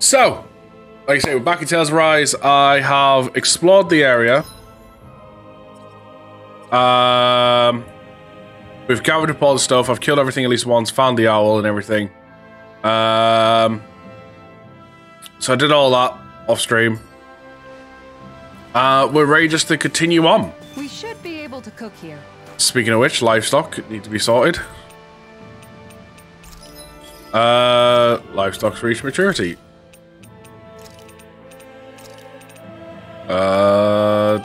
So, like I say, we're back in Tales of Rise. I have explored the area. We've gathered up all the stuff. I've killed everything at least once, found the owl and everything. So I did all that off stream. We're ready just to continue on. We should be able to cook here. Speaking of which, livestock need to be sorted. Livestock's reached maturity.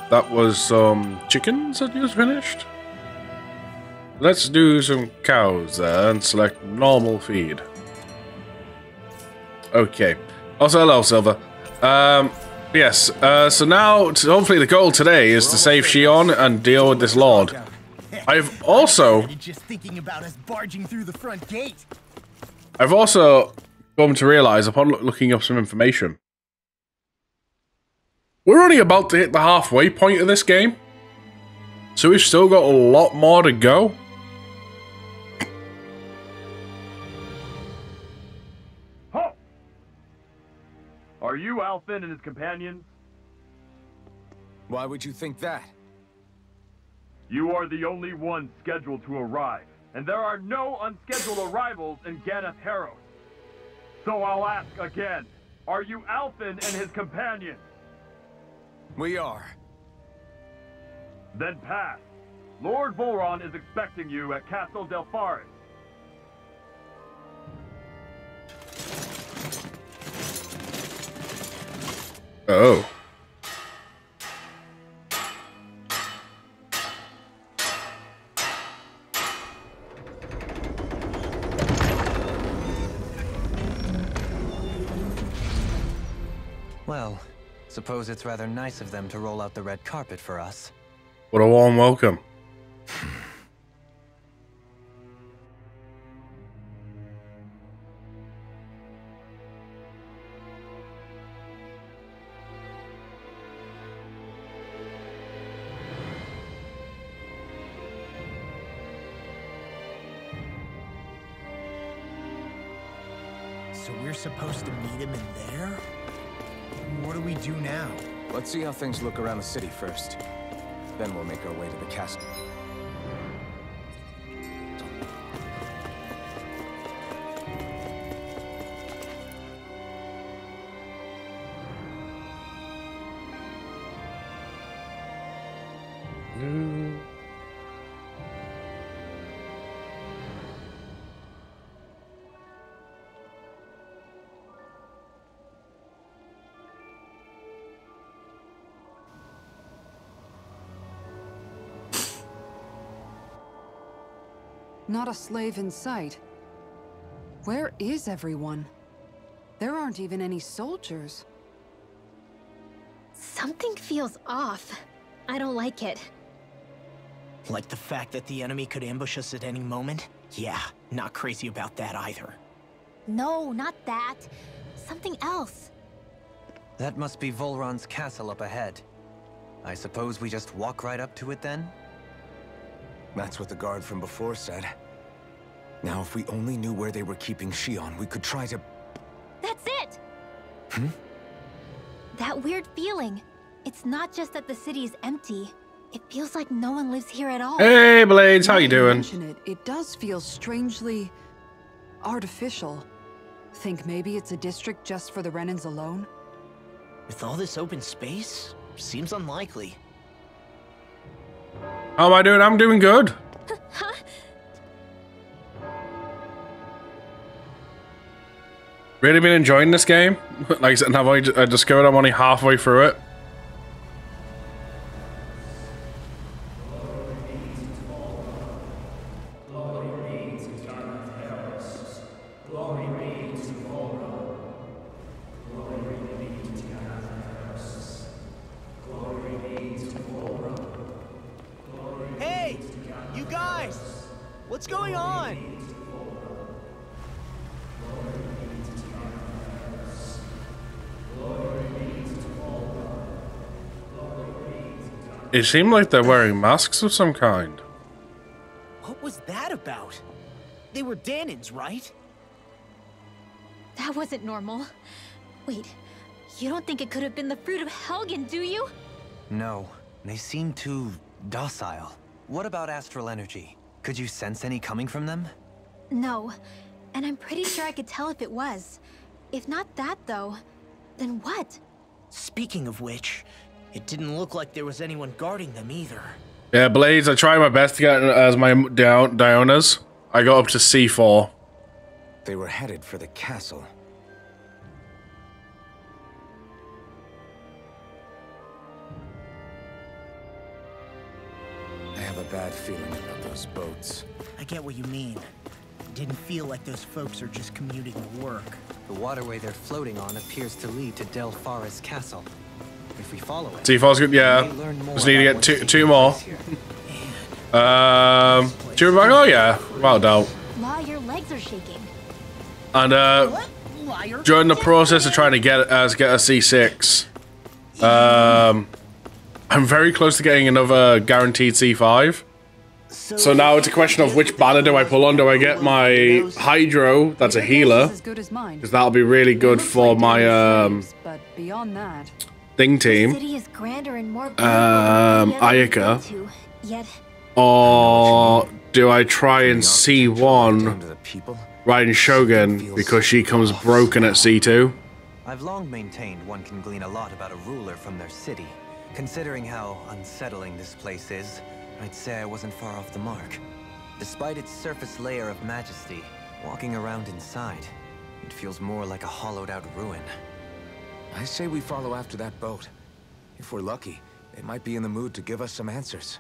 That was some chickens that just finished. Let's do some cows there and select normal feed. Okay. Also, hello, Silver. Yes. So now, hopefully, the goal today is to save Shionne and deal with this lord. I've also just thinking about us barging through the front gate. I've also come to realize upon looking up some information. We're only about to hit the halfway point of this game, so we've still got a lot more to go. Ho! Are you Alfin and his companions? Why would you think that? You are the only one scheduled to arrive, and there are no unscheduled arrivals in Ganeth Haros. So I'll ask again, are you Alfin and his companions? We are. Then pass. Lord Volron is expecting you at Castle Delpharis. Oh. Well, suppose it's rather nice of them to roll out the red carpet for us. What a warm welcome. So we're supposed to meet him in there? What do we do now? Let's see how things look around the city first. Then we'll make our way to the castle. Not a slave in sight. Where is everyone? There aren't even any soldiers. Something feels off. I don't like it. Like the fact that the enemy could ambush us at any moment? Yeah, not crazy about that either. No, not that. Something else. That must be Volron's castle up ahead. I suppose we just walk right up to it then? That's what the guard from before said. Now, if we only knew where they were keeping Shionne, we could try to... That's it! Hmm? That weird feeling. It's not just that the city is empty. It feels like no one lives here at all. Hey, Blades, how you doing? It does feel strangely artificial. Think maybe it's a district just for the Renans alone? With all this open space, seems unlikely. How am I doing? I'm doing good. Huh? Really been enjoying this game. Like I said, I discovered I'm only halfway through it. Hey! You guys! What's going on? It seemed like they're wearing masks of some kind. What was that about? They were Danans, right? That wasn't normal. Wait, you don't think it could have been the fruit of Helgen, do you? No, they seem too docile. What about astral energy? Could you sense any coming from them? No, and I'm pretty sure I could tell if it was. If not that, though, then what? Speaking of which, it didn't look like there was anyone guarding them either. Yeah, Blades, I tried my best to get as my Dionas. I got up to C4. They were headed for the castle. I have a bad feeling about those boats. I get what you mean. It didn't feel like those folks are just commuting to work. The waterway they're floating on appears to lead to Del Farra's castle. If we follow it, C4's good, yeah. we may learn more Just need to about get what's two taking more. place here. Two back. Oh yeah, without doubt. Law, your legs are shaking. And Liar. during the process of trying to get a C6, I'm very close to getting another guaranteed C5. So now it's a question of which banner do I pull on? Do I get my Hydro, that's a healer, As good as mine. because that'll be really good for my But beyond that, thing The team, city is grander and more beautiful than any other we've Ayaka. been to, yet or do I try and Down C1 to the people? riding Shogun because she comes broken at C2? I've long maintained one can glean a lot about a ruler from their city. Considering how unsettling this place is, I'd say I wasn't far off the mark. Despite its surface layer of majesty, walking around inside, it feels more like a hollowed-out ruin. I say we follow after that boat. If we're lucky, they might be in the mood to give us some answers.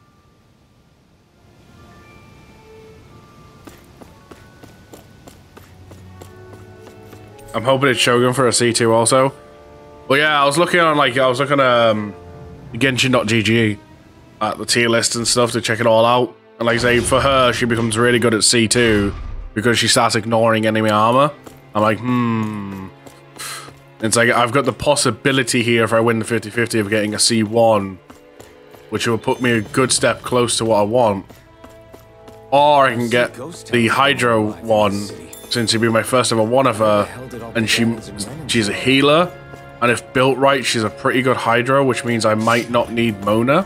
I'm hoping it's Shogun for a C2 also. But yeah, I was looking on Genshin.gg at the tier list and stuff to check it all out. And like I say, for her, she becomes really good at C2 because she starts ignoring enemy armor. I'm like, It's like, I've got the possibility here if I win the 50-50 of getting a C1, which will put me a good step close to what I want. Or I can get the Hydro one, since it'd be my first ever one of her, and she's a healer, and if built right, she's a pretty good Hydro, which means I might not need Mona.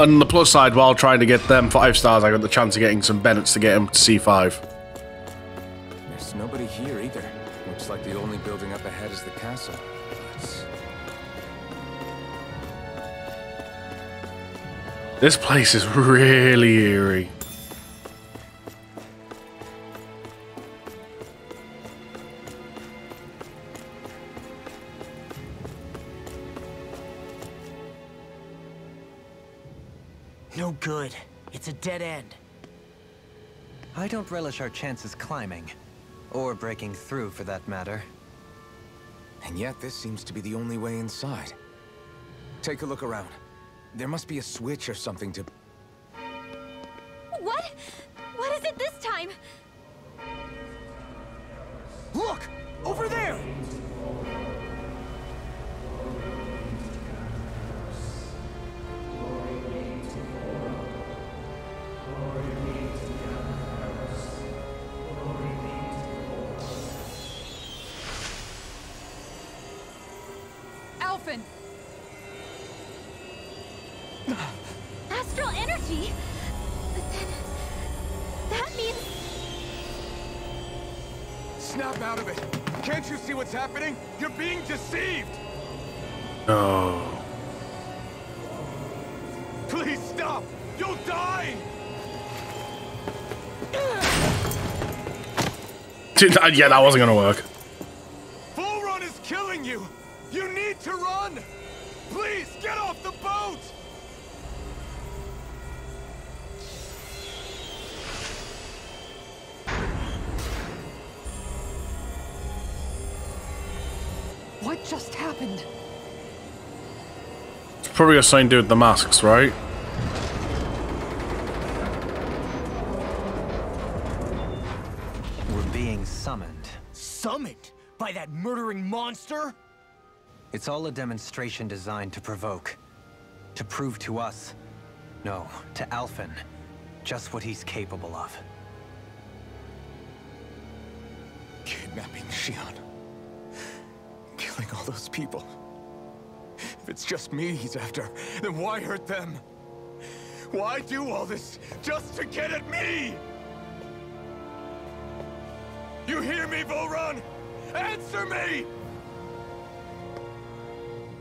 On the plus side, while trying to get them 5 stars, I got the chance of getting some Bennett's to get him to C5. There's nobody here either. Looks like the only building up ahead is the castle. This place is really eerie. No good. It's a dead end. I don't relish our chances climbing. Or breaking through, for that matter. And yet, this seems to be the only way inside. Take a look around. There must be a switch or something to... What? What is it this time? Look! Over there! Alphen! Astral energy? But then... that means... Snap out of it! Can't you see what's happening? You're being deceived! Oh. Please stop! You'll die! Yeah, that wasn't gonna work. Full run is killing you! You need to run! Please, get off the boat! What just happened? It's probably got something to do with the masks, right? being summoned. Summoned? By that murdering monster? It's all a demonstration designed to provoke. To prove to us, no, to Alphen, just what he's capable of. Kidnapping Shionne. Killing all those people. If it's just me he's after, then why hurt them? Why do all this just to get at me? You hear me, Volron? Answer me!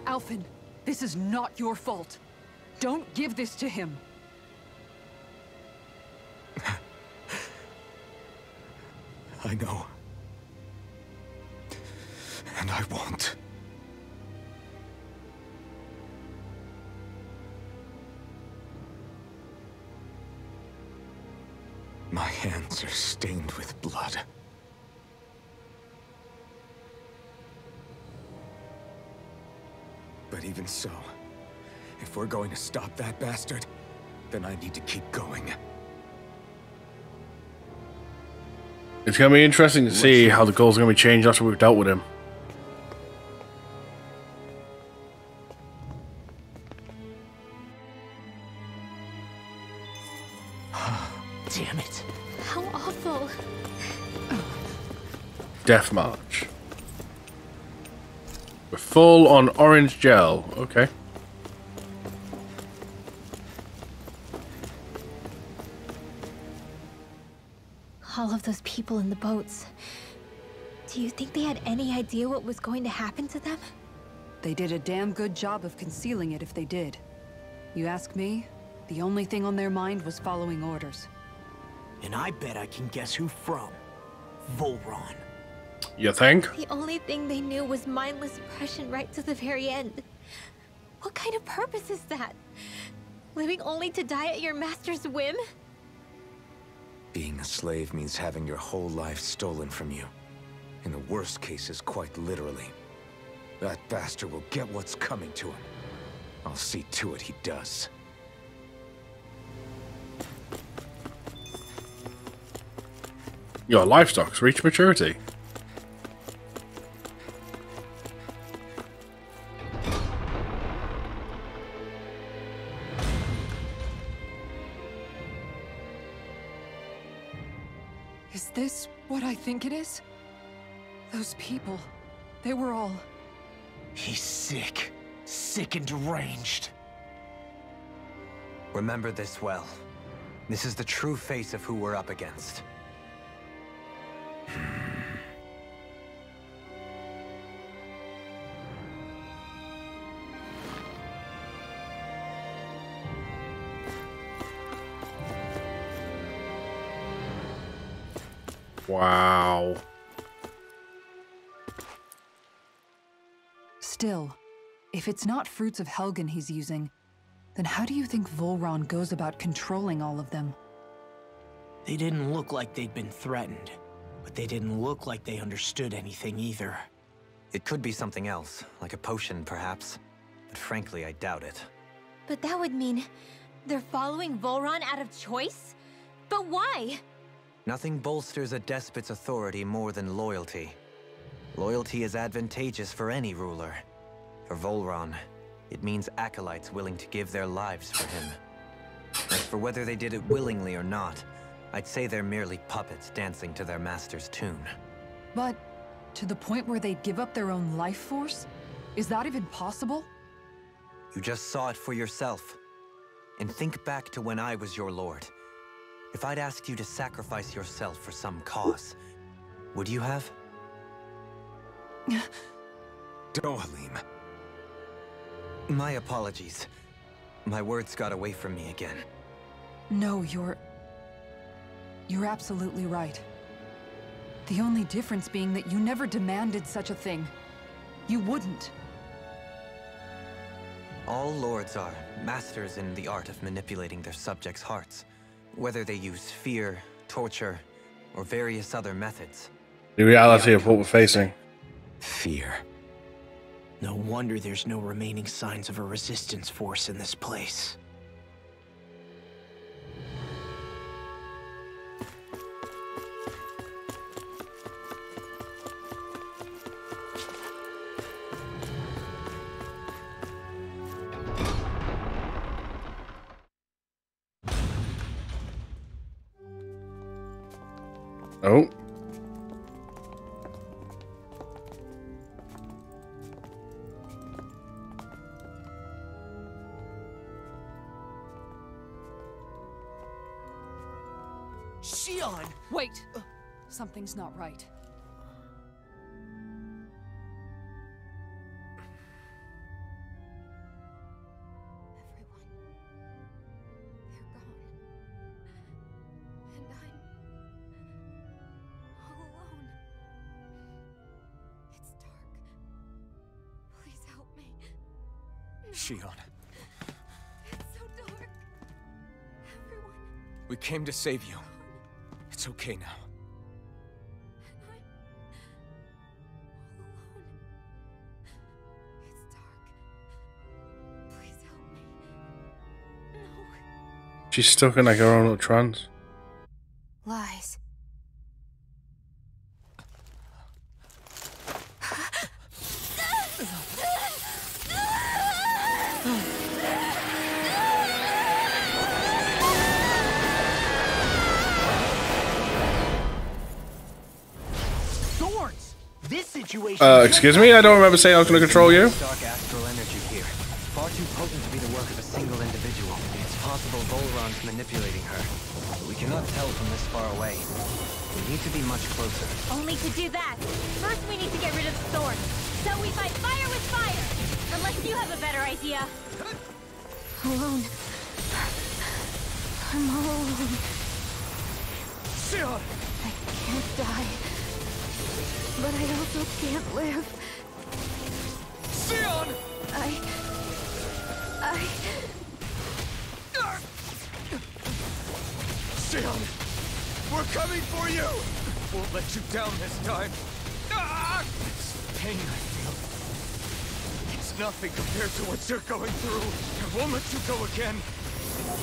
Alphen, this is not your fault. Don't give this to him. I know. And I won't. My hands are stained with blood. But even so, if we're going to stop that bastard, then I need to keep going. It's going to be interesting to see how the goals are going to be changed after we've dealt with him. Damn it. How awful. Death March. We're full on orange gel. Okay. All of those people in the boats. Do you think they had any idea what was going to happen to them? They did a damn good job of concealing it if they did. You ask me, the only thing on their mind was following orders. And I bet I can guess who from. Volron. You think? The only thing they knew was mindless oppression right to the very end. What kind of purpose is that? Living only to die at your master's whim? Being a slave means having your whole life stolen from you. In the worst cases, quite literally. That bastard will get what's coming to him. I'll see to it he does. Your livestock's reached maturity. Is this what I think it is? Those people, they were all... He's sick. Sick and deranged. Remember this well. This is the true face of who we're up against. Wow. Still, if it's not fruits of Helgen he's using, then how do you think Volron goes about controlling all of them? They didn't look like they'd been threatened, but they didn't look like they understood anything either. It could be something else, like a potion perhaps. But frankly, I doubt it. But that would mean they're following Volron out of choice? But why? Nothing bolsters a despot's authority more than loyalty. Loyalty is advantageous for any ruler. For Volron, it means acolytes willing to give their lives for him. As for whether they did it willingly or not, I'd say they're merely puppets dancing to their master's tune. But to the point where they'd give up their own life force? Is that even possible? You just saw it for yourself. And think back to when I was your lord. If I'd asked you to sacrifice yourself for some cause, would you have? Dohalim. My apologies. My words got away from me again. No, you're absolutely right. The only difference being that you never demanded such a thing. You wouldn't. All lords are masters in the art of manipulating their subjects' hearts, whether they use fear, torture, or various other methods. The reality of what we're facing. Fear. No wonder there's no remaining signs of a resistance force in this place. Oh. Shionne! Wait! Something's not right. Shionne, It's so dark. Everyone, we came to save you. It's okay now. and I'm all alone. It's dark. Please help me. No. She's stuck in like her own little trance. Lies. Thorns! This situation. Excuse me? I don't remember saying I was going to control you. Dark astral energy here. Far too potent to be the work of a single individual. It's possible Volron's manipulating her. But we cannot tell from this far away. We need to be much closer. Only to do that, first we need to get rid of the thorn. So we fight fire with fire. Unless you have a better idea. Alone. I'm all alone. Shionne! I can't die. But I also can't live. Shionne! Shionne! We're coming for you! Won't let you down this time. Ah! This pain I feel. It's nothing compared to what you're going through. I won't let you go again.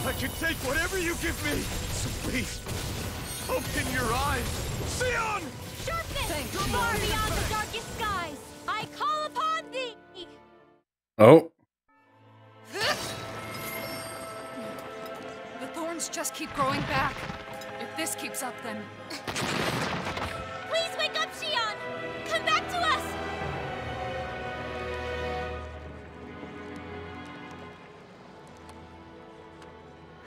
I can take whatever you give me. So please, open your eyes. Shionne! Sharpness! Far beyond the darkest skies! I call upon thee! Oh. The thorns just keep growing back. If this keeps up, then... Please wake up, Shionne! Come back to us!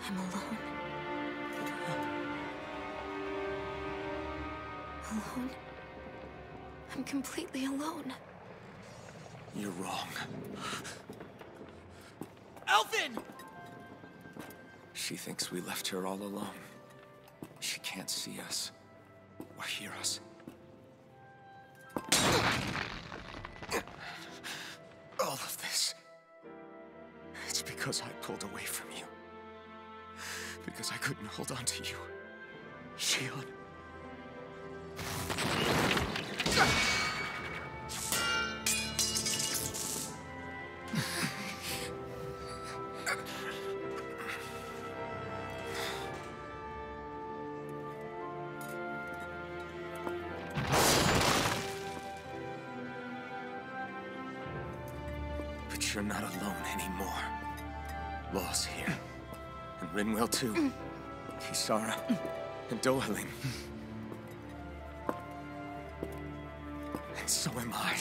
I'm alone. Alone? I'm completely alone. You're wrong. Alvin! She thinks we left her all alone. She can't see us or hear us. All of this, it's because I pulled away from you. Because I couldn't hold on to you. Shionne. But you're not alone anymore. Law's here. And Rinwell too. Kisara. And Dohalim. And so am I.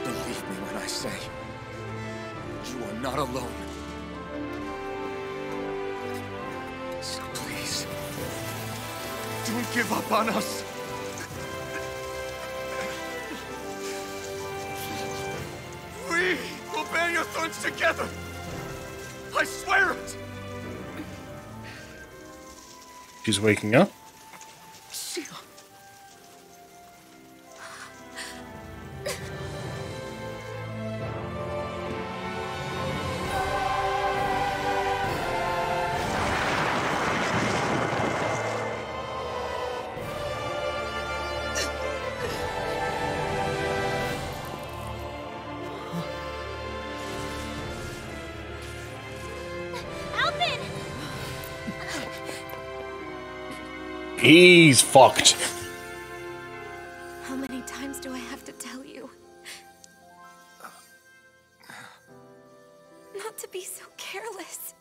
Believe me when I say, you are not alone. So please, don't give up on us. We will bear your thorns together. I swear it. She's waking up. Shionne. Alvin! He's fucked. How many times do I have to tell you? Not to be so careless.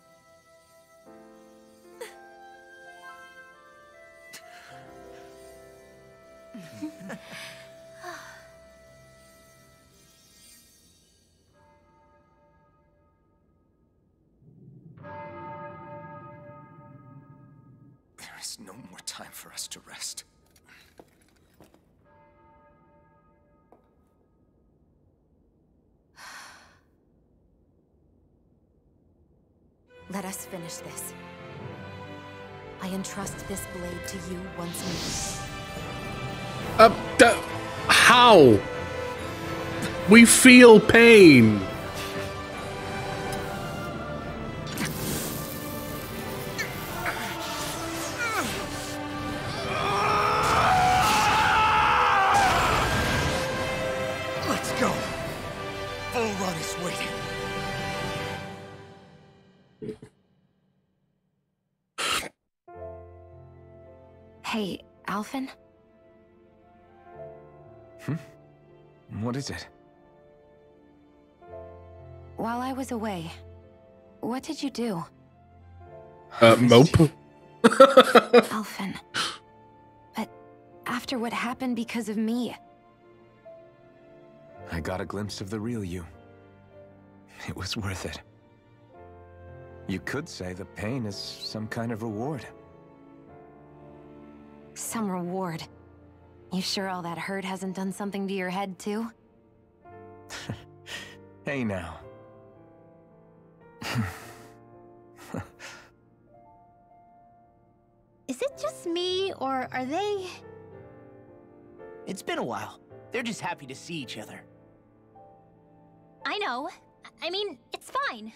There is no more time for us to rest. Let us finish this. I entrust this blade to you once more. How? We feel pain. Let's go. Full run is waiting. Hey, Alphen? What is it? While I was away, what did you do? Mope. Alphen. But after what happened because of me, I got a glimpse of the real you. It was worth it. You could say the pain is some kind of reward. some reward. You sure all that hurt hasn't done something to your head, too? Hey now. Is it just me, or are they... It's been a while. They're just happy to see each other. I know. I mean, it's fine.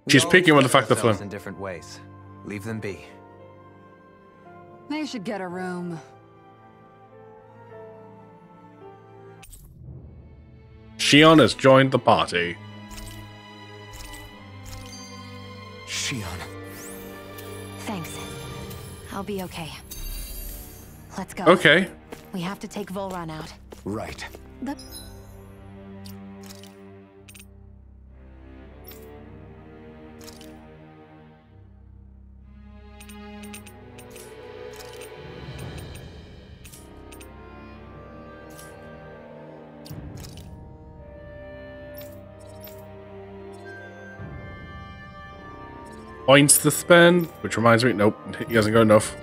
She's picking with the fact that in different ways. Leave them be. They should get a room. Shionne has joined the party. Shionne. Thanks. I'll be okay. Let's go. Okay. We have to take Volron out. Right. The... Points to spend, which reminds me, nope, he hasn't got enough.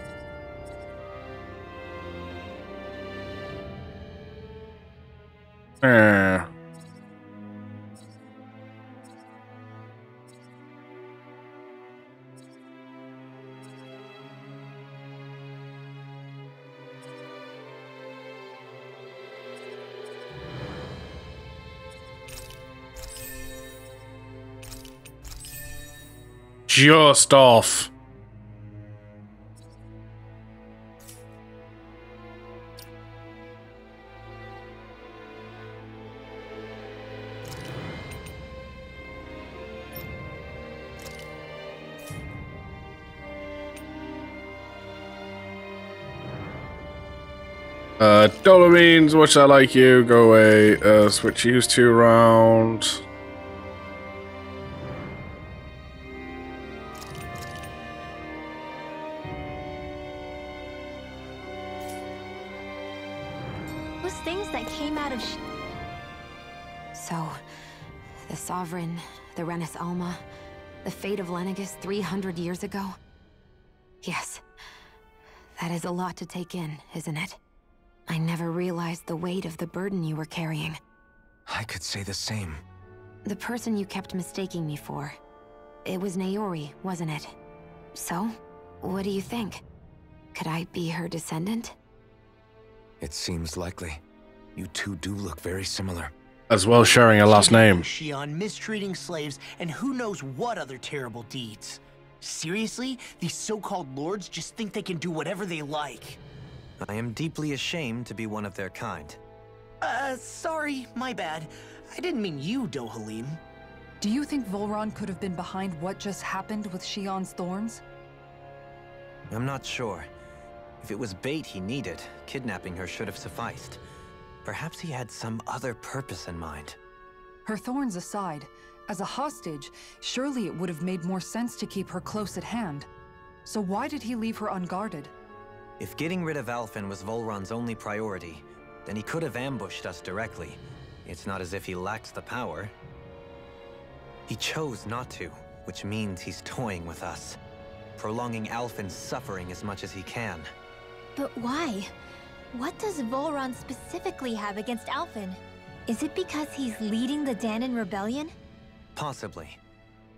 Just off. Dolomines, which I like you, go away. Switch use 2 round. Those things that came out of So, the Sovereign, the Renis Alma, the fate of Lenegis 300 years ago? Yes. That is a lot to take in, isn't it? I never realized the weight of the burden you were carrying. I could say the same. The person you kept mistaking me for. It was Naori, wasn't it? So, what do you think? Could I be her descendant? It seems likely. You two do look very similar. As well sharing a last name. Shionne mistreating slaves and who knows what other terrible deeds. Seriously? These so-called lords just think they can do whatever they like. I am deeply ashamed to be one of their kind. Sorry, my bad. I didn't mean you, Dohalim. Do you think Volron could have been behind what just happened with Shionne's thorns? I'm not sure. If it was bait he needed, kidnapping her should have sufficed. Perhaps he had some other purpose in mind. Her thorns aside, as a hostage, surely it would have made more sense to keep her close at hand. So why did he leave her unguarded? If getting rid of Alphen was Volron's only priority, then he could have ambushed us directly. It's not as if he lacks the power. He chose not to, which means he's toying with us, prolonging Alphen's suffering as much as he can. But why? What does Volron specifically have against Alphen? Is it because he's leading the Danon rebellion? Possibly.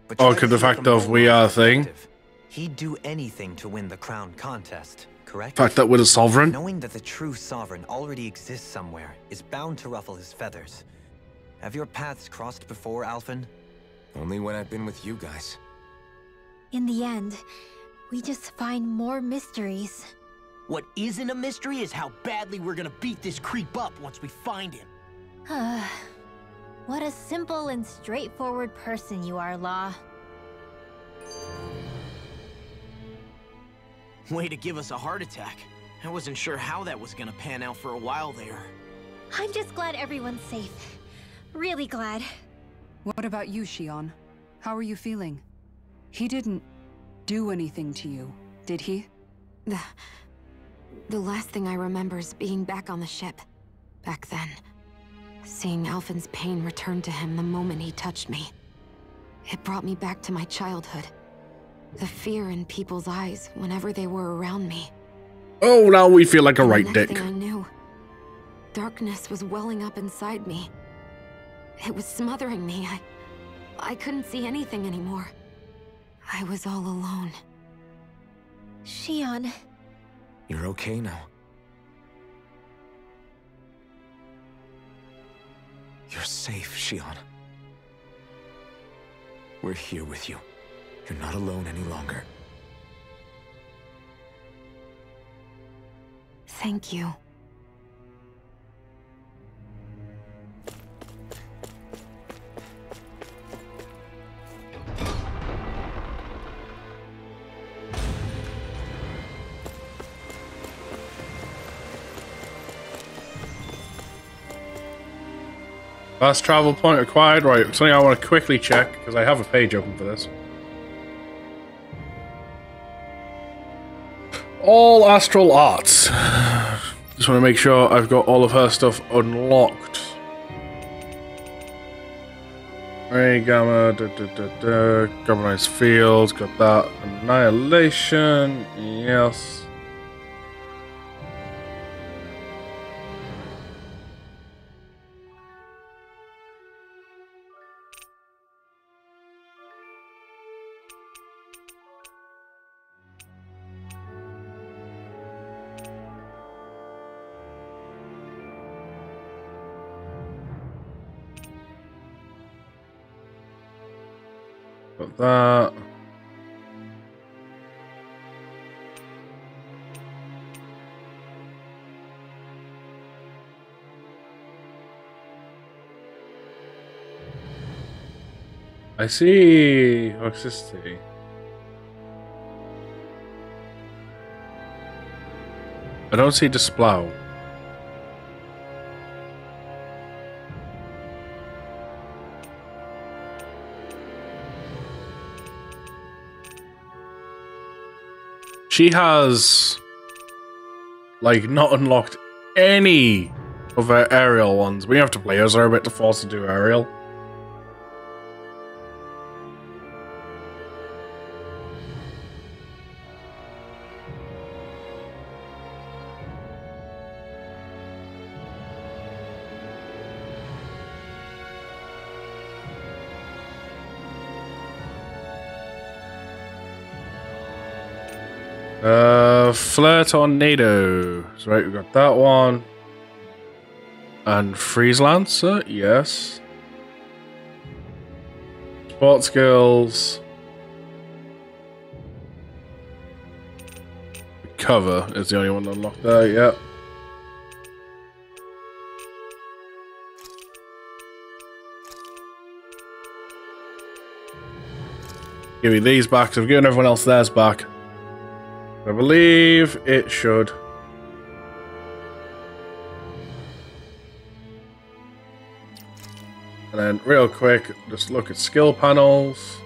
But Oh, try could to the see it fact from of we are Volron's thing? perspective. He'd do anything to win the crown contest, correct? The fact that we're the sovereign? Knowing that the true sovereign already exists somewhere is bound to ruffle his feathers. Have your paths crossed before, Alphen? Only when I've been with you guys. In the end, we just find more mysteries. What isn't a mystery is how badly we're gonna beat this creep up once we find him. What a simple and straightforward person you are, Law. Way to give us a heart attack. I wasn't sure how that was gonna pan out for a while there. I'm just glad everyone's safe. Really glad. What about you, Shionne? How are you feeling? He didn't do anything to you, did he? The last thing I remember is being back on the ship. Back then. Seeing Alphen's pain return to him the moment he touched me. It brought me back to my childhood. The fear in people's eyes whenever they were around me. Oh, now we feel like a right The dick. next thing I knew, darkness was welling up inside me. It was smothering me. I couldn't see anything anymore. I was all alone. Shionne. You're okay now. You're safe, Shionne. We're here with you. You're not alone any longer. Thank you. Last travel point acquired. Right, something I want to quickly check, because I have a page open for this. All astral arts. Just want to make sure I've got all of her stuff unlocked. Ray Gamma, Galvanized Fields, got that. Annihilation, yes. Got that. I see. Toxicity. I don't see Displow. She has, like, not unlocked any of her aerial ones. We have to play as her a bit to force her to do aerial. Flare Tornado. That's right, we got that one. And Freeze Lancer, yes. Sport skills. Cover is the only one unlocked there, yep. Give me these back, so I've given everyone else theirs back. I believe it should. And then real quick, just look at skill panels.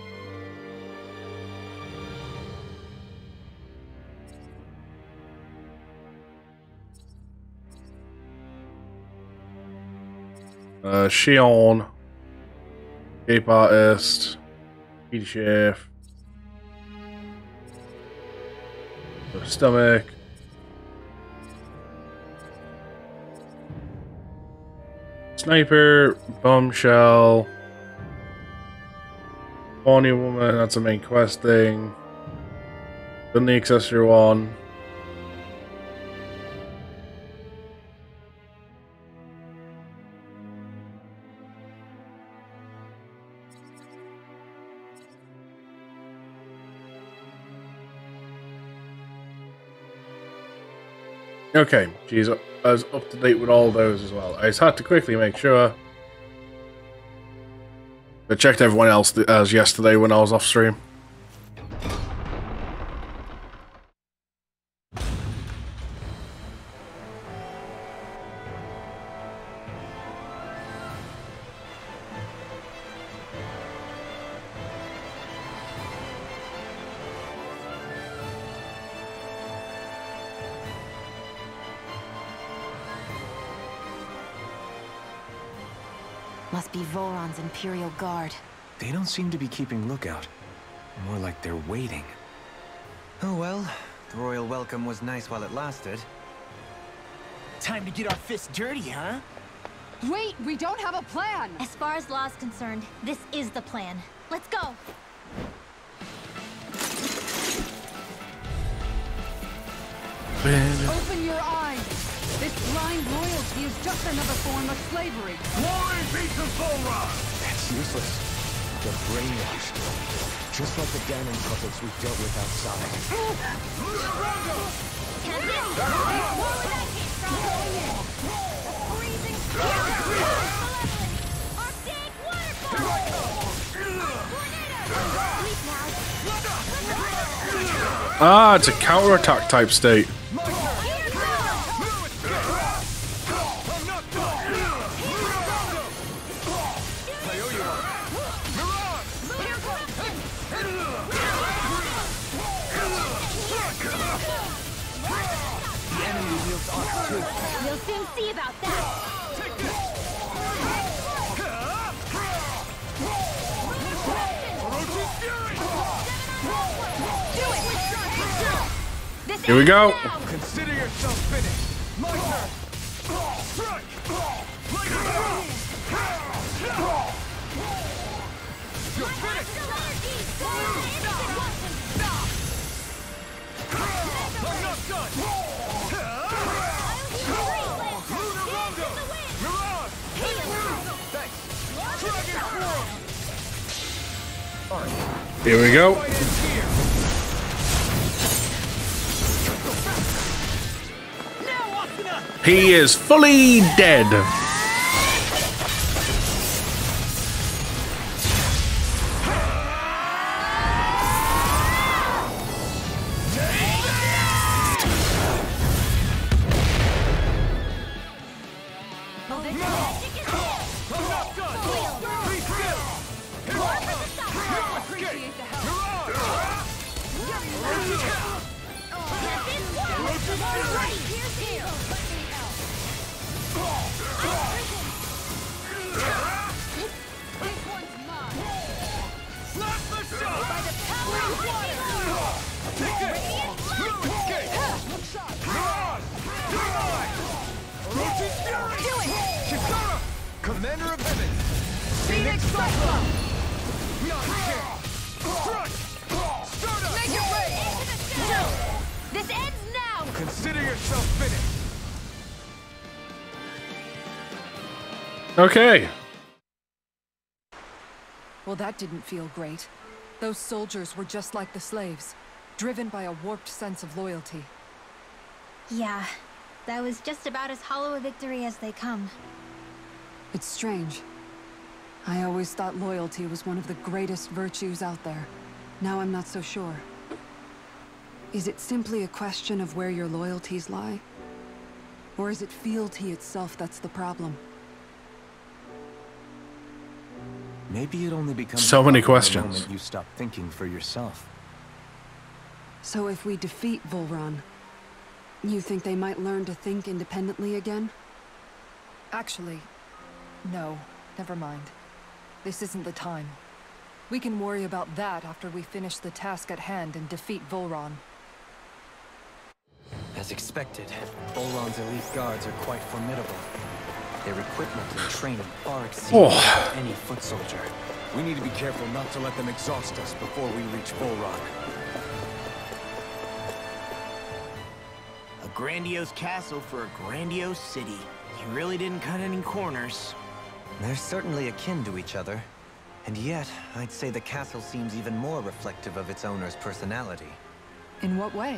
Shionne, Cape Artist, Peter Chef, Stomach, Sniper, Bombshell, Horny Woman, that's a main quest thing. Done the accessory one. Okay, geez, I was up to date with all those as well. I just had to quickly make sure. I checked everyone else as yesterday when I was off stream. Must be Voron's Imperial Guard. They don't seem to be keeping lookout. More like they're waiting. Oh well, the royal welcome was nice while it lasted. Time to get our fists dirty, huh? Wait, we don't have a plan! As far as law's concerned, this is the plan. Let's go! Open your eyes! This blind loyalty is just another form of slavery. Glory be to Volra! That's useless. They're brainwashed. Just like the Ganon puppets we've dealt with outside. Can this? Where would that hit from? Freezing spirit! Arctic waterfall! Tornado! Ah, it's a counterattack type state. We'll soon see about that. Here we go. Consider yourself finished. My turn. Strike. You're finished. I'm not done. Here we go. He is fully dead. Commander of Heaven! Phoenix Cyclone! Not Strike! Start up! Make it rain! This ends now! Consider yourself finished! Okay. Well, that didn't feel great. Those soldiers were just like the slaves, driven by a warped sense of loyalty. Yeah, that was just about as hollow a victory as they come. It's strange. I always thought loyalty was one of the greatest virtues out there. Now I'm not so sure. Is it simply a question of where your loyalties lie? Or is it fealty itself that's the problem? Maybe it only becomes So many the questions. moment you stop thinking for yourself. So if we defeat Volron, you think they might learn to think independently again? Actually, no. Never mind. This isn't the time. We can worry about that after we finish the task at hand and defeat Volron. As expected, Volron's elite guards are quite formidable. Their equipment and training far exceed any foot soldier. We need to be careful not to let them exhaust us before we reach Volron. A grandiose castle for a grandiose city. You really didn't cut any corners. They're certainly akin to each other. And yet, I'd say the castle seems even more reflective of its owner's personality. In what way?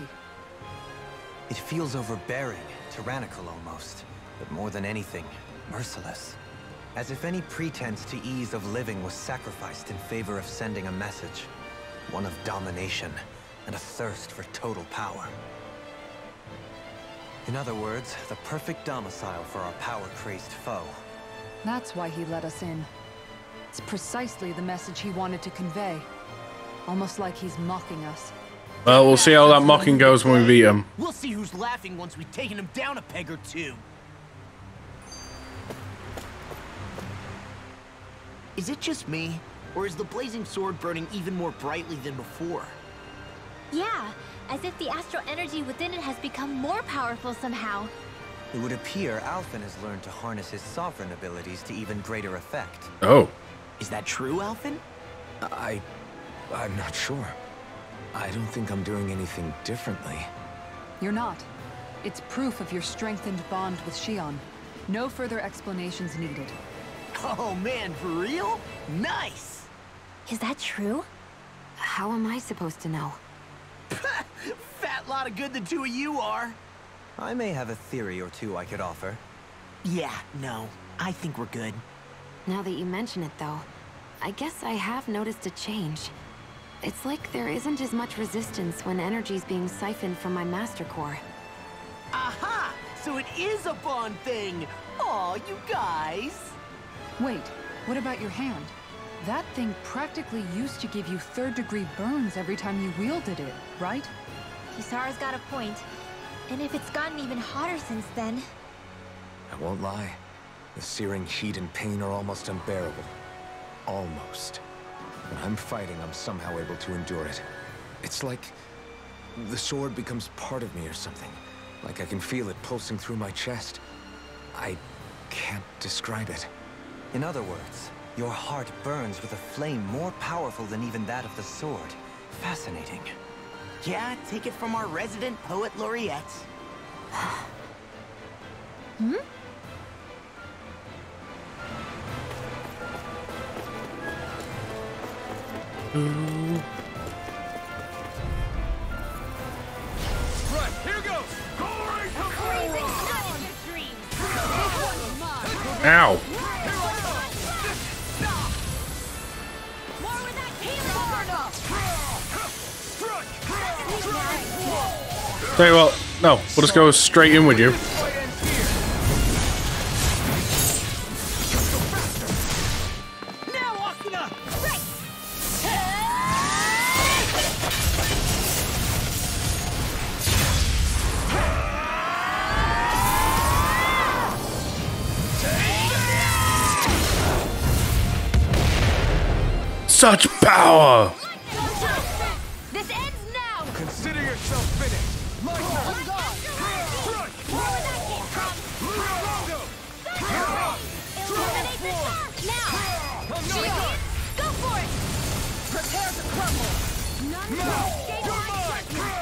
It feels overbearing, tyrannical almost. But more than anything, merciless. As if any pretense to ease of living was sacrificed in favor of sending a message. One of domination, and a thirst for total power. In other words, the perfect domicile for our power-crazed foe. That's why he let us in. It's precisely the message he wanted to convey. Almost like he's mocking us. Well, we'll see how that mocking goes when we beat him. We'll see who's laughing once we've taken him down a peg or two. Is it just me? Or is the blazing sword burning even more brightly than before? Yeah, as if the astral energy within it has become more powerful somehow. It would appear Alphen has learned to harness his sovereign abilities to even greater effect. Oh. Is that true, Alphen? I'm not sure. I don't think I'm doing anything differently. You're not. It's proof of your strengthened bond with Shionne. No further explanations needed. Oh man, for real? Nice! Is that true? How am I supposed to know? Fat lot of good the two of you are. I may have a theory or two I could offer. Yeah, no. I think we're good. Now that you mention it, though, I guess I have noticed a change. It's like there isn't as much resistance when energy's being siphoned from my Master Core. Aha! So it is a bond thing! Aw, you guys! Wait, what about your hand? That thing practically used to give you third-degree burns every time you wielded it, right? Kisara's got a point. And if it's gotten even hotter since then... I won't lie. The searing heat and pain are almost unbearable. Almost. When I'm fighting, I'm somehow able to endure it. It's like the sword becomes part of me or something. Like I can feel it pulsing through my chest. I can't describe it. In other words, your heart burns with a flame more powerful than even that of the sword. Fascinating. Yeah, take it from our resident poet laureate. Hmm? Right, here goes! Glory to Ow. Tell you what, no, we'll just go straight in with you. Such power! This ends now! Consider yourself finished! Light up! Eliminate the shark now! Shionne, go for it! Prepare to crumble! None can escape my judgment!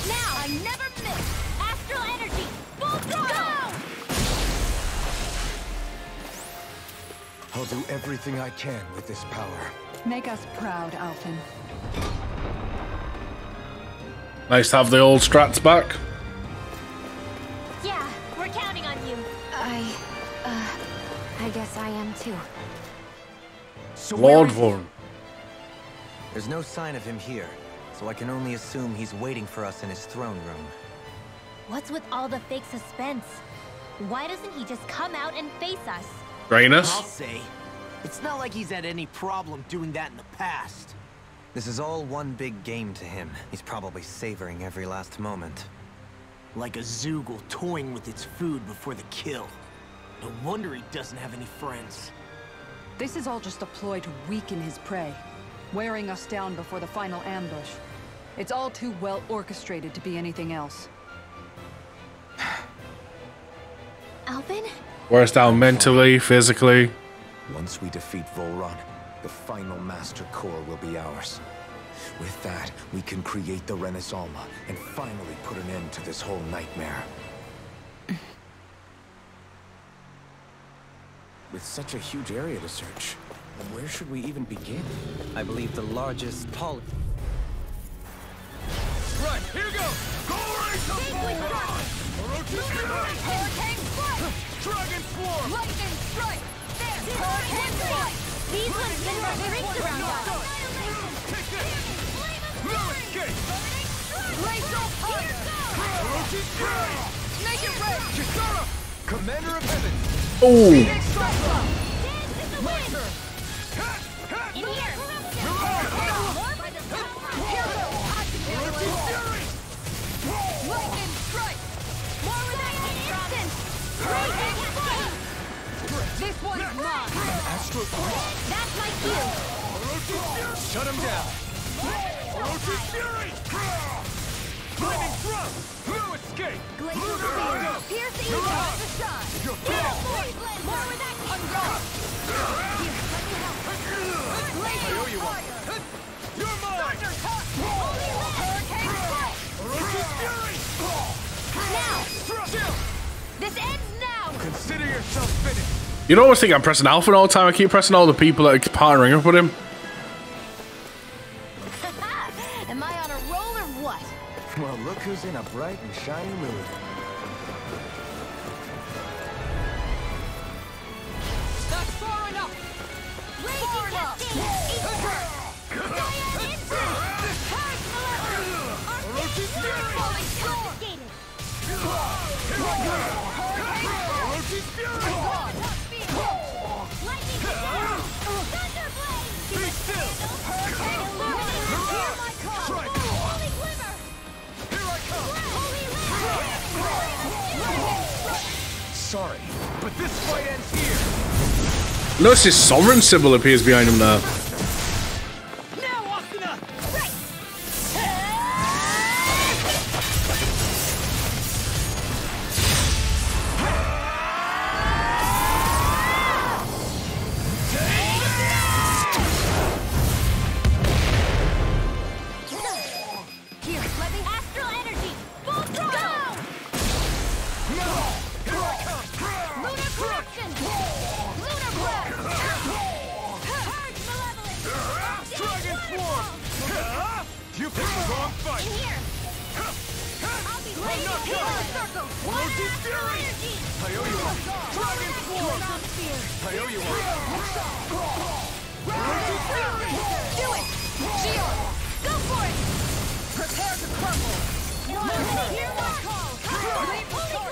Now, I never miss! Astral energy, full throttle! I'll do everything I can with this power. Make us proud, Alphen. Nice to have the old strats back. Yeah, we're counting on you. I guess I am too. So Lord where is he? Vorn. There's no sign of him here, so I can only assume he's waiting for us in his throne room. What's with all the fake suspense? Why doesn't he just come out and face us? Rhaenys? I'll say, it's not like he's had any problem doing that in the past. This is all one big game to him. He's probably savoring every last moment. Like a Zoogle toying with its food before the kill. No wonder he doesn't have any friends. This is all just a ploy to weaken his prey, wearing us down before the final ambush. It's all too well orchestrated to be anything else. Alvin? Wear us down mentally, physically. Once we defeat Volron, the final Master Core will be ours. With that, we can create the Renaissance and finally put an end to this whole nightmare. With such a huge area to search, where should we even begin? I believe the largest Right, here goes! Go right to Volron! Hurricane strike! Dragon Swarm! Lightning strike! There! Hurricane strike! These ones been rings around us. Kick it! No escape! Glacial fire! Orochi's Fury! Make it rain! Kisara! Commander of Heaven! Oh! Phoenix strike blow! My turn! In here! Orochi's Fury! Lightning strike! More with that instant! Raging flame! This one's mine! Astro Fire! That's my cue! Orochi's Fury! Shut him down! Orochi's Fury! Flaming Thrust! No escape! Glacial spear! Pierce the eagle! Time to shine! You're More with that I owe you one! You're mine! Hurricane strike! Orochi's Fury! Now! Chill! This ends now! Consider yourself finished! You always think I'm pressing Alpha all the time. I keep pressing all the people that are partnering up with him. Am I on a roll or what? Well, look who's in a bright and shiny mood. That's far enough! Raging Cascade! Orochi's Fury! Orochi's Fury! Be still! Strike! Here I come! Sorry, but this fight ends here! Notice his sovereign symbol appears behind him now. Now, Asuna! Here, let me astral energy! Full throttle! Lunar corruption! Lunar breath! Purge malevolence! Dragon Swarm! You picked the wrong In fight! here! I'll be blazing not here! done. Circle! Orochi's Astral Fury! energy! I owe you one! Dragon Swarm! I owe you one! Orochi's Fury! Do it! Shionne! Go for it! Prepare to crumble! Hear my call! Holy glimmer!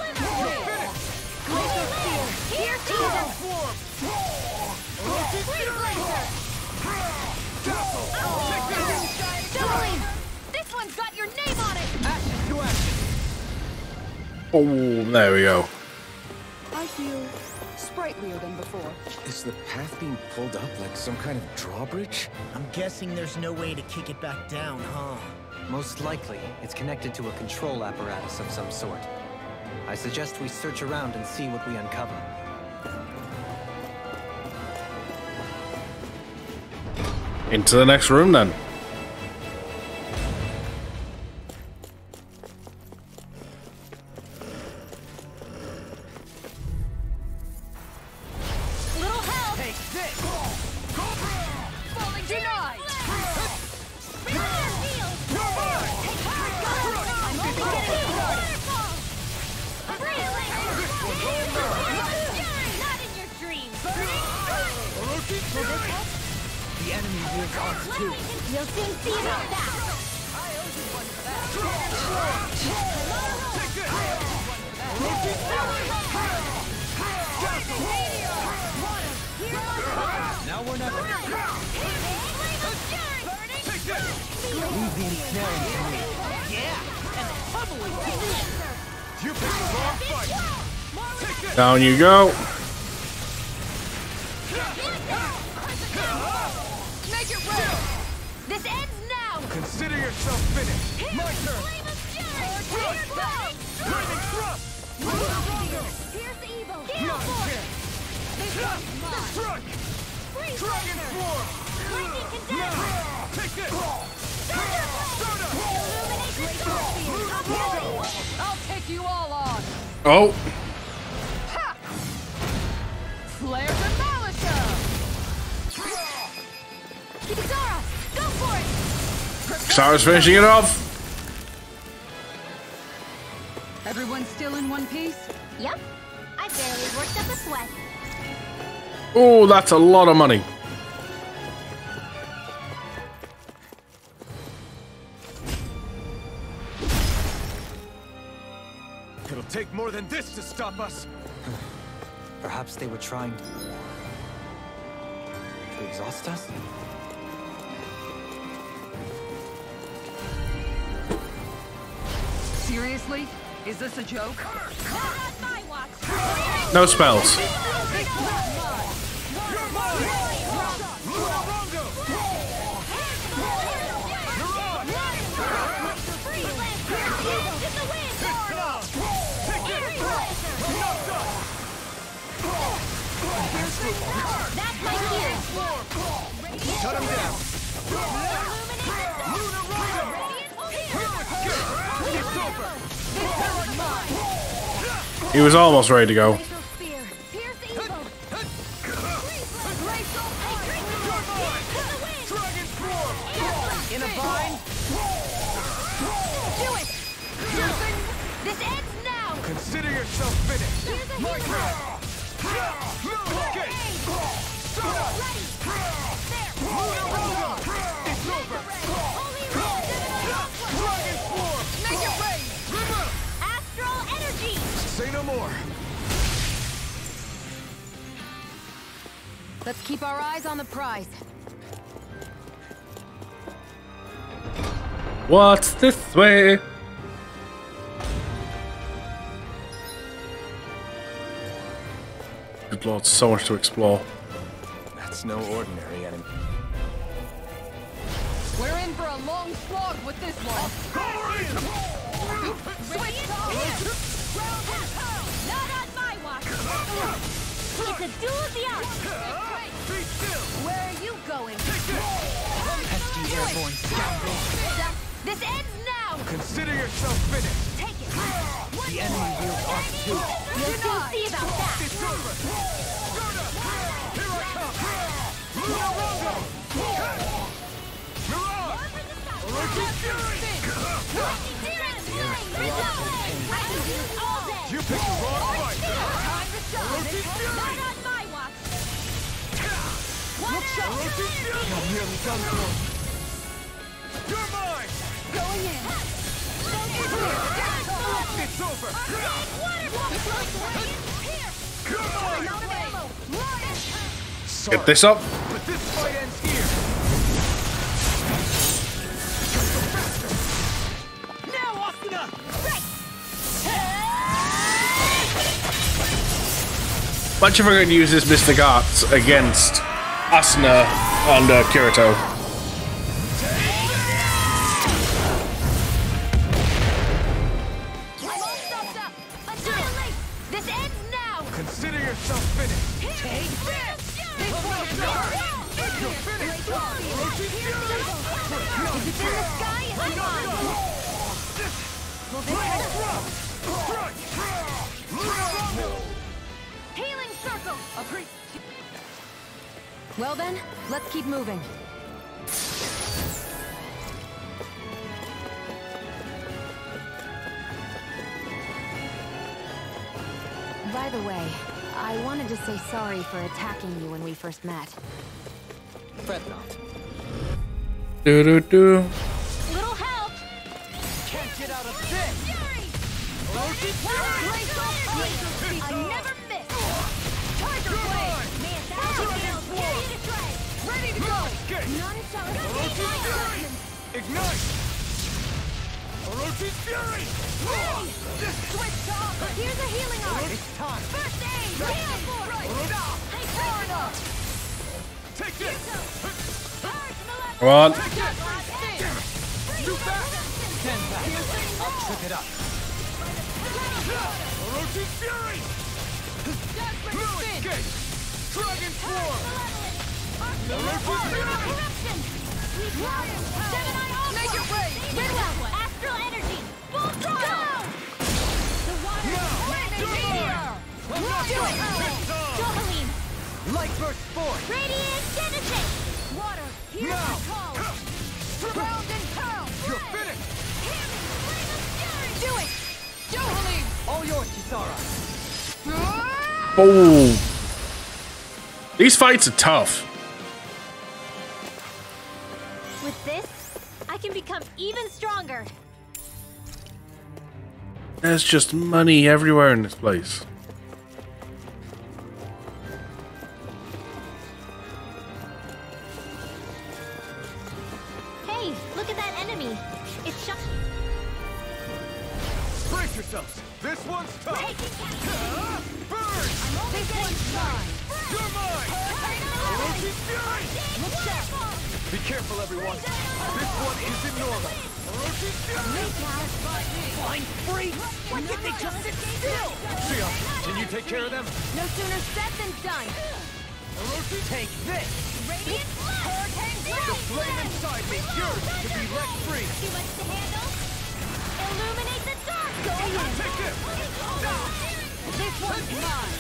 Glacial spear! Here Dragon goes! Swarm! Orochi's Wind Fury! blazer! Dueling! This one's got your name on it! Action to action! Oh, there we go. I feel sprightlier than before. Is the path being pulled up like some kind of drawbridge? I'm guessing there's no way to kick it back down, huh? Most likely, it's connected to a control apparatus of some sort. I suggest we search around and see what we uncover. Into the next room then. Little help! Take this! Falling denied! Fire field! I'm only getting waterfall! Not in your dreams! Orochi's Fury! The enemy hears ours too. You'll soon see about that. Now we're not. Leave the ensnaring to me. Yeah, and pummeling to me. You picked the wrong fight. Down you go. Make it real. This ends now. Consider yourself finished. My turn. Lightning thrust. Pierce evil. Not a chance. Struck. Dragon form. Lightning condense. Take this. I'll take you all on. Oh, Ha! Flare Demolisher! Zara, go for it. Sarah's finishing it off. Everyone still in one piece? Yep. I barely worked up a sweat. Oh, that's a lot of money. It'll take more than this to stop us. Perhaps they were trying to exhaust us? Seriously? Is this a joke? Not on my watch. No spells. That's my cue. Shut him down. He was almost ready to go. In a bind. Do it. This ends now. Consider yourself finished. My turn. Okay. It's over. Dragon form. Make it rain. Astral energy. Say no more. Let's keep our eyes on the prize. What's this way? Good lord, so much to explore. That's no ordinary enemy. We're in for a long slog with this one. Switch Not on my watch. It's a duel of the arts. Where are you going? Pesky airborne scoundrel. This ends now. Consider yourself finished. Take it. The enemy wields ours too. You'll soon see about that. It's over. Here I come. Mirage. Allergic fury. You picked the wrong fight. Allergic fury. Not on my watch. Allergic fury. You're nearly done for. You're mine. Going in. It's over. Get this up. But this fight ends here. Now, Asuna! Much if we're going to use this Mystic Arts against Asuna and Kirito. This ends now. Consider yourself finished. Take this. If it's in the sky, it's mine. Healing circle. Well then, let's keep moving. By the way, I wanted to say sorry for attacking you when we first met. Fret not. Do do do. Little help. Can't get out of this. I never miss. Tiger Blade. Man, that's a deal. Ready to go. Ignite! Orochi's Fury! Switch off. Here's a healing arm. It's time. First aid. Take this! Come on. Too fast! Stand back. I'll trip it up. Orochi's Fury! Escape! Dragon Form! Orochi's Fury! Make it rain. Astral energy. Full throttle. The water. Do it. Johaline. Light burst force. Radiant Genesis. Water. Here's Now. the call. Surround and pound. You're finished! Do it. Johaline. All yours, Kisara. Oh. These fights are tough. With this, I can become even stronger. There's just money everywhere in this place. Hey, look at that enemy. It's shot. Brace yourselves! This one's tough! Burn! This one's mine. You're mine! Orochi's Fury! Be careful, everyone! This one isn't normal! Orochi's Fury! Flying free. Why can't they just sit still? Shionne, can you take care of them? No sooner said than done. Orochi, Take this. Radiant Hurricane the flame inside me yearns to be let free! Too much to handle? Illuminate the dark! Go ahead! Take this! This one's mine!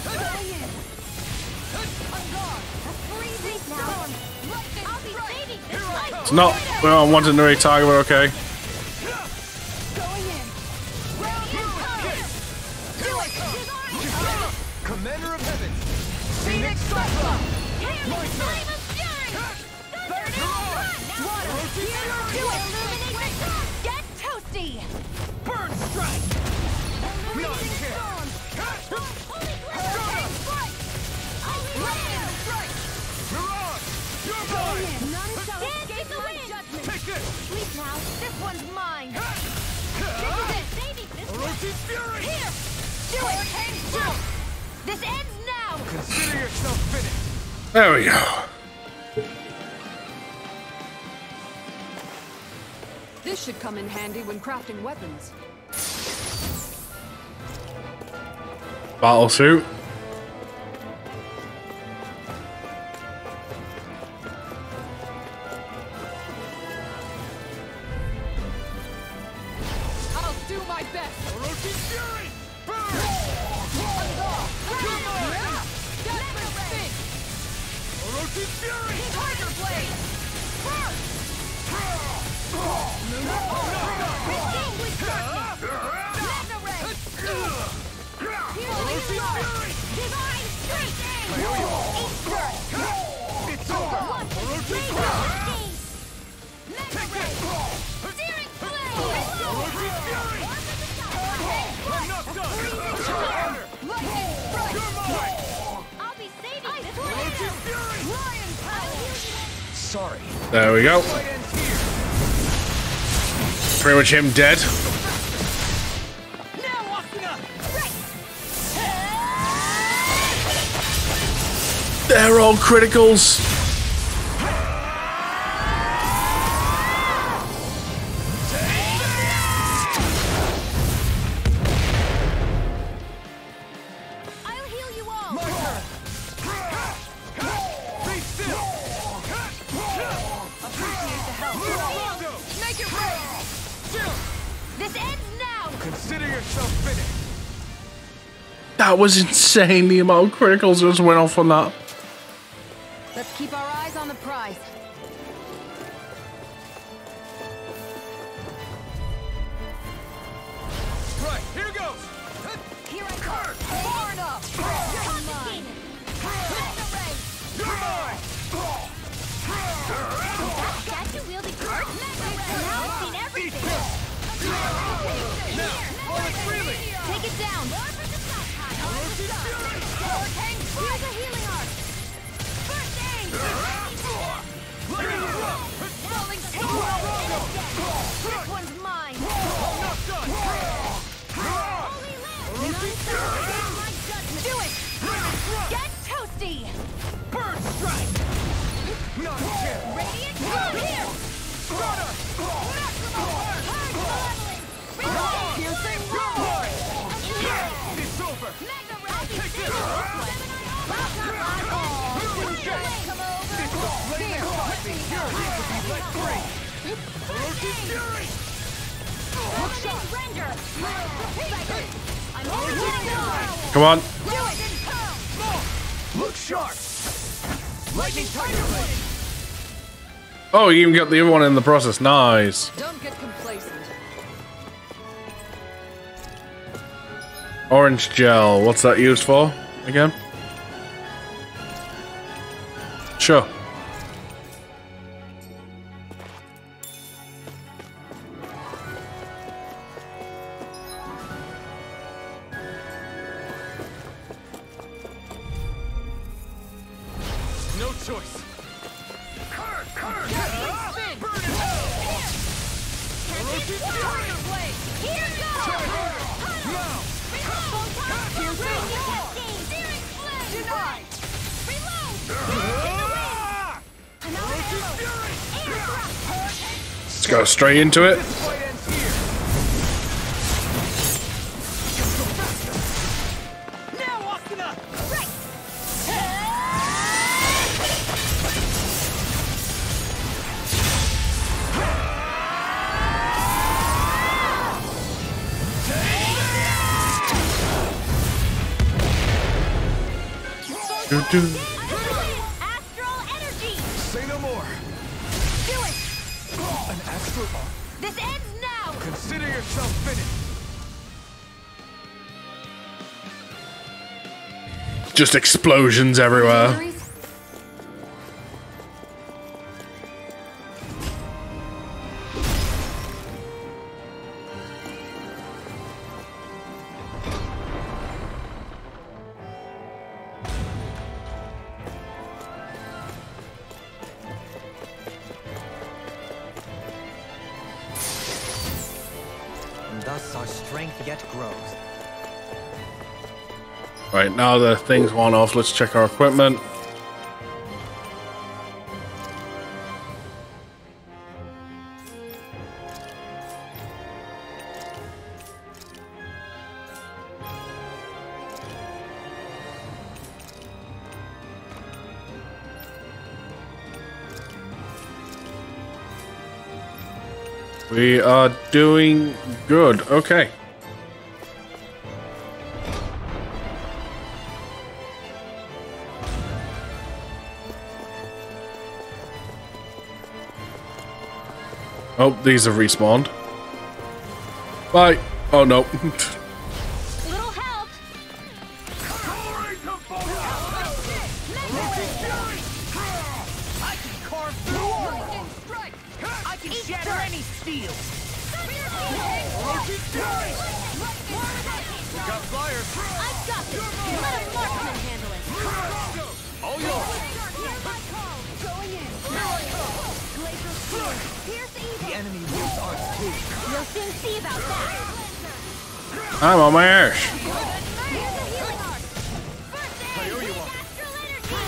Going in! On guard! A freezing storm! I'll be saving this life! It's not well, I wanted to really target, but okay. Going in! Do it! Commander of Heaven! Phoenix Cyclone. Flame of Fury! Burn it! Water! Here! Do it! Illuminate the dark! Get toasty! Burn strike. Freezing storm! Holy Hurricane strike! Lightning strike! Mirage! You're mine! None shall escape my judgment! Take this! Sleep now! This one's mine! This is it! Saving this one! Orochi's Fury! Here! Do it! Jump! This ends now! Consider yourself finished! There we go. This should come in handy when crafting weapons. Battle suit. I'll do my best. Orochi's Fury! Burn! Orochi's Fury! Tiger Blade. Orochi's Fury! Divine strength! It's over! Orochi's Fury! Searing blade! Orochi's Fury! I'm not done! You're mine! I'll be saving this Orochi's Fury! Sorry. There we go. Fight ends here! Pretty much him dead. Now, Asuna. They're all criticals. I'll heal you all! My turn! Be still! Appreciate the help. Make it rain! This ends now! Consider yourself finished! That was insane, the amount of criticals that just went off on that. Let's keep our eyes on the prize. Right, here goes! Here I come! Far enough! Constantine! Let the rain! You're mine! Take it down. Here's a healing arc. First aid. This one's mine. Do it. Get toasty. Bird strike! Not here! Radiant, come here. Piercing roar. It's over! Take this! It's the flaming cosmic fury to be let free! Ferocious fury! Render. I'm only getting going. Come on. Do it. Look sharp! Lightning tiger blade! Oh, you even got the other one in the process. Nice. Don't get complacent. Orange gel. What's that used for again? Sure. No choice! Let's go straight into it. Astral energy. Say no more! Do it. An astral arc? This ends now. Consider yourself finished! Just explosions everywhere. And thus our strength yet grows. Right, now the thing's worn off, let's check our equipment. We are doing good. Okay. Oh, these have respawned. Bye. Oh no. Little help. I can carve through armor. I can shatter any steel. Got flyers! I've got this. Let a marksman handle it. All yours! Going in. Glacial spear. Pierce evil. The enemy wields arts too. You'll soon see about that. I'm on my ass. Here's a healing arc. First aid. Astral energy.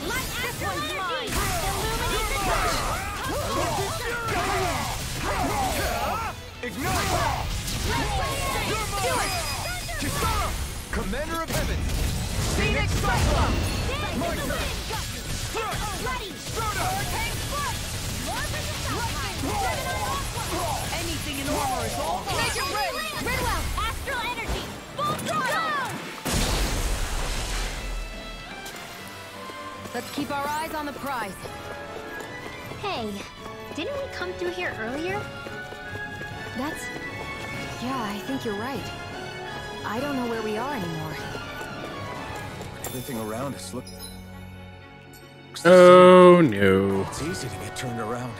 Light astral energy. Illuminated. Ignite! Do it. Kisara! Commander of Heaven! Phoenix Cyclone. My turn! Bloody. Anything in armor is all fine. Make it rain. Ridwell. Astral energy. Full throttle. Let's keep our eyes on the prize. Hey, didn't we come through here earlier? Yeah, I think you're right. I don't know where we are anymore. Everything around us looks Oh no. It's easy to get turned around.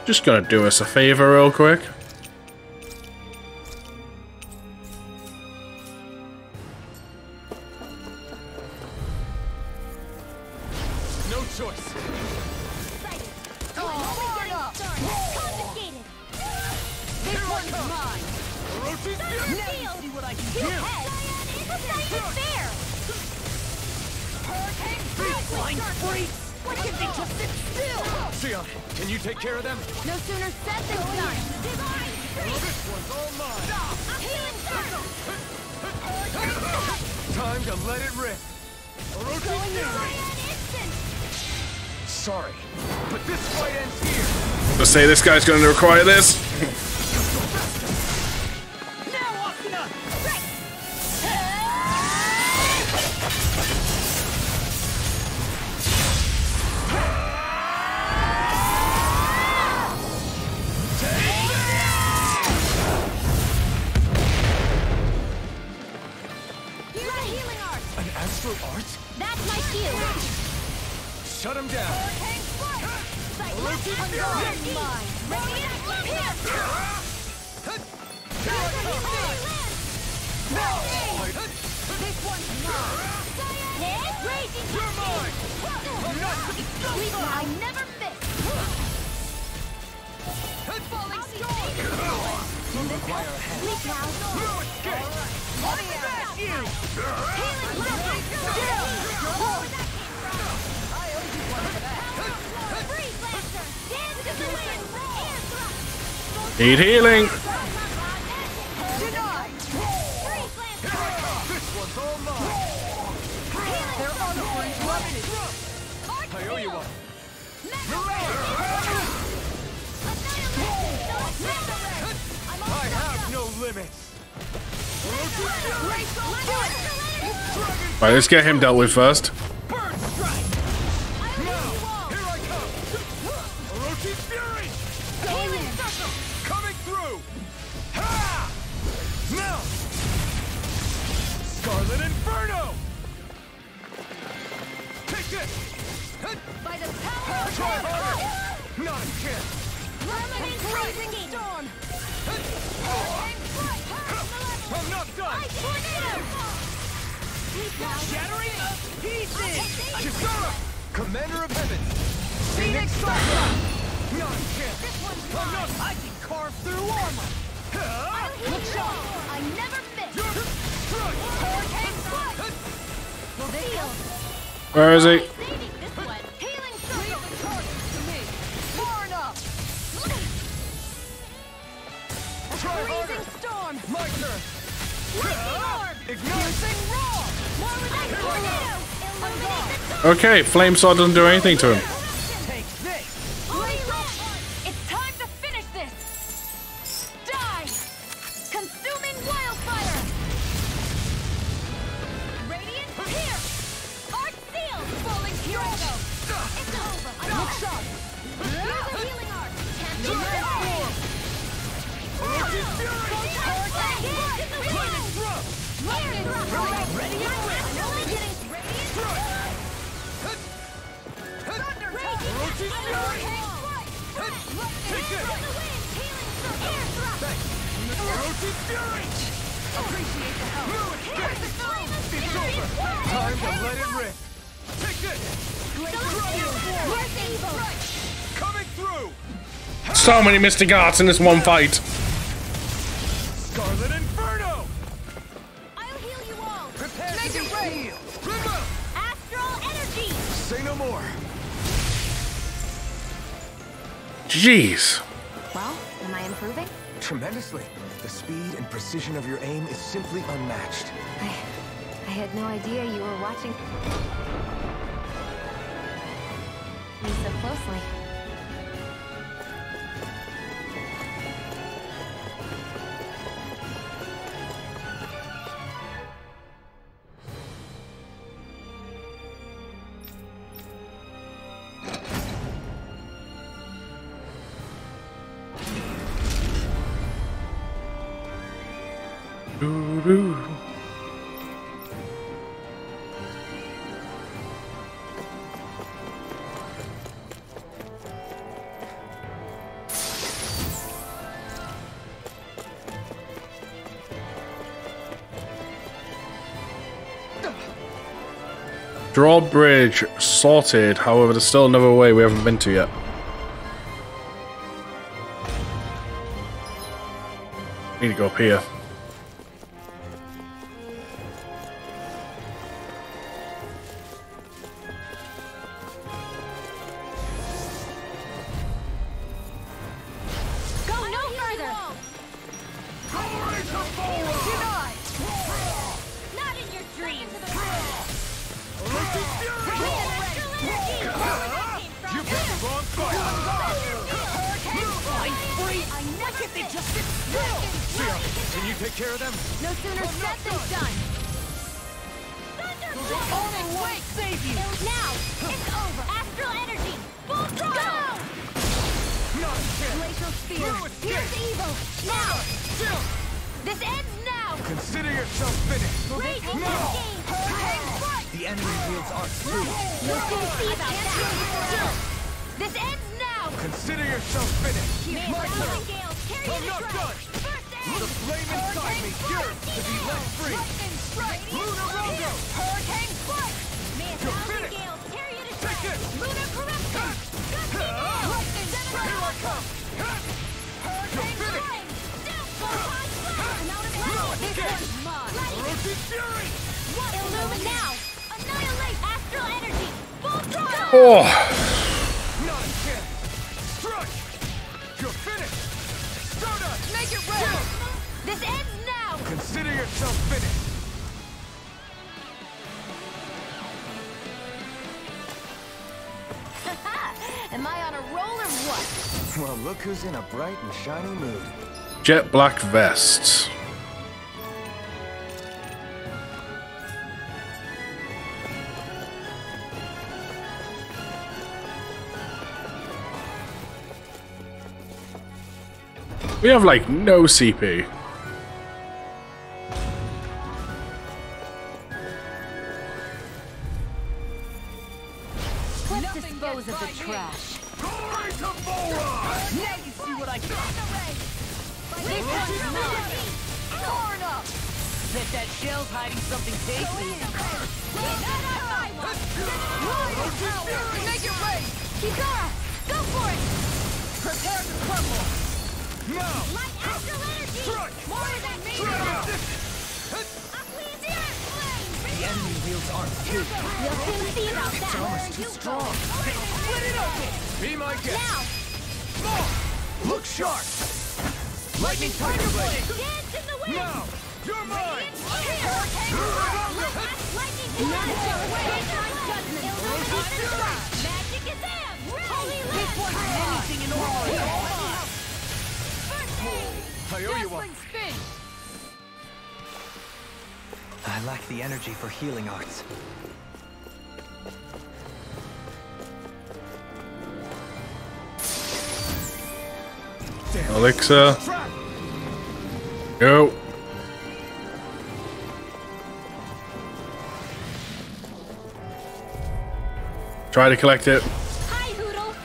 Just gonna do us a favor real quick. No choice. This one's mine. See what I can do. That's not even fair. Blind freaks! What if they just sit still? Shionne, can you take care of them? No sooner said than done. Divine freak. This one's all mine. I'm healing circle. Time to let it rip. Going instant. Sorry, but this fight ends here. Let's say this guy's gonna require this. Now, Akina! Here's a healing art. An astral art? That's my cue. Shut him down. Orochi's mine. Radiant here. This one's mine. Raging. You're mine. I never miss. Falling storm. Leap now. Need healing. This one's all mine. I owe you one. I have no limits. Right, let's get him dealt with first. Bird strike. Now, here I come. Orochi's fury. Coming through. Ha! Now. Scarlet Inferno. Take this. By the power of Try harder. Not a chance. Blazing storm. I'm not done. Shattering the pieces! Kisara, Commander of Heaven. Phoenix Cyclone. Not a chance. I'm not. I can carve through armor! Look sharp. I never miss. Hurricane strike. Field. Where is he? Saving this one. Healing circle. Far enough! Freezing storm. My turn. Ignite. Piercing roar! More with that tornado. Illuminate the dark. Okay, flame sword doesn't do anything to him. Take this! It's time to finish this. Die. Consuming wildfire. Radiant here. Art sealed. Falling hero. It's over. Look sharp. Here's a healing art. Can't do that. Orochi's fury. Ready and Orochi's fury. Take this. Orochi's fury. Appreciate the help! It's over. Time to let it rip. Take this. Coming through. So many mystic arts in this one fight. Scarlet Inferno. I'll heal you all. Prepare Make to it be rain! healed. Remember. Astral energy. Say no more. Jeez. Well, am I improving? Tremendously. The speed and precision of your aim is simply unmatched. I had no idea you were watching me so closely. Doo-doo. Drawbridge sorted. However, there's still another way we haven't been to yet. Need to go up here. Can you take care of them? No sooner said than done. Only way save you! Now, it's over. Astral energy, full throttle. Not a chance. Glacial spear. No escape. Here's evil. Now. Still. This ends now. Consider yourself finished. Raging No. game. Hurricane strike. The enemy wields arts too. No soon see about that. This ends now. Consider yourself finished. May My turn. Gales carry I'm the not strike. done. First aid. The flame inside me yearns to be let free. Lightning strike. Lunar Rondo. Hurricane strike. May You're finished. Gales carry you to Take strike. this. Lunar corruption. Lightning strike. Here I come. Hurricane strike. Still photon strike. No This escape. one's mine. Rotate fury. Illumine now. Annihilate astral energy. Full throttle. Oh, Not a chance. Strike. You're finished. Stardust. Make it red. This ends now. Consider yourself finished. Am I on a roll or what? Well, look who's in a bright and shiny mood. jet black vest. We have like no CP. Let's dispose of the trash. Now you see what I got. This one's mine. Torn up! Bet that shell's hiding something tasty. Make it rain! Kikara, go for it! Prepare to crumble! Now. Light astral energy! Strike. More than me! Strike. The enemy wields arts too. You'll soon see about that! Almost too strong. Split it open! Be my guest. Now! Look sharp. Lightning tiger blade. Dance in the wind! Now. You're mine. Hurricane lightning judgment! Magic is am! Holy This one's anything in order! I owe you one. Spin! I lack the energy for healing arts. Elixir. Go. Try to collect it. Hi, Hoodle!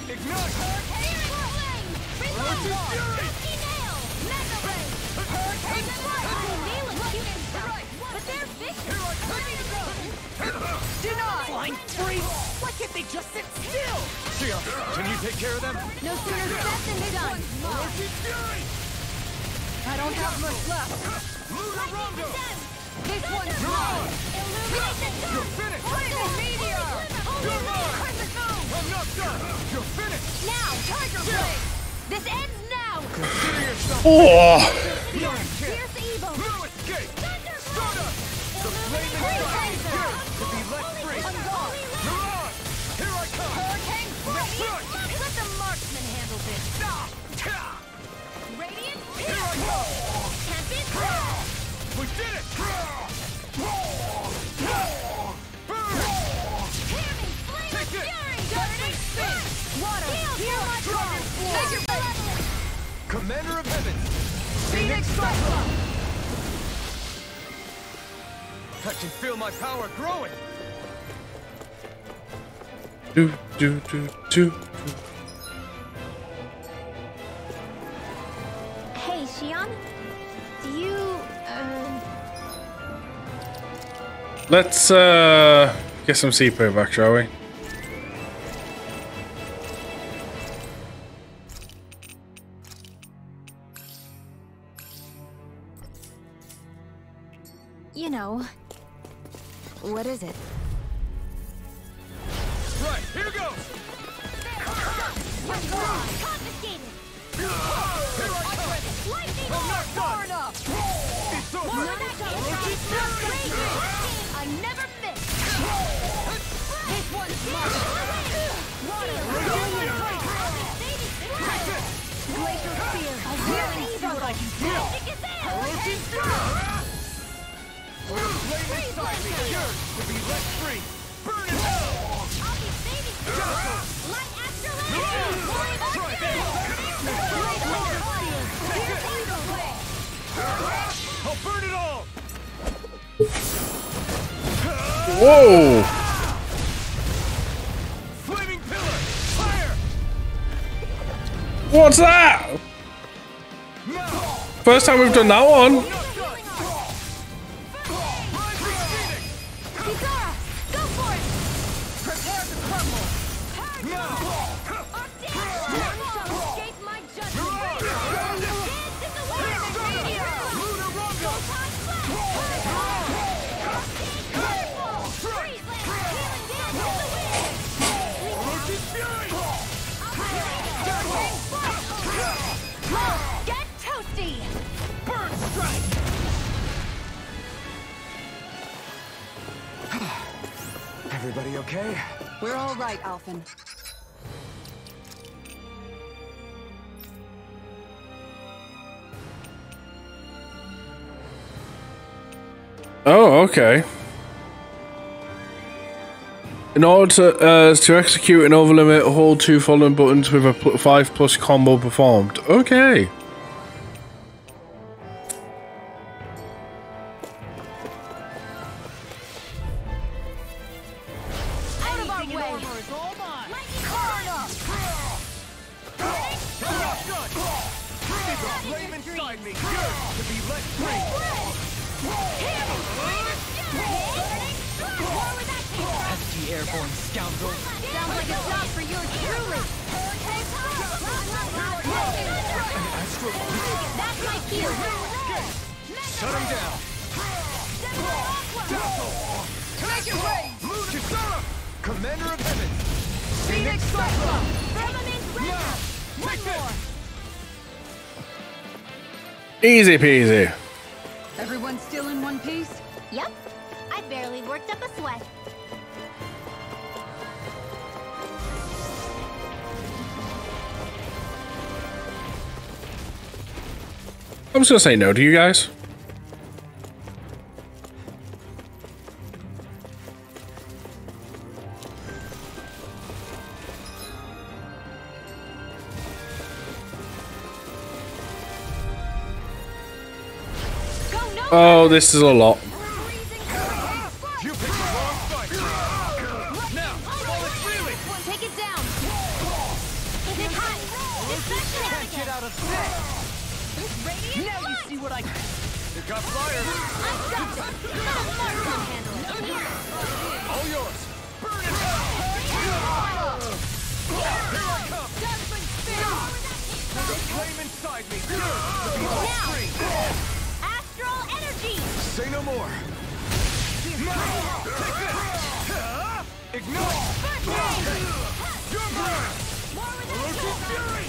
Ignite. Hurricane flame! Resolve! Dusty nail! Mega ray! Hurricane strike! Nail it, human! But they're vicious! Deny! Flying freak! Why can't they just sit still? Shionne, can you take care of them? No sooner said than done! I don't have much left. Lunar Rondo. This one's mine. Illuminate the You're sun! finished. Lightning meteor! You're mine. Crescent moon! I'm not done. You're finished. Now! Tiger blade! This ends now! Consider yourself. Oh, No chance. Fierce evil! No escape. Thunder Stardust. The flame inside me yearns to be let free. You're on. Here I come. Hurricane That's strike! right. Let the marksman handle this! Radiant Here I go. Champion! We did it. Hammy! Flame Take of it. fury! Dirty spin! Water, Heal my dragon Make it level! Commander of Heaven. Phoenix Cyclone! I can feel my power growing. do do do do. Hey, Shionne? Do you, Let's get some CPU back, shall we? You know, what is it? Right, here goes! Confiscated! Lightning far enough! It's over! I never miss! This one's mine! Glacial spear! What I can do! Flame inside me, yours to be let free! Burn in hell! I'll be saving you! Light after I'll burn it all! Whoa! Flaming pillar! Fire! What's that? First time we've done that one. Kizara, go for it! Prepare to crumble! Escape my judgment! Dance in the wind! Get toasty! Burn strike! Everybody okay? We're all right, Alphen. Oh, okay. In order to execute an overlimit, hold 2 following buttons with a 5+ combo performed. Okay. Out of our way! Lightning corner! There's a flame inside me, yours to be let free! Pesky airborne scoundrel. Sounds like a job for you truly! That's my cue! Shut him down! Make your way! Kizara! Commander of Heaven! Phoenix Cyclone! Firmament Red! One more! Easy peasy. Everyone still in one piece? Yep. I barely worked up a sweat. I'm just gonna say no to you guys. Oh, this is a lot. You picked the wrong fight! Now, fall it freely! Take it down! Is it hot? Can't get out of sight! Now you see what I can. You got fire! All yours! Burn in hell! Here I come! There's a flame inside me! Yours to be let free! Astral energy! Say no more! Take this! Ignore! You're mine! Elusive fury!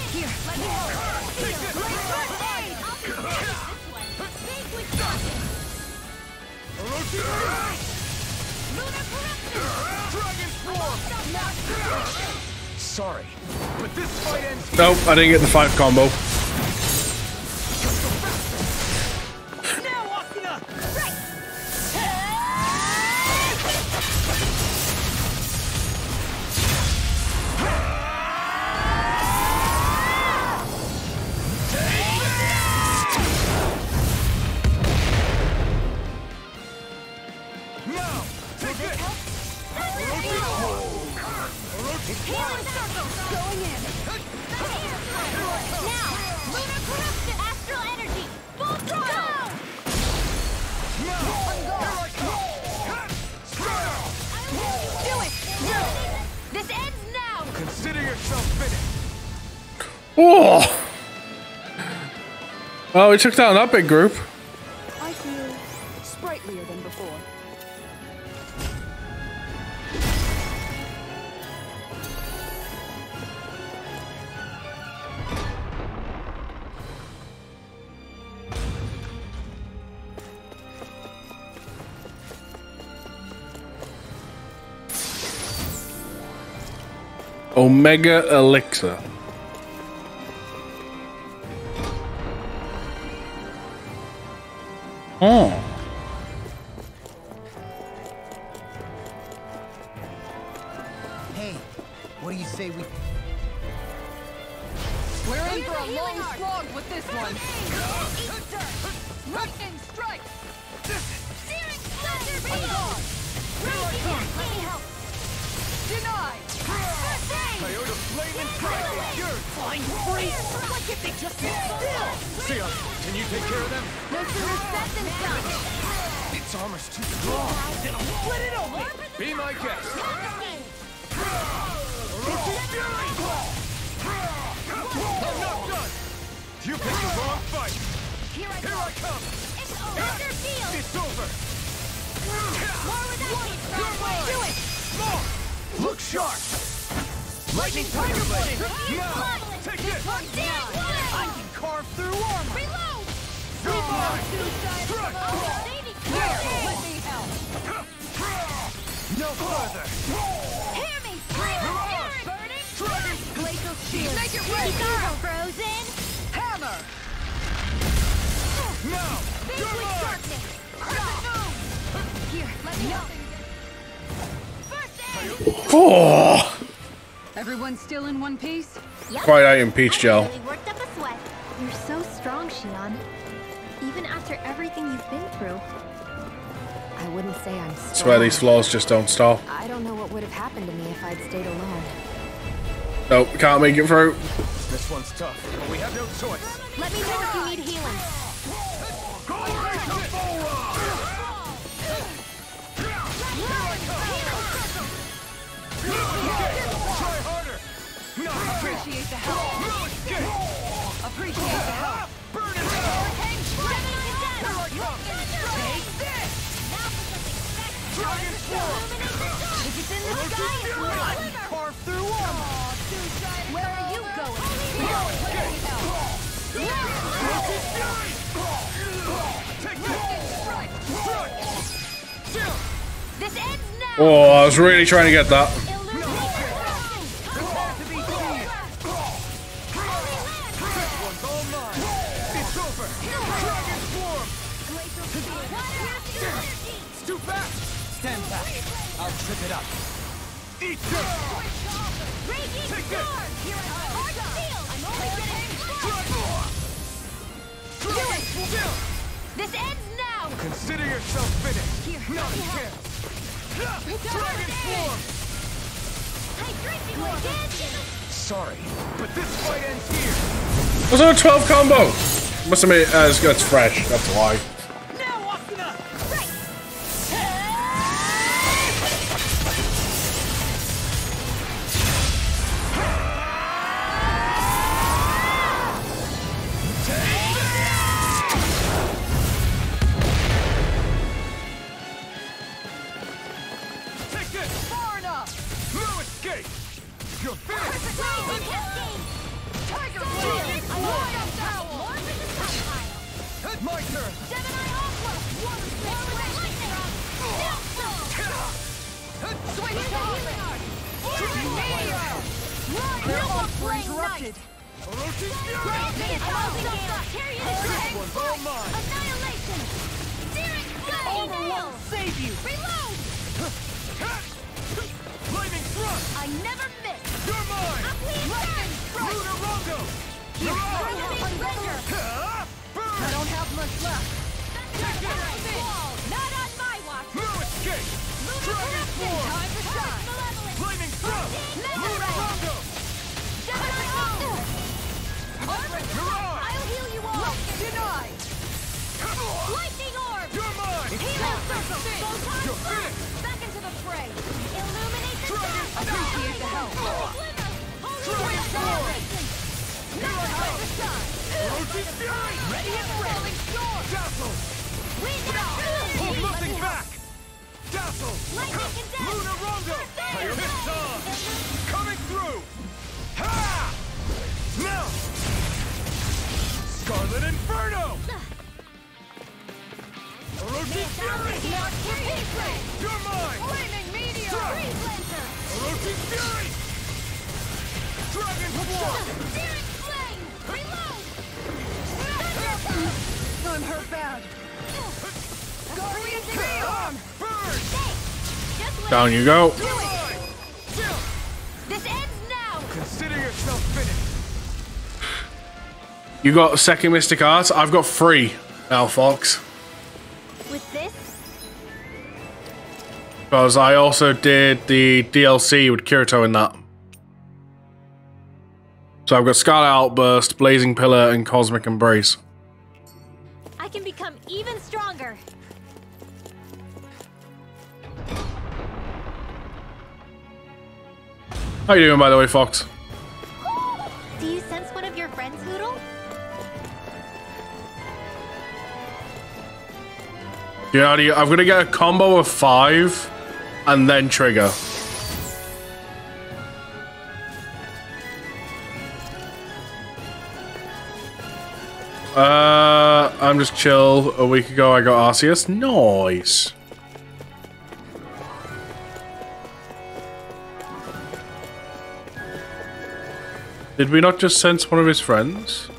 Here, let me help. Take this! Elusive fury! Dragon swarm! Sorry, but this fight ends here. Nope, I didn't get the 5 combo. Now, Akina! Right! Now, take this! Healing circle! Going in! Now! yourself finished. Oh! Oh, we took down that big group. I feel sprightlier than before. Omega Elixir. Oh. Hey, what do you say we... We're in for a long slog with this one. Lightning strike! Searing splatter beam! Let me help! Denied! Toyota flame and strike is yours. Flying free! What if they just sit still? Shionne, can you take care of them? No sooner said than done! Its armor's too strong. Then I'll split it open! Be my guest. I'm not done. You picked the wrong fight. Here I come. It's over! Field! It's over. More without me! Do it! More. Look sharp. Lightning tiger blade. Now. Take this. I can carve through armor! Reload! You're mine. Strike! Let me help! No further. Hear me! Spirit! Burning! Glacial shield! Make it rain! Frozen! Hammer! Now. Big You're with mine. darkness! Here, let me help! First aid! Oh! Everyone still in one piece? Quite out in peach gel. Really worked up a sweat. You're so strong, Shionne. Even after everything you've been through. I wouldn't say I'm strong. Swear these flaws just don't stop. I don't know what would have happened to me if I'd stayed alone. Nope, can't make it through. This one's tough, but we have no choice. Let me know if you need healing. Try harder. No. Appreciate the help! Appreciate the help! Burn it Dragon Swarm. If it's in the sky, it's I can carve through armor! where are you going? This ends now! Oh, I was really trying to get that. One's all mine. It's over. Dragon Swarm. It's too fast. Stand back. I'll trip it up. Eat this. Raging Take storm! this. Here I am! Hard shield! I'm only getting Dragon Swarm. This ends now! Consider yourself finished. Here, Not a let me help. chance. Dragon Swarm. Hydration wicked! Sorry, but this fight ends here. Was that a 12 combo? Must have made it as good as fresh, that's why. Now, Asuna! Right! Take this. Far enough! No escape. You're finished. Raging cascade! Tiger Shield! blade! I want a foul! More for the stockpile! My turn. Gemini Aqua! Water spray! Lightning! Switch off! Their arms were interrupted. Orochi's Fury. This one's all mine. Annihilation! Searing Armor Sky won't Nail! save you! Reload! Lightning thrust. I never miss! You're mine. Lightning! Lunar Rondo. Bring me pleasure! Burn. I don't have much left. Not on my watch! No escape. Dragon Swarm. Time to shine! Lightning thrust. Lunar Rondo. Gemini Aqua! Mirage. I'll heal you all! Denied! Lightning Orb! You're mine. Healing Circle! Photon You're Flash! finished. Back into the fray! Illuminate the Dragon dark! Appreciate the help. Ready and rolling storm! Dazzle! Hold nothing back! Dazzle! Luna Rondo! Piston! Coming through! Ha! Now! Scarlet Inferno! Orochi Fury! You're mine! Flaming meteor! Freeze laser! Orochi Fury! Dragon Swarm! Searing flame! Reload! I'm hurt bad. Guardian Arm! Burn! Down you go. This ends now! Consider yourself finished. You got second Mystic Art. I've got 3 now, Fox. With this, Because I also did the DLC with Kirito in that. So I've got Scarlet Outburst, Blazing Pillar, and Cosmic Embrace. I can become even stronger. How you doing, by the way, Fox? Do you sense one of your friends, Hoodle? You know, I'm gonna get a combo of 5 and then trigger. I'm just chill. A week ago I got Arceus. Nice. Did we not just sense one of his friends?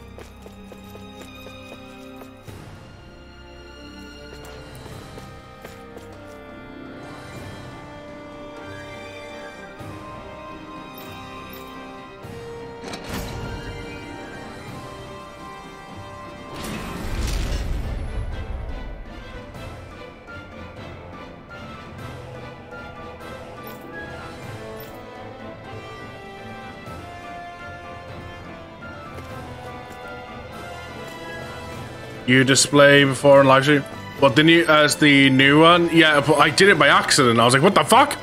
You display before in live stream. What, the new as the new one? Yeah, but I did it by accident. I was like, what the fuck?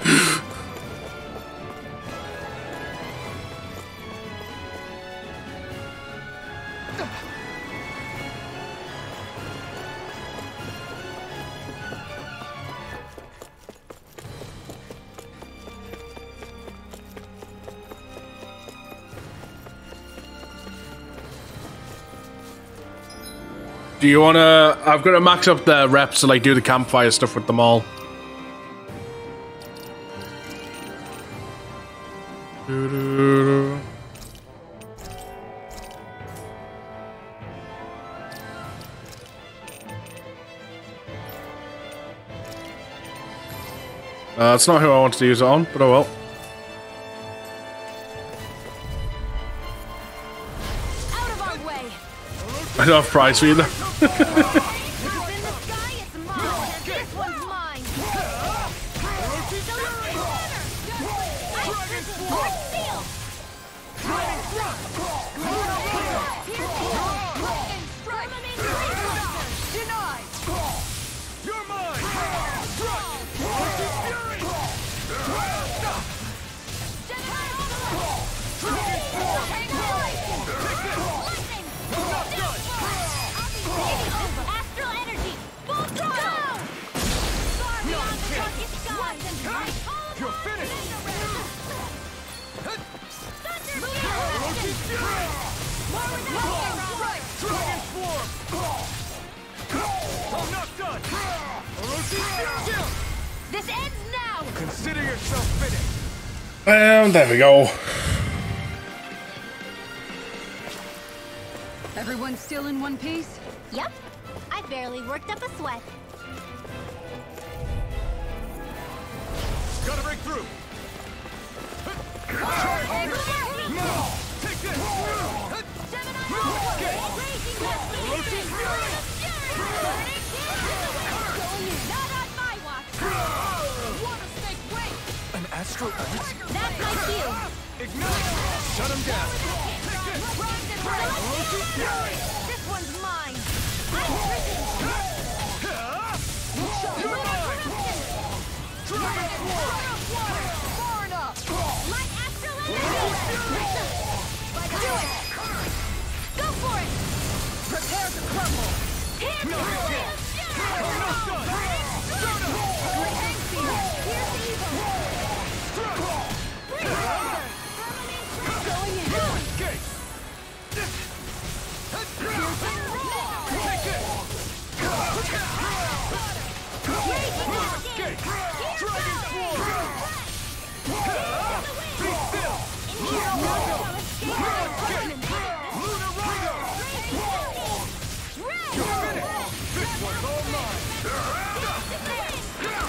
Do you wanna? I've got to max up the reps to like do the campfire stuff with them all. That's not who I wanted to use it on, but oh well. Out of our way! I don't have price for you though. Up in the sky, it's mine! This one's mine! You're mine! Astral energy! Full throttle! Far beyond the darkest skies and bright home! You're finished! Dragon Swarm! I'm not done! This ends now! Consider yourself finished! And there we go. Everyone still in one piece? Yep. I barely worked up a sweat. Gotta break through! No! Take this! Not on my watch! Water snake, wait! An astral energy? That's my cue. Ignite! Shut him down! This one's mine! You're mine! Dragon Swarm! Far enough! Light astral energy! Do it! Go for it! Prepare to crumble. Here's the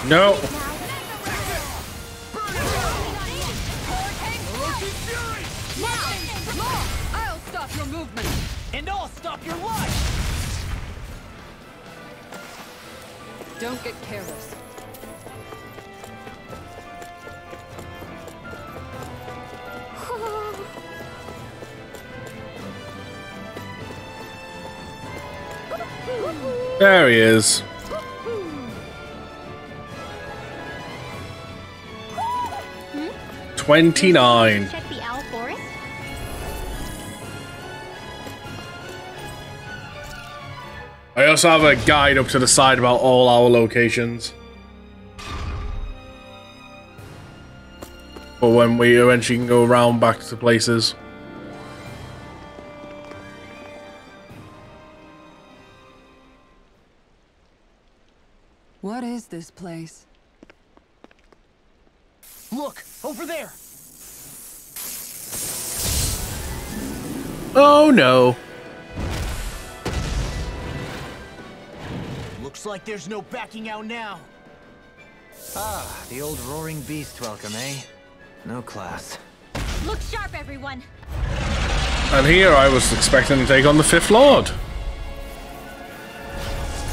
No. I'll stop your movement. And I'll stop your life! Don't get careless. There he is. Hmm? 29. Check the owl forest? I also have a guide up to the side about all our locations. For when we eventually can go around back to places. What is this place? Look, over there! Oh no. Looks like there's no backing out now. Ah, the old roaring beast welcome, eh? No class. Look sharp, everyone. And here I was expecting to take on the Fifth Lord.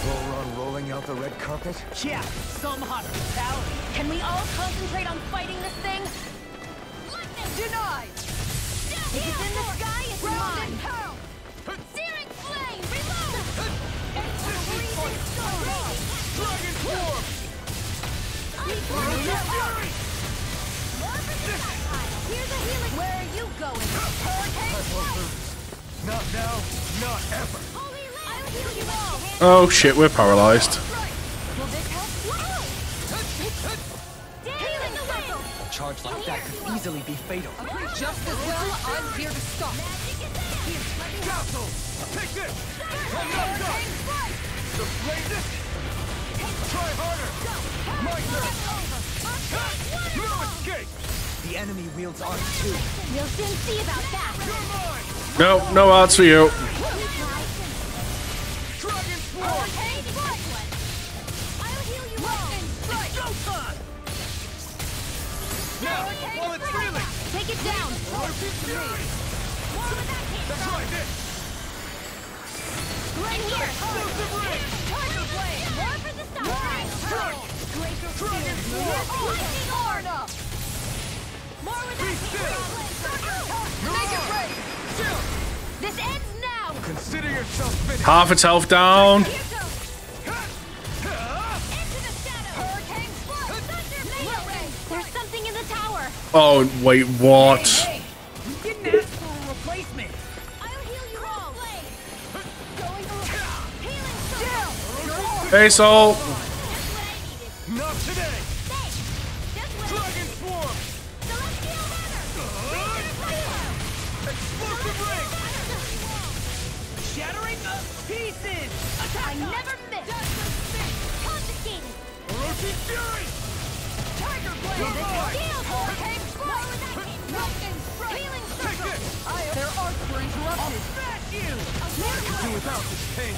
Volron rolling out the red carpet? Yeah, some hospitality. Can we all concentrate on fighting this thing? Denied! If it's in the sky, it's mine. Searing flame, reload! Freezing storm. Dragon form! More for the stockpile. Here's a healing. Where are you going? Hurricane strike. Not now, not ever. Holy land. I'll heal you all. Oh shit, we're paralyzed. Will this help? Healing the circle. A charge like that could easily be fatal. Just as well, I'm here to stop. Magic is there. Castle! Take this! I'm not done! The blade! Try harder! My turn! No escape! The enemy wields arms too. We'll soon see about that. You're mine! No, no odds for you. Dragon swarm! Hurricane strike. I'll heal you all. Showtime! Now, while it's reeling! Take it down. Roshi Fury! More with that hit. That's right, this! Right here. Explosive ring! Tiger blade. More for the stockpile. Dragon swarm! Lightning horn up. More with that hit. Make it rain! This ends now. Consider yourself finished! Half its health down. Here goes. Into the shadow. Hurricane strike. Thunder blade. There's something in the tower. Oh, wait, what? Hey, you didn't ask for a replacement. I'll heal you all. Going healing circle. Hey, Soul. Just what I needed. Not today! Thanks. Just what I Dragon needed. swarm! Celestial banner. Explosive ring! Shattering the pieces! I never miss. Confiscated. Roshi Fury! Tiger blade! You're mine! Heal. Hurricane strike. Lightning strike. Healing Take circle. this! Their arts were interrupted. Smash you! Do without this pain!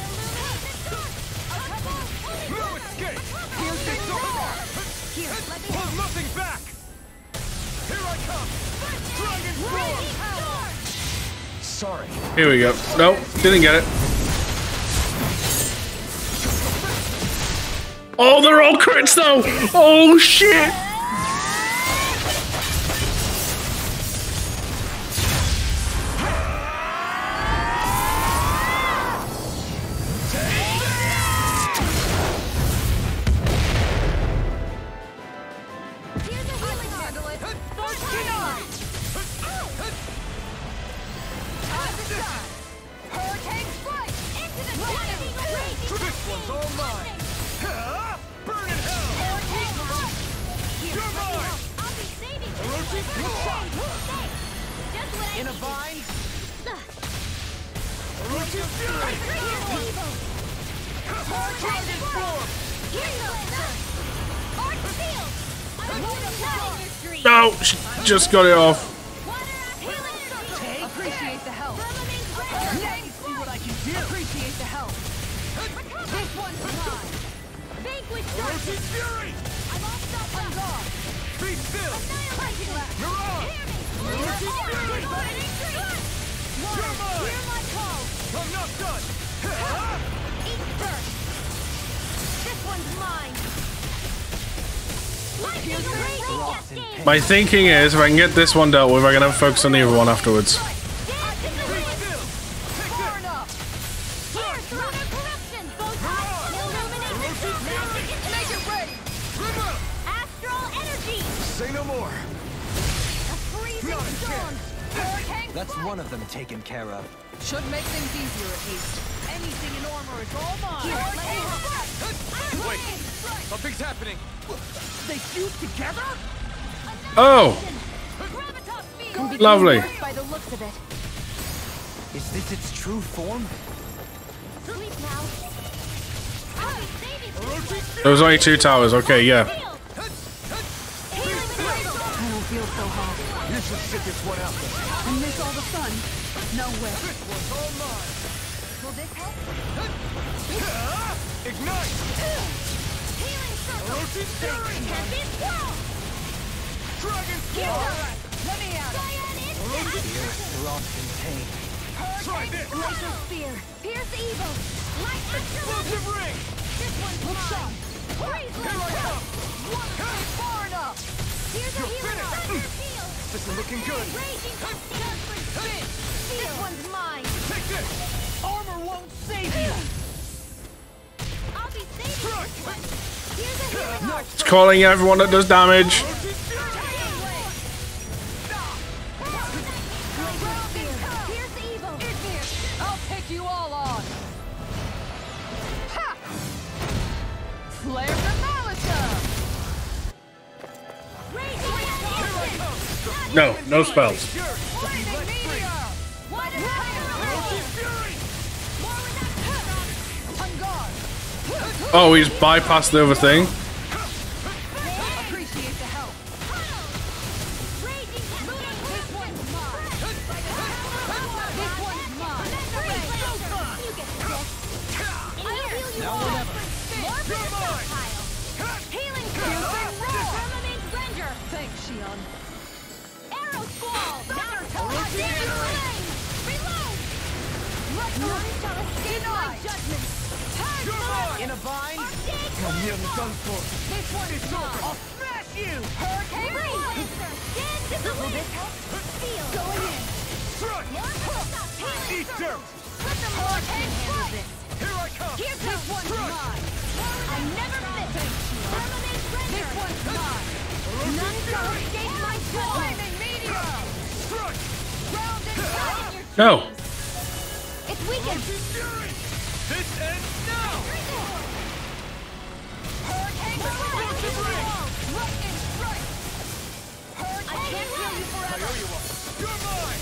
No escape! Here's So far! Hold nothing back! Here I come! Dragon swarm! Sorry. Here we go. Nope, didn't get it. Oh, they're all crits though. Oh shit. Here's a healing circle. Hurricane strike. Into the In a vine. No, she just got it off. Appreciate the help. See what I can do. Appreciate the help. This one's mine. Vanquish Roach's fury! I'm all stopped On up. guard. Be still! Annihilation left. You're on! Roach's fury! Water, hear my call. I'm not done! Eat first. This one's mine. Lightning raging cascade. My thinking is, if I can get this one dealt with, I can have focus on the other one afterwards. Dance in the wind. Far enough. Here, through the corruption. Both illuminate the magic and Make it rain. astral energy. Say no more! A freezing Not a storm. Hurricane That's one of them taken care of. Should make things easier at least. Anything in armor is all mine. Wait! Something's happening! They fuse together? Oh, Gravitas field. lovely. By the looks of it. Is this its true form? Sleep now. I'll be saving this There was only 2 towers. Okay, yeah. field. Healing I circle. don't feel so hot. You should sit this one out. I miss all the sun. No way. This one's all mine! Will this help? Ignite! Healing circle. Roach's fury! Can be swirled. Dragon Here Claw! goes. Let me out. Cyan instant. Frost contained. Try this! Laser spear. Pierce evil. Light astral. Explosive ring! This one's mine. Freeze Here I left. come! Far enough. Here's a healing finished. thunder field. This is looking good! Raging spin. This one's mine. Take this! Armor won't save you. I'll be saving this one. Here's a healing arc. It's calling everyone that does damage. Here's evil. I'll take you all on. Ha! Flare the Malachum. No, no spells. Lightning meteor. On guard. Oh, he's bypassed the other thing. Appreciate the help. This one's mine. This one's mine. Now or never. Thanks, Shionne. Arrow squall! Reload! What shall escape my judgment? In a vine? I'm nearly done for. This one is mine. I'll smash you! Hurricane Freelancer! Dance in the wind! Feel! Going in! Strike! Eat dirt! Let them hurricane strike! Here I come! Here's This one's mine. I never miss! Permanent render! This one's mine. None shall escape my judgment! Lightning meteor. Strike! Round and round in your No. dreams. It's weakened! Fury! This ends now! Hurricane Explosive ring! Lightning strike. I can't kill you I forever! owe you one! You're mine!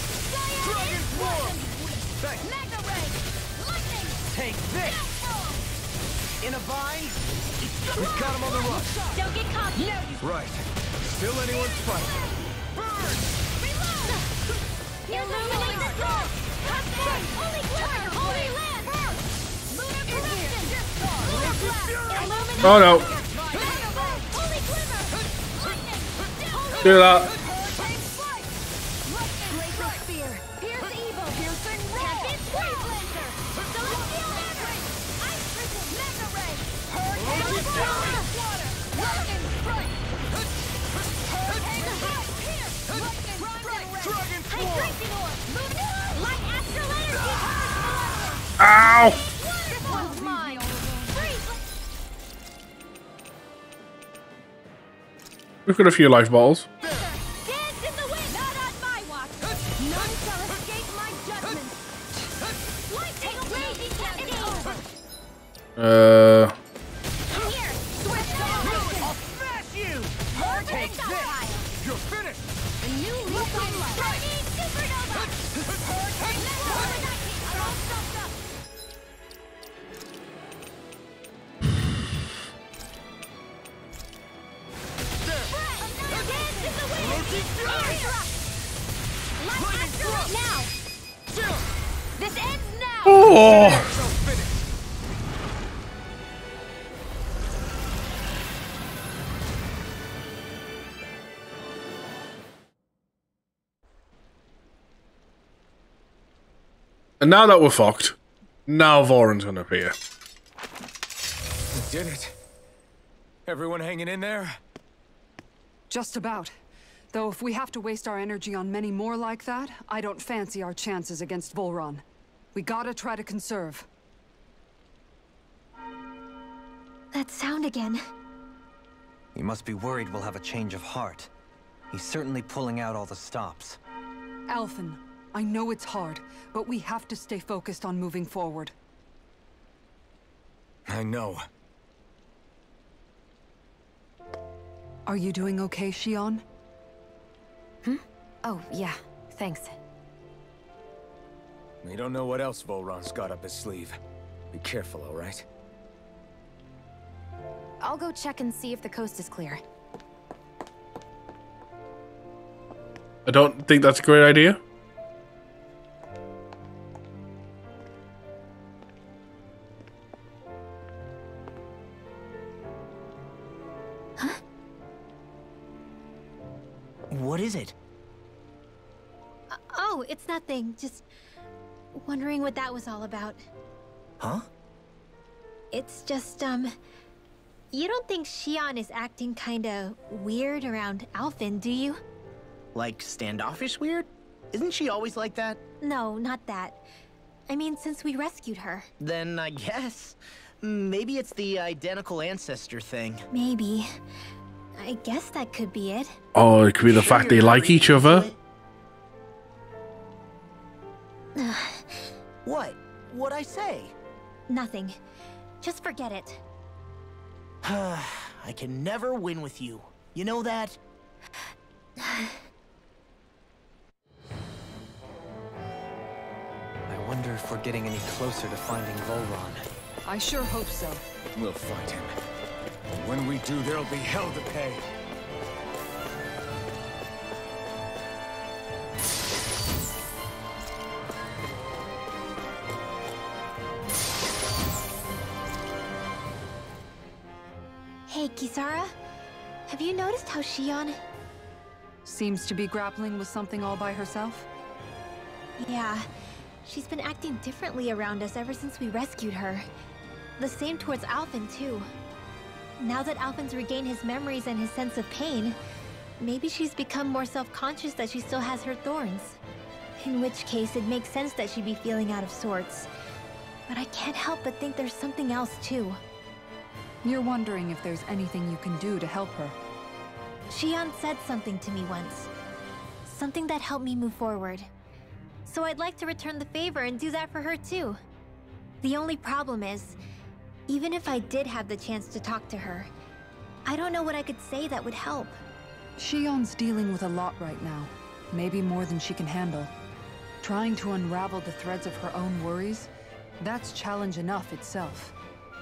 Dragon Swarm! Thanks! Mega ray! Lightning! Take this! In a vine? We've got him on the run! Don't get cocky! Right. Still anyone's fight. Burn! Reload! Illuminate the dark! Cascade! Holy glimmer! Holy land! Lunar corruption! Lunar blast! Illuminate! Oh no. Holy glimmer! Lightning! Do that. Hurricane strike! Lightning! Laser spear! Pierce evil! Piercing roll! Freeze laser! Celestial memory! Ice prison! Mega ray! Hurricane water! Lightning strike! Hurricane strike! Pierce! Lightning strike! Dragon Hey, Swarm! drinking orb! Light astral energy! Ow. This one's mine! Freeze! We've got a few life bottles. Dance in the wind! Not on my watch! None shall escape my judgment! Lightning raging cascade! Here! Swift domination! I'll smash you! Hurricane Take this! stockpile! You're finished! This ends now! Oh! And now that we're fucked, now Voron's gonna appear. We did it. Everyone hanging in there? Just about. Though if we have to waste our energy on many more like that, I don't fancy our chances against Volron. We gotta try to conserve. That sound again. You must be worried we'll have a change of heart. He's certainly pulling out all the stops. Alphen, I know it's hard, but we have to stay focused on moving forward. I know. Are you doing okay, Shionne? Oh, yeah. Thanks. We don't know what else Volron's got up his sleeve. Be careful, all right? I'll go check and see if the coast is clear. I don't think that's a great idea. What is it? Oh, it's nothing. Just wondering what that was all about. Huh? It's just, you don't think Shionne is acting kinda weird around Alphen, do you? Like standoffish weird? Isn't she always like that? No, not that. I mean, since we rescued her. Then I guess. Maybe it's the identical ancestor thing. Maybe. I guess that could be it. Oh, it could be the fact they like each other. What? What'd I say? Nothing. Just forget it. I can never win with you. You know that? I wonder if we're getting any closer to finding Volron. I sure hope so. We'll find him. And when we do, there'll be hell to pay. Hey, Kisara. Have you noticed how Shionne... Seems to be grappling with something all by herself? Yeah. She's been acting differently around us ever since we rescued her. The same towards Alphen, too. Now that Alphen's regained his memories and his sense of pain, maybe she's become more self-conscious that she still has her thorns. In which case, it makes sense that she'd be feeling out of sorts. But I can't help but think there's something else, too. You're wondering if there's anything you can do to help her. Shionne said something to me once. Something that helped me move forward. So I'd like to return the favor and do that for her, too. The only problem is, even if I did have the chance to talk to her, I don't know what I could say that would help. Shionne's dealing with a lot right now. Maybe more than she can handle. Trying to unravel the threads of her own worries, that's challenge enough itself.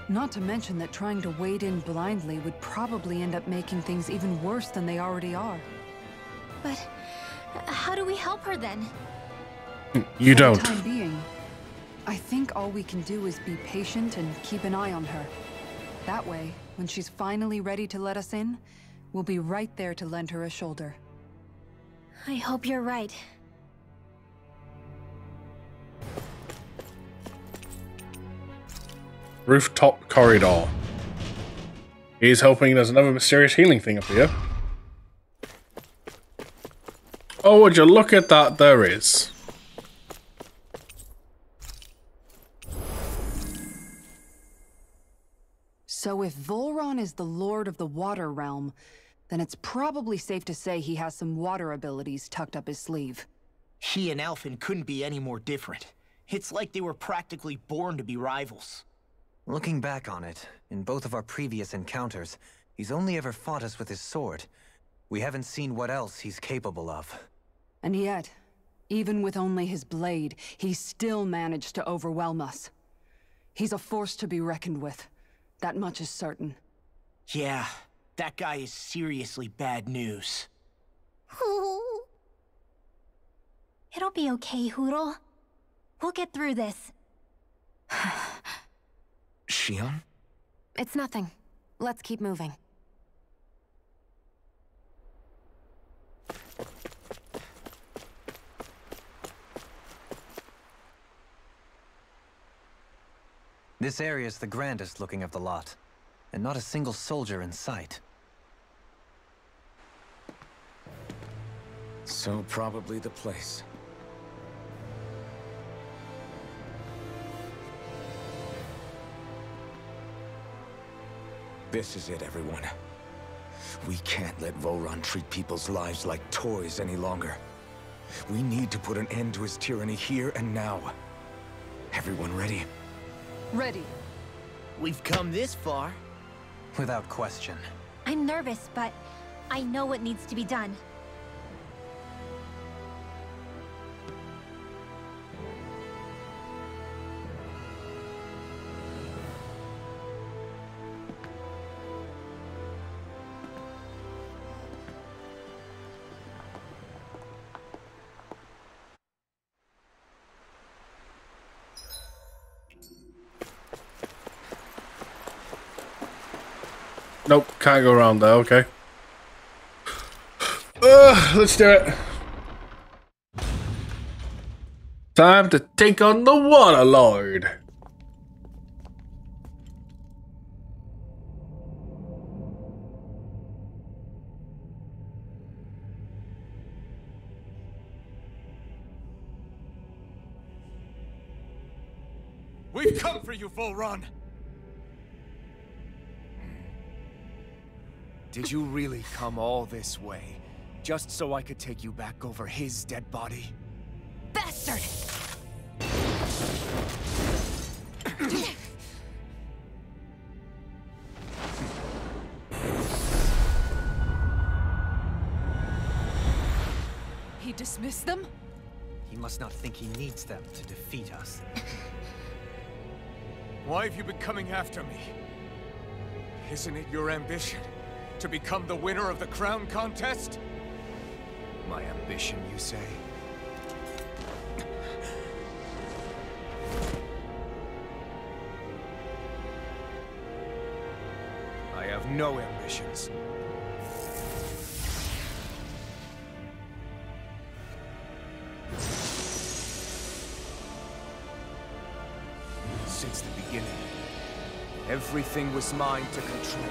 Not to mention that trying to wade in blindly would probably end up making things even worse than they already are. But how do we help her then? You don't. For the time being, I think all we can do is be patient and keep an eye on her. That way, when she's finally ready to let us in, we'll be right there to lend her a shoulder. I hope you're right. Rooftop corridor. He's hoping there's another mysterious healing thing up here. Oh, would you look at that? There is. So if Volron is the Lord of the Water Realm, then it's probably safe to say he has some water abilities tucked up his sleeve. He and Alphen couldn't be any more different. It's like they were practically born to be rivals. Looking back on it, in both of our previous encounters, he's only ever fought us with his sword. We haven't seen what else he's capable of. And yet, even with only his blade, he still managed to overwhelm us. He's a force to be reckoned with. That much is certain. Yeah, that guy is seriously bad news. It'll be okay, Hootle. We'll get through this. Shionne? It's nothing. Let's keep moving. This area is the grandest looking of the lot, and not a single soldier in sight. So probably the place. This is it, everyone. We can't let Voron treat people's lives like toys any longer. We need to put an end to his tyranny here and now. Everyone ready? Ready. We've come this far. Without question. I'm nervous, but I know what needs to be done. Nope, can't go around there, okay. Let's do it. Time to take on the Water Lord. We've come for you, Voron! Did you really come all this way, just so I could take you back over his dead body? Bastard! He dismissed them? He must not think he needs them to defeat us. Why have you been coming after me? Isn't it your ambition to become the winner of the crown contest? My ambition, you say? I have no ambitions. Since the beginning, everything was mine to control.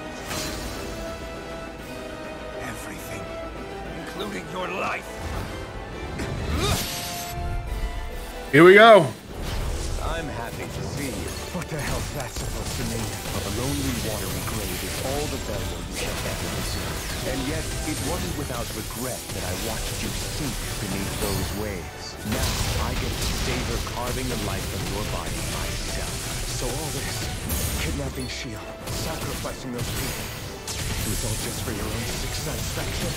Everything, including your life. Here we go. I'm happy to see you. What the hell's that supposed to mean? A lonely, watery grave is all the burial you shall ever deserve. And yet, it wasn't without regret that I watched you sink beneath those waves. Now, I get to savor carving the life from your body myself. So all this, kidnapping Shionne, sacrificing those people, it was all just for your own sick satisfaction?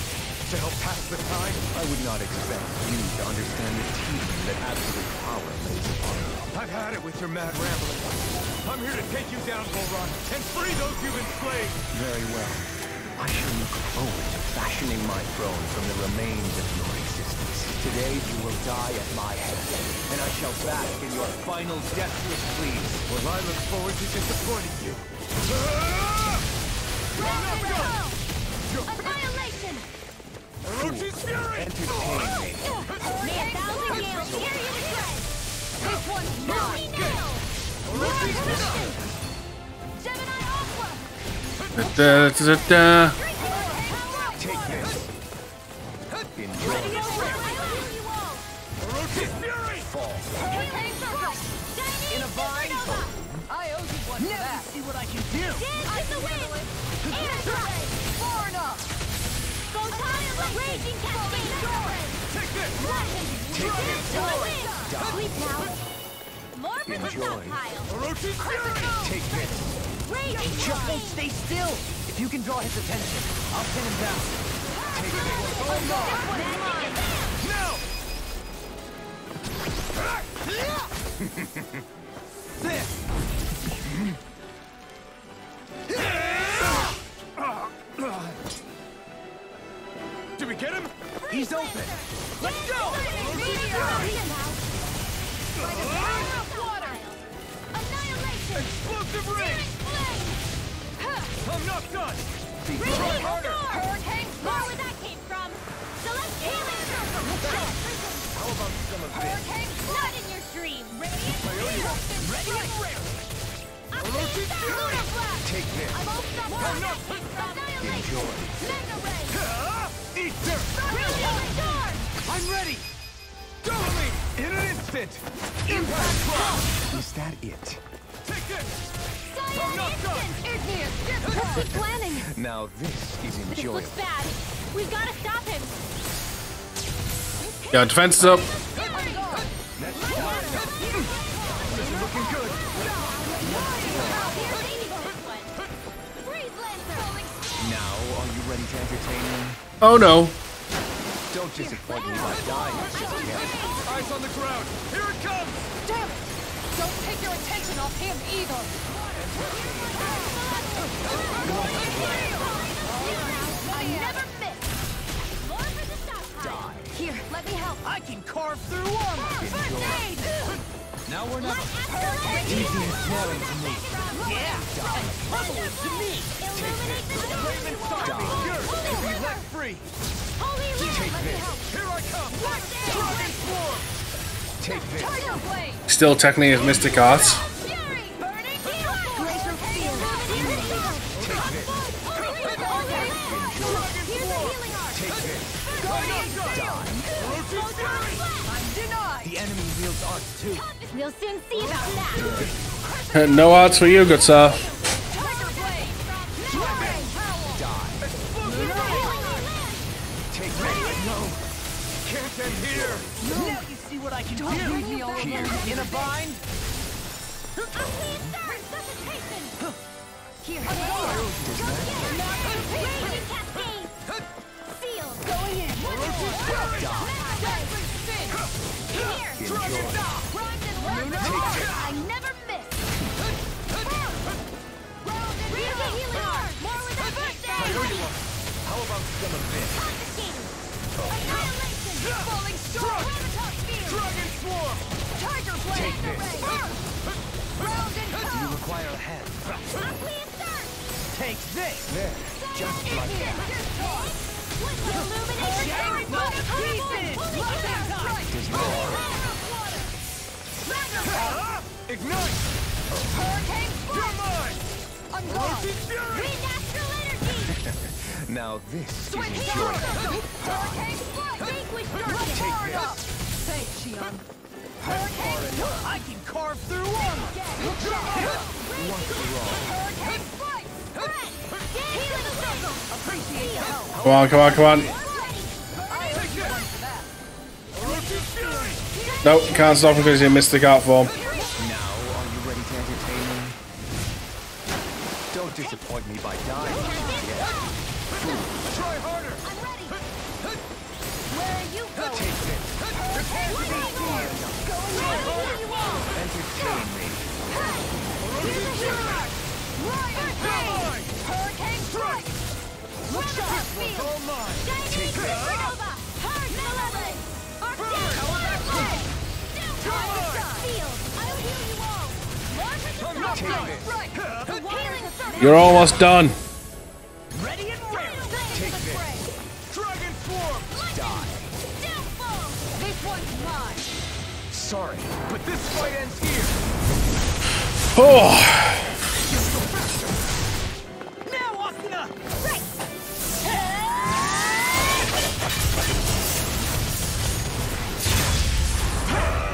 To help pass the time? I would not expect you to understand the teaching that absolute power lays upon you. I've had it with your mad rambling. I'm here to take you down, Voron, and free those you've enslaved! Very well. I shall look forward to fashioning my throne from the remains of your existence. Today you will die at my head, and I shall bask in your final deathless pleas. Well, I look forward to disappointing you. Annihilation! Orochi's fury! Entertain me. May a thousand gales tear you to shreds! This one's mine! Orochi's fury! Gemini Aqua! Take this. Enjoy. Orochi's fury! Fall. In a vine! I owe you one for that. See what I can do! Dance in the wind! Air Far enough! Go raging cascade! Take this! Take this! Sleep now! More for the Enjoy. stockpile! Orochi's fury! Take this. Raging Just don't stay still! If you can draw his attention, I'll pin him down. Take this. Now! Did we get him? He's open. Let's go! Annihilation! Explosive ring! I'm not done! Try harder! Hurricane! Where that came from? Select healing circle! How about some of this? Hurricane! Not in your dream! Radiant! Ready and rare! Lunar blast! Take this. I'm all set! Where that came from? Annihilation! Mega ray! Eat dirt! Brilliant charge! I'm ready! Go me! In an instant! Impact block! Is that it? Take this! Cyan not done! instant! Igneous discharge! Keep planning! Now this is This enjoyable. looks bad. We've got to stop him. Yeah, defense is up. Looking good! Now, are you ready to entertain me? Oh no. Don't disappoint me by dying just yet. Eyes on the ground! Here it comes! Damn it! Don't take your attention off him either! I never miss. Die. Here, let me help. I can carve through armor. First aid. Now we're not... Easy and flowing to me. Yeah. Bubbles to me. Illuminate the Raven Star! Yours to be let free! Holy Take let me this! help. Here I come! First aid. Dragon Swarm! Take this. Tiger blade. Still technically as Mystic Arts. Fury. Burning heal. Glacial steel. Illuminate the eagle. Take this! Here's a healing arc. Take this! I'm denied. The enemy wields arts too. We'll soon see about that. No arts for you, good sir. Tiger blade. Dragon Take this! No! Can't end here! Now you see what I can do. me all Here, in a bind. Here. Seal. Going in. I never miss. More with that first I aid. know you are. How about some of this? Annihilation. Falling storm. Dragon Swarm! Tiger blade. Take this. Round and Do you require a hand? Take this. There, just like that. Ignite! You're mine! I'm gone. Green natural energy. Now this is Switch enjoyable. Hurricane strike. Vanquish darkness. Take this! Thanks, Shionne. Hurricane. I can carve through armor. Hurricane strike. Spread. Healing circle. Appreciate the help. Come on, come on, come on. Nope, can't stop him because he's in Mystic Art form. Now, are you ready to entertain me? Don't disappoint me by dying. Try harder! I'm ready. Where are you going? Take this! Hurricane strike. Going where you want. Entertain me. Here's a healing arc. Right. Hurricane strike. Look sharp. All mine! Take this. Nova. Hard melee. Arc down. You're almost done. Ready and rare. Take this! Dragon Swarm! Die. This one's mine. Sorry, but this fight ends here! Oh, Now, Asuna! Right.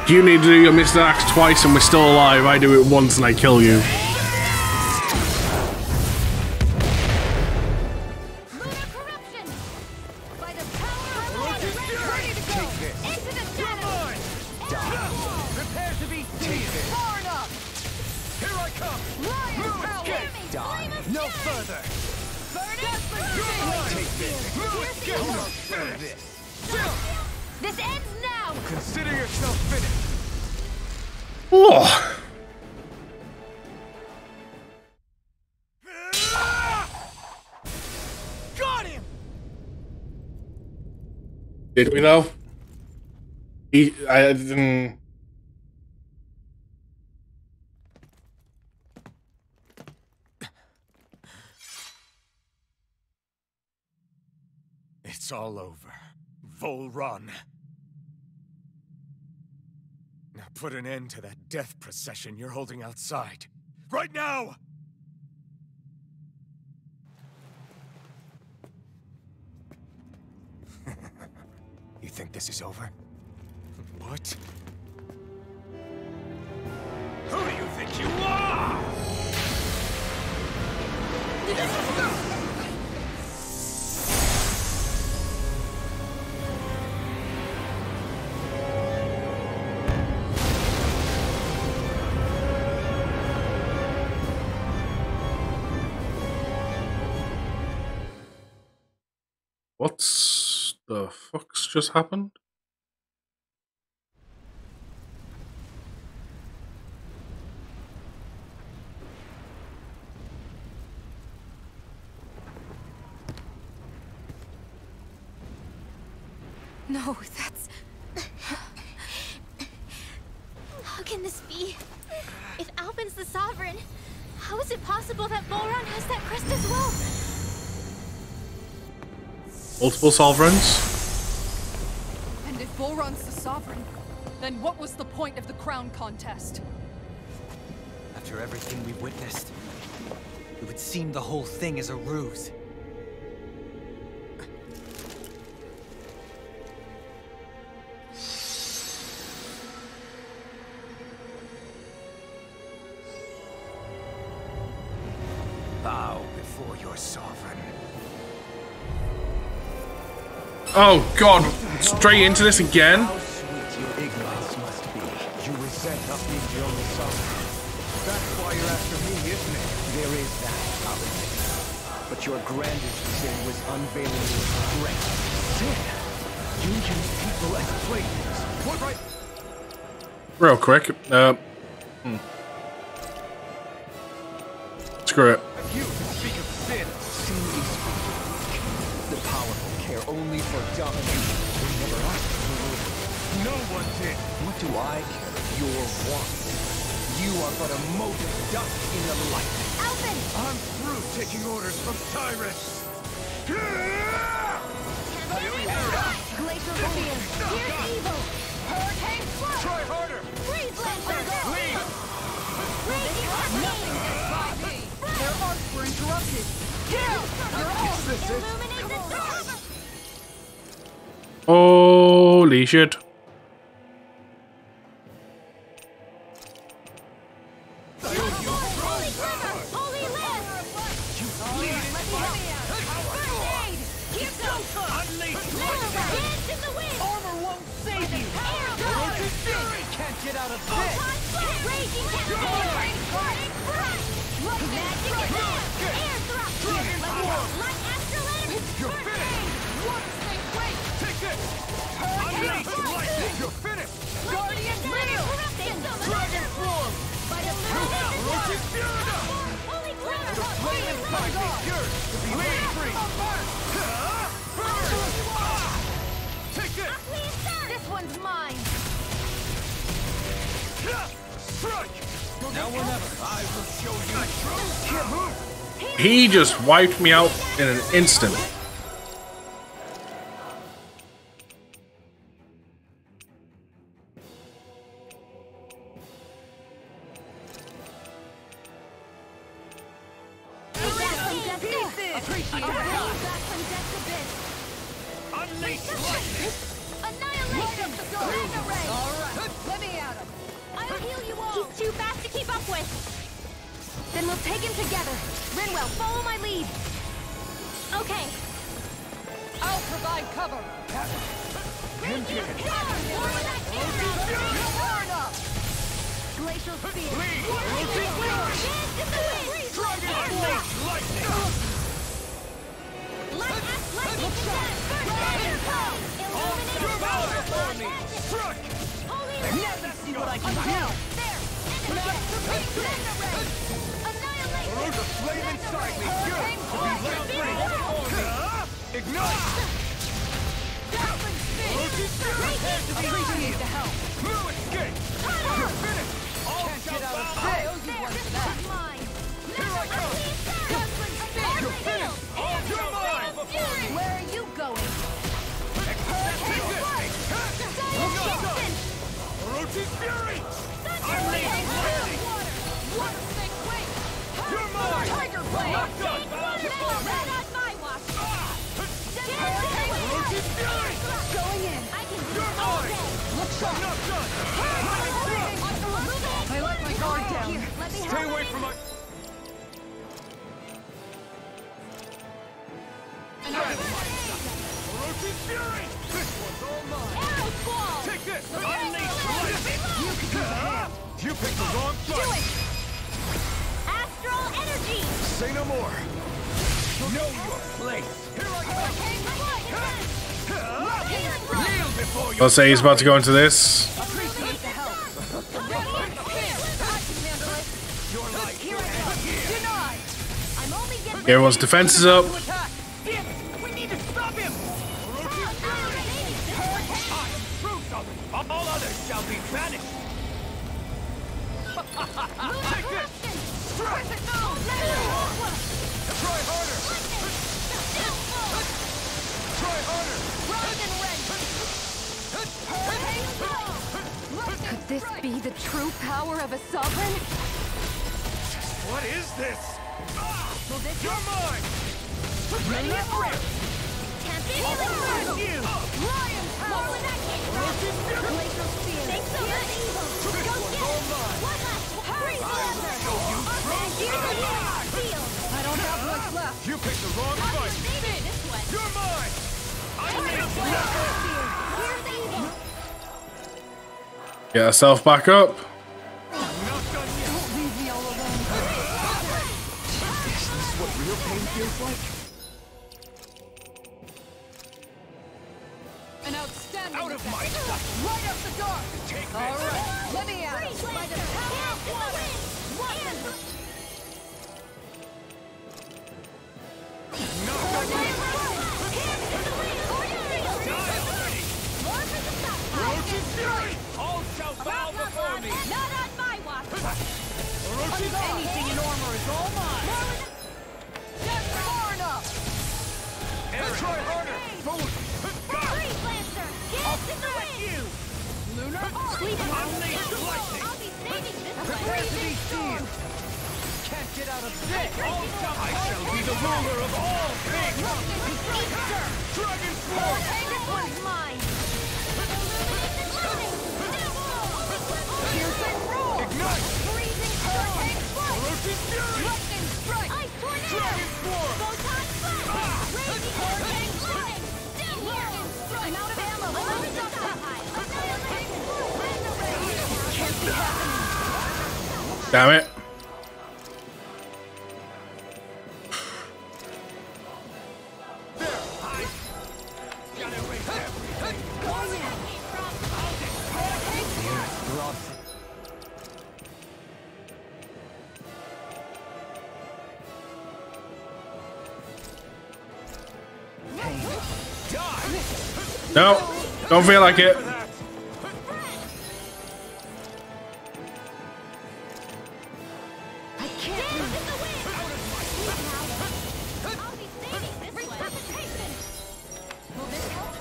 you need to do your Mr. Axe twice and we're still alive. I do it once and I kill you. Lunar corruption. By the power of Lord, ready to go. Take this. Into the shadows. Prepare to be seen. Far enough. Here I come! Lion No power. escape. Die. No further. Burning. Take this! No escape! This. This ends now. Consider yourself finished. Oh. Got him! Did we know? I didn't. It's all over. Vol run. Now put an end to that death procession you're holding outside. Right now! You think this is over? What? Who do you think you are? What's the fuck's just happened? No, that's... How can this be? If Alpin's the Sovereign, how is it possible that Volron has that crest as well? Multiple sovereigns? And if Volron's the Sovereign, then what was the point of the crown contest? After everything we've witnessed, it would seem the whole thing is a ruse. Bow before your sovereign. Oh god, straight into this again? How sweet your ignorance must be. You resent not being the only sovereign. That's why you're after me, isn't it? There is that, I'll admit. But your grandest sin was unveiling your strength. Sin? You use people as playthings. What right? Real quick, screw it. You speak of sin. Sin is the powerful care only for domination. We never asked for rule. No one did. What do I care of your wants? You are but a mote of dust in the light. Alpin! I'm through taking orders from tyrants. Glacial Spear! Here's evil! Hurricane Flood! Try harder. Freeze Lancer! Leave. Raging Nothing gets by me! Their arcs were interrupted! Illuminate the dark! Holy shit. Holy Glimmer! Holy Lift! Let me help you! First aid! Keep going! Unleash Dance in the wind! Armor won't save you! Air power! Can't get out of Photon Flare! Raging Cascade! Magic Attack! Air Thrust! Light Astrolatus! First aid! Take this. Hurricane Flood! You're finished. Guardian Real! Dragon Form! Holy Glimmer! The flame inside me is yours to be laid free. Take this. This one's mine! Strike. Now or never. I will show you truth. Can't move. He just wiped me out in an instant. Unleash lightning. Annihilation! Alright, let me at him! I'll heal you all! He's too fast to keep up with! Then we'll take him together. Rinwell, follow my lead. Okay. I'll provide cover! Glacial Spear! Lead. Dance in the wind! Unleash lightning. Lightning Attack! First Air Power! Illuminate Power for me. Now see what I can do. There! Annihilate! The flame inside me yearns to be let free. Ignite! Prepare to be appreciate the help. No escape! You're finished! All shall bow! I owe you one for that. Here I come! You're finished! All you're mine! Where are you going? Orochi's fury! Water snake wing! You're mine! Tiger blade! Not done! Red on my watch! Orochi's fury! Going in! I can do You're this all mine! day! Not done! I let my guard down. Here, let me Stay away from my... Orochi's fury! This one's all mine! Arrow squall! Take this! Unleash lightning! You picked the wrong Do fight! it! Astral energy! Say no more! Know your place! Here I come! Kneel before you! I'll say he's about to go into this. Appreciate the help. Your life Here I come. Denied. I'm only getting Everyone's defenses up. Attack. Damn it. We need to stop him. Truth of it! All others shall be banished! Take this! Strike! Try harder! Try harder! Could this be the true power of a sovereign? What is this? You're mine! Ready up for it. You. Lion power! Glacial spear! Think so much evil! Go get it! One last hurry! I don't have much left. You picked the wrong fight! This way! You're mine! I need Here's the evil! Get herself back up. not done yet! Don't leave me all alone. Is this what real pain feels like? An outstanding Out of defense. my sight! Right up the dark. Take this! All right. Let me out. By the power of water! Not done yet! Orochi's fury! All shall bow before me! Not on my watch! Orochi's Anything in armor is all mine. Just far enough. Try harder! Forward! Freeze Lancer! Get in the way! You! Lunar. Unleash lightning! I'll be saving this Prepare to be storm! sealed. Can't get out of this. I shall be the ruler of all things! Dragon Sword! This one's mine! Piercing roar. Ignite! Freezing hurricane strike! Orochi's fury! Lightning strike. Ice tornado! Dragon Sword! Photon blast! Raging hurricane lightning! Still here! I'm out of ammo! Can't be happening. Damn it. Gotta erase everything! No, don't feel like it. I can't lose the wind! I'll be saving this resuscitation! Will this help?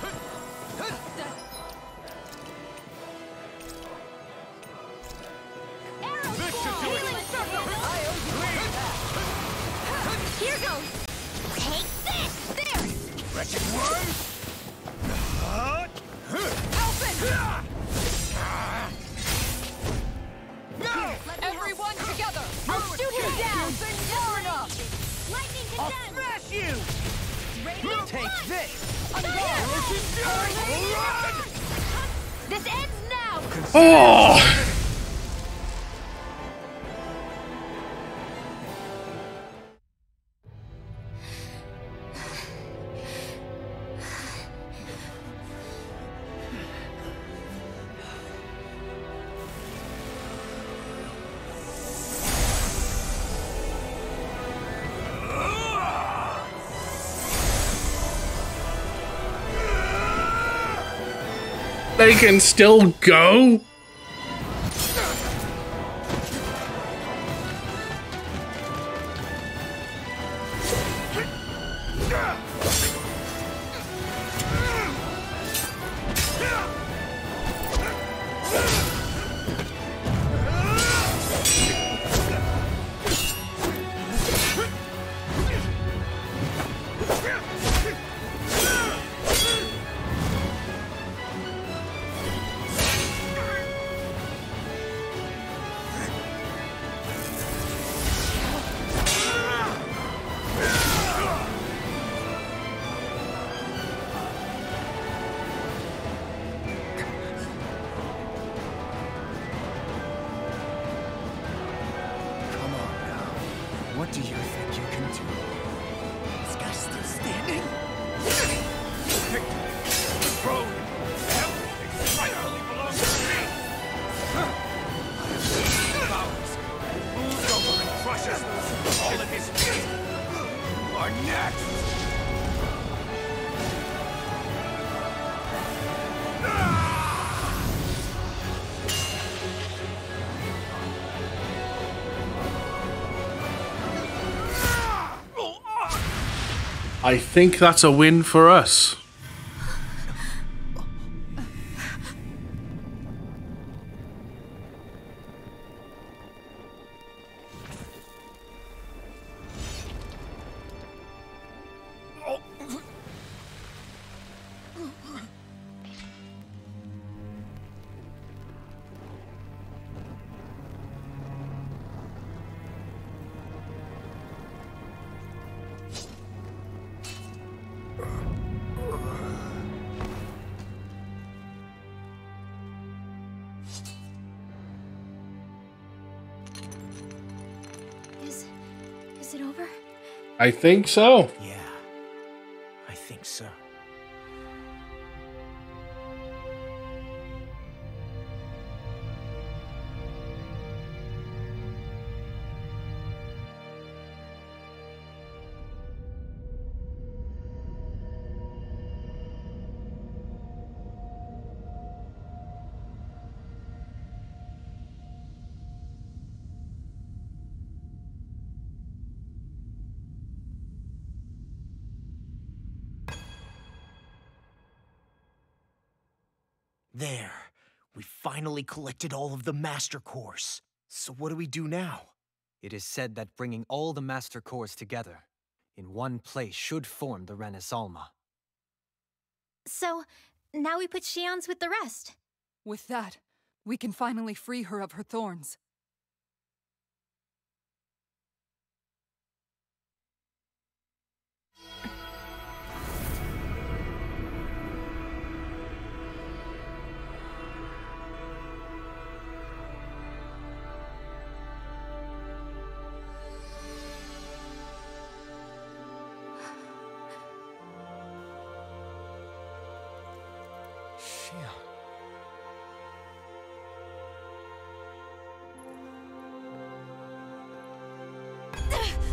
Arrow squall! Healing circle! I owe you. Here goes! Take this! There! Wretched worm! Everyone together. I'll shoot him down! Far enough. Lightning I'll condemned! smash you. Radiant Take blast! this. This ends now! Oh. They can still go? What do you think you can do? This guy's still standing? The throne, everything rightfully belongs to me! Powers moves over and crushes all of his feet! Are next! I think that's a win for us. Is it over? I think so. Yeah, I think so. There. We finally collected all of the Master Cores. So what do we do now? It is said that bringing all the Master Cores together in one place should form the Renis Alma. So, now we put Shionne's with the rest. With that, we can finally free her of her thorns.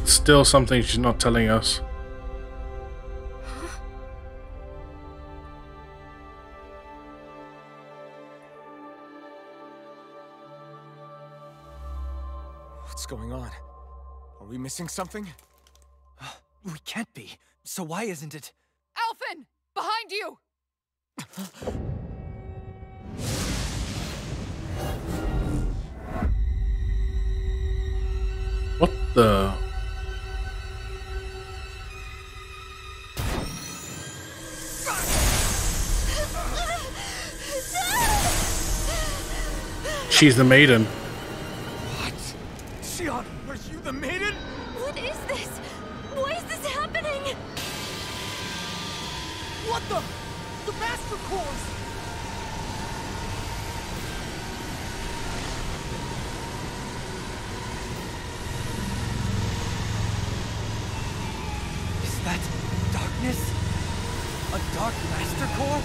Still something she's not telling us. What's going on? Are we missing something? We can't be. So why isn't it? Alphen! Behind you! What the? She's the maiden. What? Shionne, are you the maiden? What is this? Why is this happening? What the? The Master Cores! Is that darkness? A dark Master Core?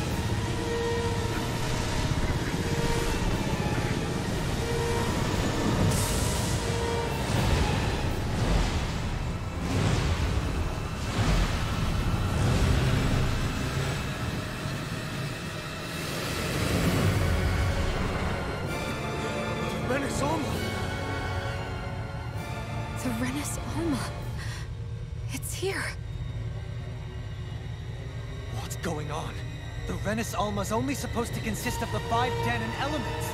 Renis Alma. It's here. What's going on? The Renis Alma's only supposed to consist of the 5 Danon elements.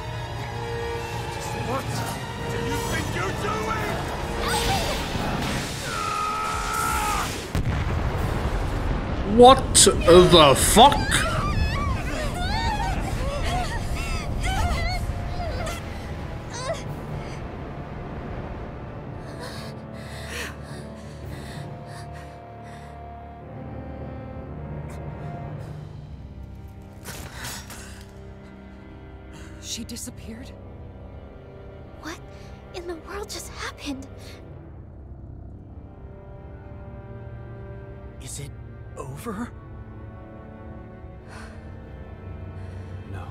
What do you think you're doing? What the fuck? She disappeared? What in the world just happened? Is it over? No.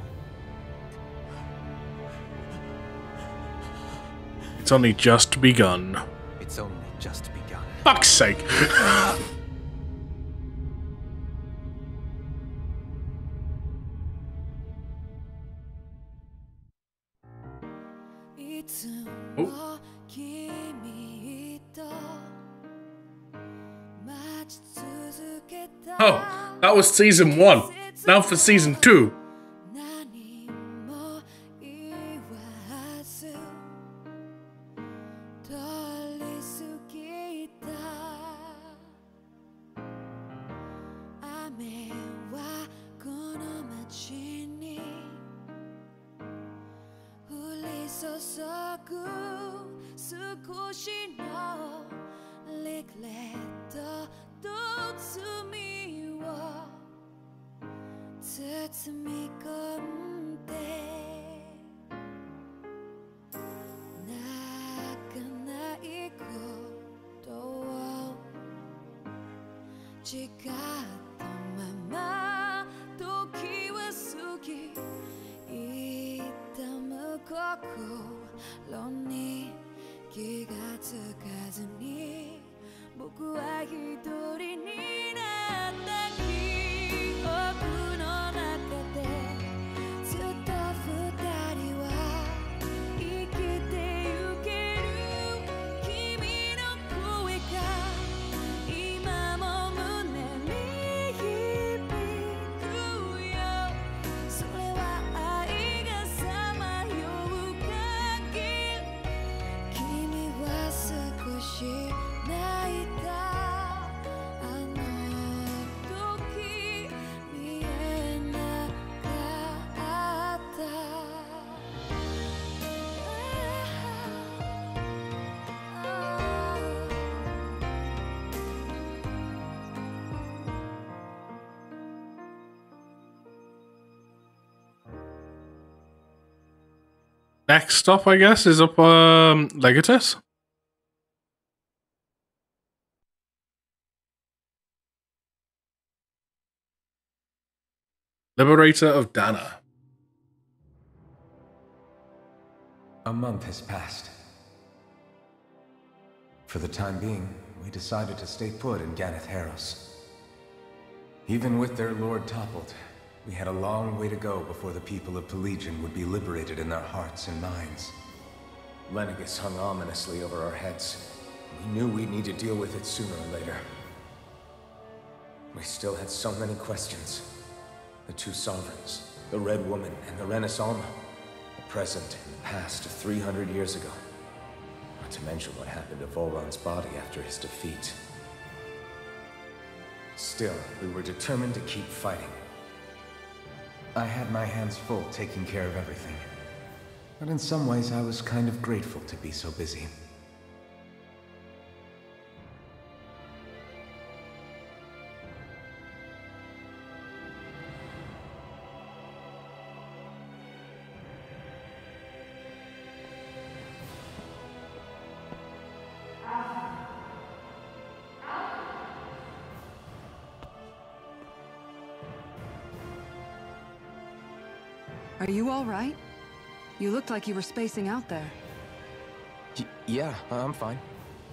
It's only just begun. It's only just begun. Fuck's sake. Oh. Oh, that was season 1. Now for season 2. Next stop, I guess, is up Legatus. Liberator of Dana. A month has passed. For the time being, we decided to stay put in Ganeth Haros. Even with their lord toppled, we had a long way to go before the people of Pelegion would be liberated in their hearts and minds. Lenegis hung ominously over our heads. We knew we'd need to deal with it sooner or later. We still had so many questions. The 2 sovereigns, the Red Woman and the Renis Alma, the present and the past of 300 years ago. Not to mention what happened to Volron's body after his defeat. Still, we were determined to keep fighting. I had my hands full taking care of everything. But in some ways, I was kind of grateful to be so busy. Are you all right? You looked like you were spacing out there. Yeah, I'm fine.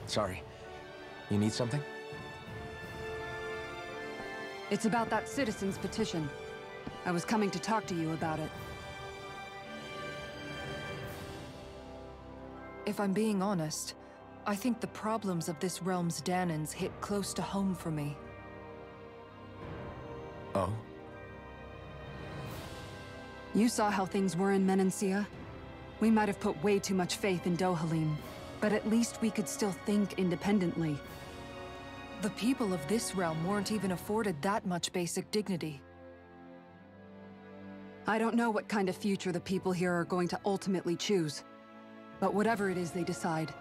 Sorry. You need something? It's about that citizen's petition. I was coming to talk to you about it. If I'm being honest, I think the problems of this realm's Danans hit close to home for me. Oh? You saw how things were in Menancia. We might have put way too much faith in Dohalim, but at least we could still think independently. The people of this realm weren't even afforded that much basic dignity. I don't know what kind of future the people here are going to ultimately choose. But whatever it is they decide,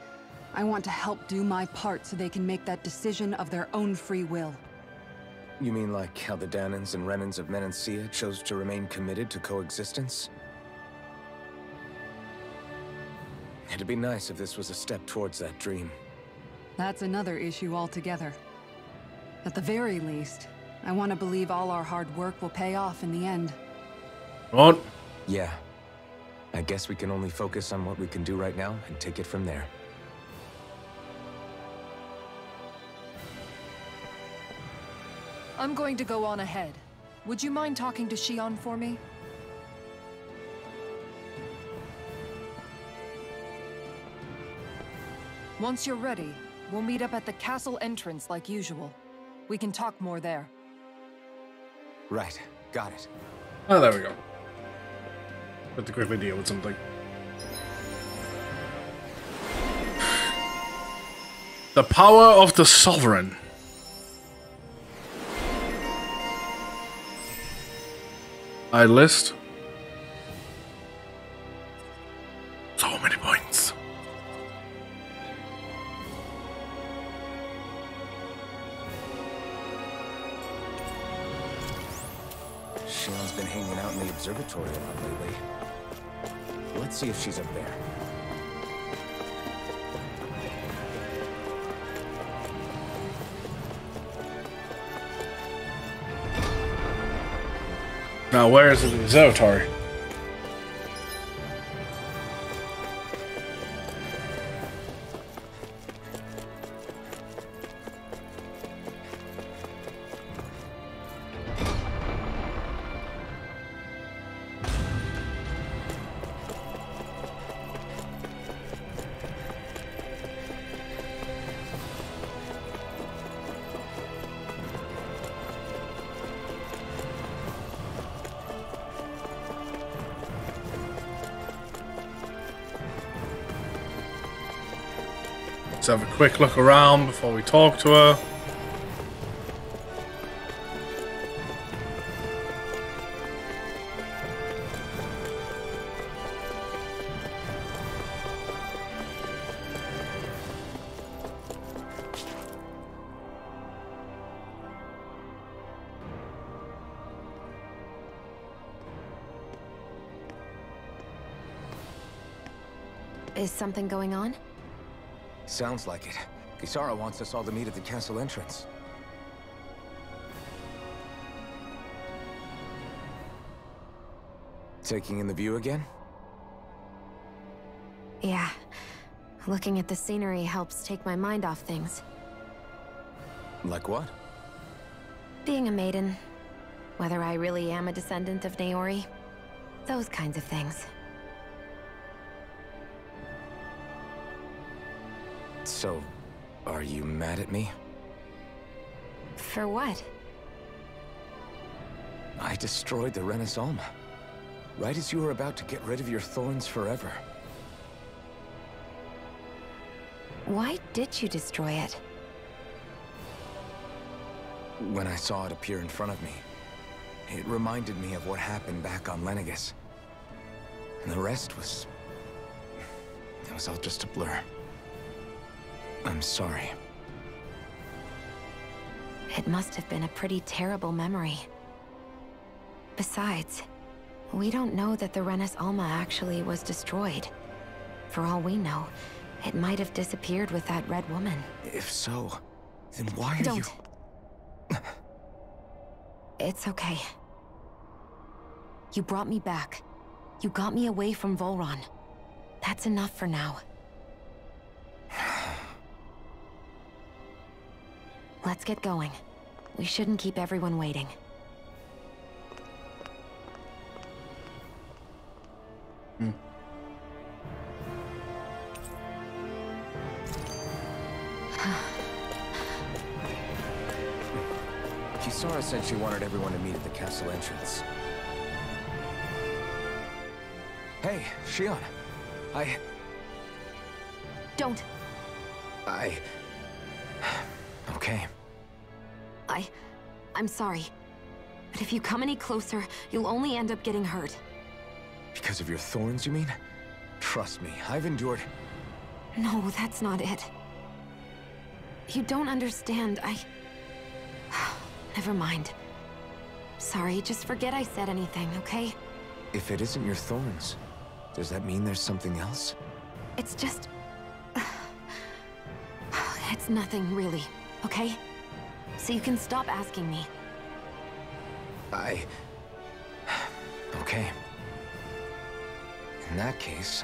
I want to help do my part so they can make that decision of their own free will. You mean like how the Danans and Renans of Menancia chose to remain committed to coexistence? It'd be nice if this was a step towards that dream. That's another issue altogether. At the very least, I want to believe all our hard work will pay off in the end. On. Yeah. I guess we can only focus on what we can do right now and take it from there. I'm going to go on ahead. Would you mind talking to Shionne for me? Once you're ready, we'll meet up at the castle entrance like usual. We can talk more there. Right. Got it. Oh, there we go. Have to quickly deal with something. The power of the Sovereign. I list. So many points. Shionne's been hanging out in the observatory a lot lately. Let's see if she's up there. Now, where is the observatory? Let's have a quick look around before we talk to her. Is something going on? Sounds like it. Kisara wants us all to meet at the castle entrance. Taking in the view again? Yeah. Looking at the scenery helps take my mind off things. Like what? Being a maiden. Whether I really am a descendant of Naori. Those kinds of things. So, are you mad at me? For what? I destroyed the Renis Alma. Right as you were about to get rid of your thorns forever. Why did you destroy it? When I saw it appear in front of me, it reminded me of what happened back on Lenegis. And the rest was... it was all just a blur. I'm sorry. It must have been a pretty terrible memory. Besides, we don't know that the Renis Alma actually was destroyed. For all we know, it might have disappeared with that red woman. If so, then why are Don't. you... It's okay. You brought me back. You got me away from Volron. That's enough for now. Let's get going. We shouldn't keep everyone waiting. said she wanted everyone to meet at the castle entrance. Hey, Shionne. Don't. Okay. I'm sorry. But if you come any closer, you'll only end up getting hurt. Because of your thorns, you mean? Trust me, I've endured... No, that's not it. You don't understand, Never mind. Sorry, just forget I said anything, okay? If it isn't your thorns, does that mean there's something else? It's just... It's nothing, really, okay? So you can stop asking me. Okay. In that case,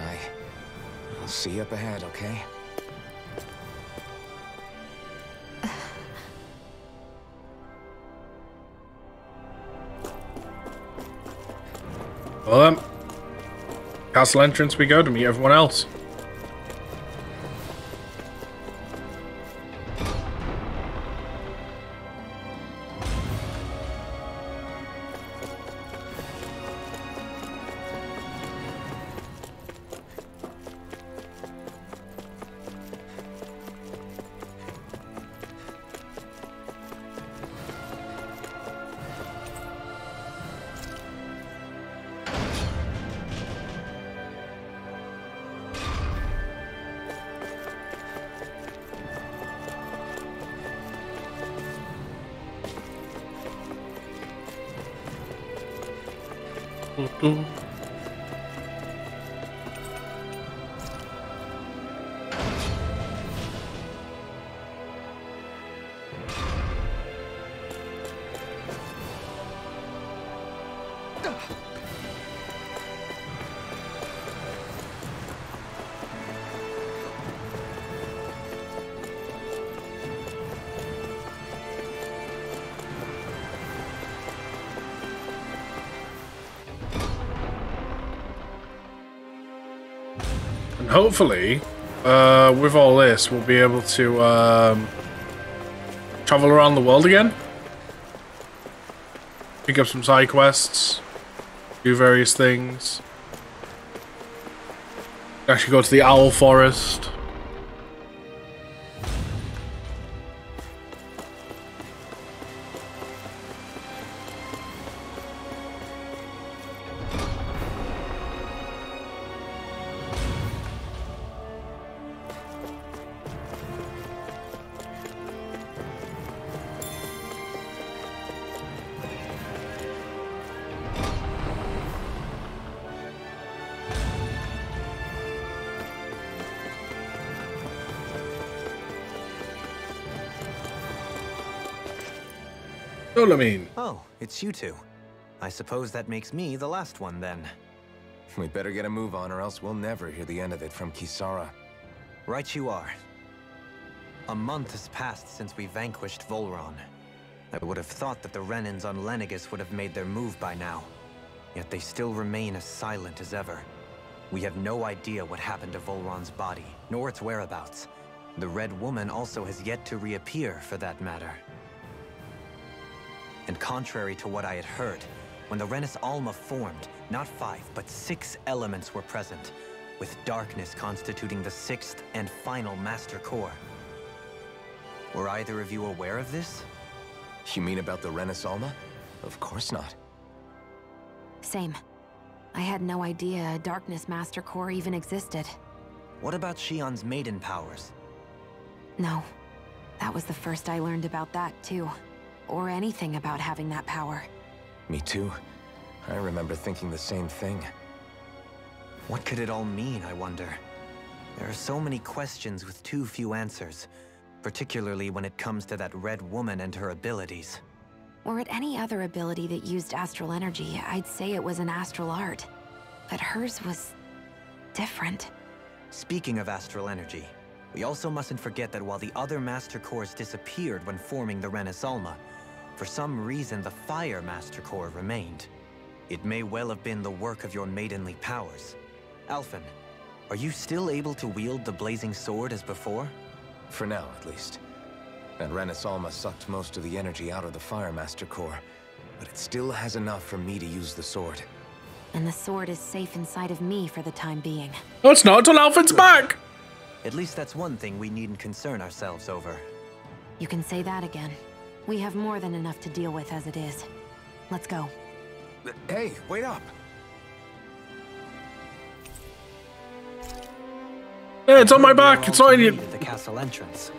I'll see you up ahead, okay? Well then, castle entrance we go to meet everyone else. And hopefully, with all this, we'll be able to travel around the world again. Pick up some side quests. Do various things. Actually go to the Owl Forest. Oh, it's you two. I suppose that makes me the last one then. We better get a move on or else we'll never hear the end of it from Kisara. Right you are. A month has passed since we vanquished Volron. I would have thought that the Renans on Lenegis would have made their move by now. Yet they still remain as silent as ever. We have no idea what happened to Volron's body, nor its whereabouts. The Red Woman also has yet to reappear, for that matter. And contrary to what I had heard, when the Renis Alma formed, not 5, but 6 elements were present, with darkness constituting the 6th and final Master Core. Were either of you aware of this? You mean about the Renis Alma? Of course not. Same. I had no idea a Darkness Master Core even existed. What about Shionne's maiden powers? No. That was the first I learned about that, too. Or anything about having that power. Me too. I remember thinking the same thing. What could it all mean, I wonder? There are so many questions with too few answers, particularly when it comes to that Red Woman and her abilities. Were it any other ability that used astral energy, I'd say it was an astral art. But hers was... different. Speaking of astral energy, we also mustn't forget that while the other Master Cores disappeared when forming the Renis Alma, for some reason the Fire Master Core remained. It may well have been the work of your maidenly powers. Alphen, are you still able to wield the blazing sword as before? For now, at least. That Renis Alma sucked most of the energy out of the Firemaster core, but it still has enough for me to use the sword. And the sword is safe inside of me for the time being. No, it's not until Alphen's back! At least that's one thing we needn't concern ourselves over. You can say that again. We have more than enough to deal with as it is. Let's go. Hey, wait up! Yeah, it's on my back. It's not in you. The castle entrance.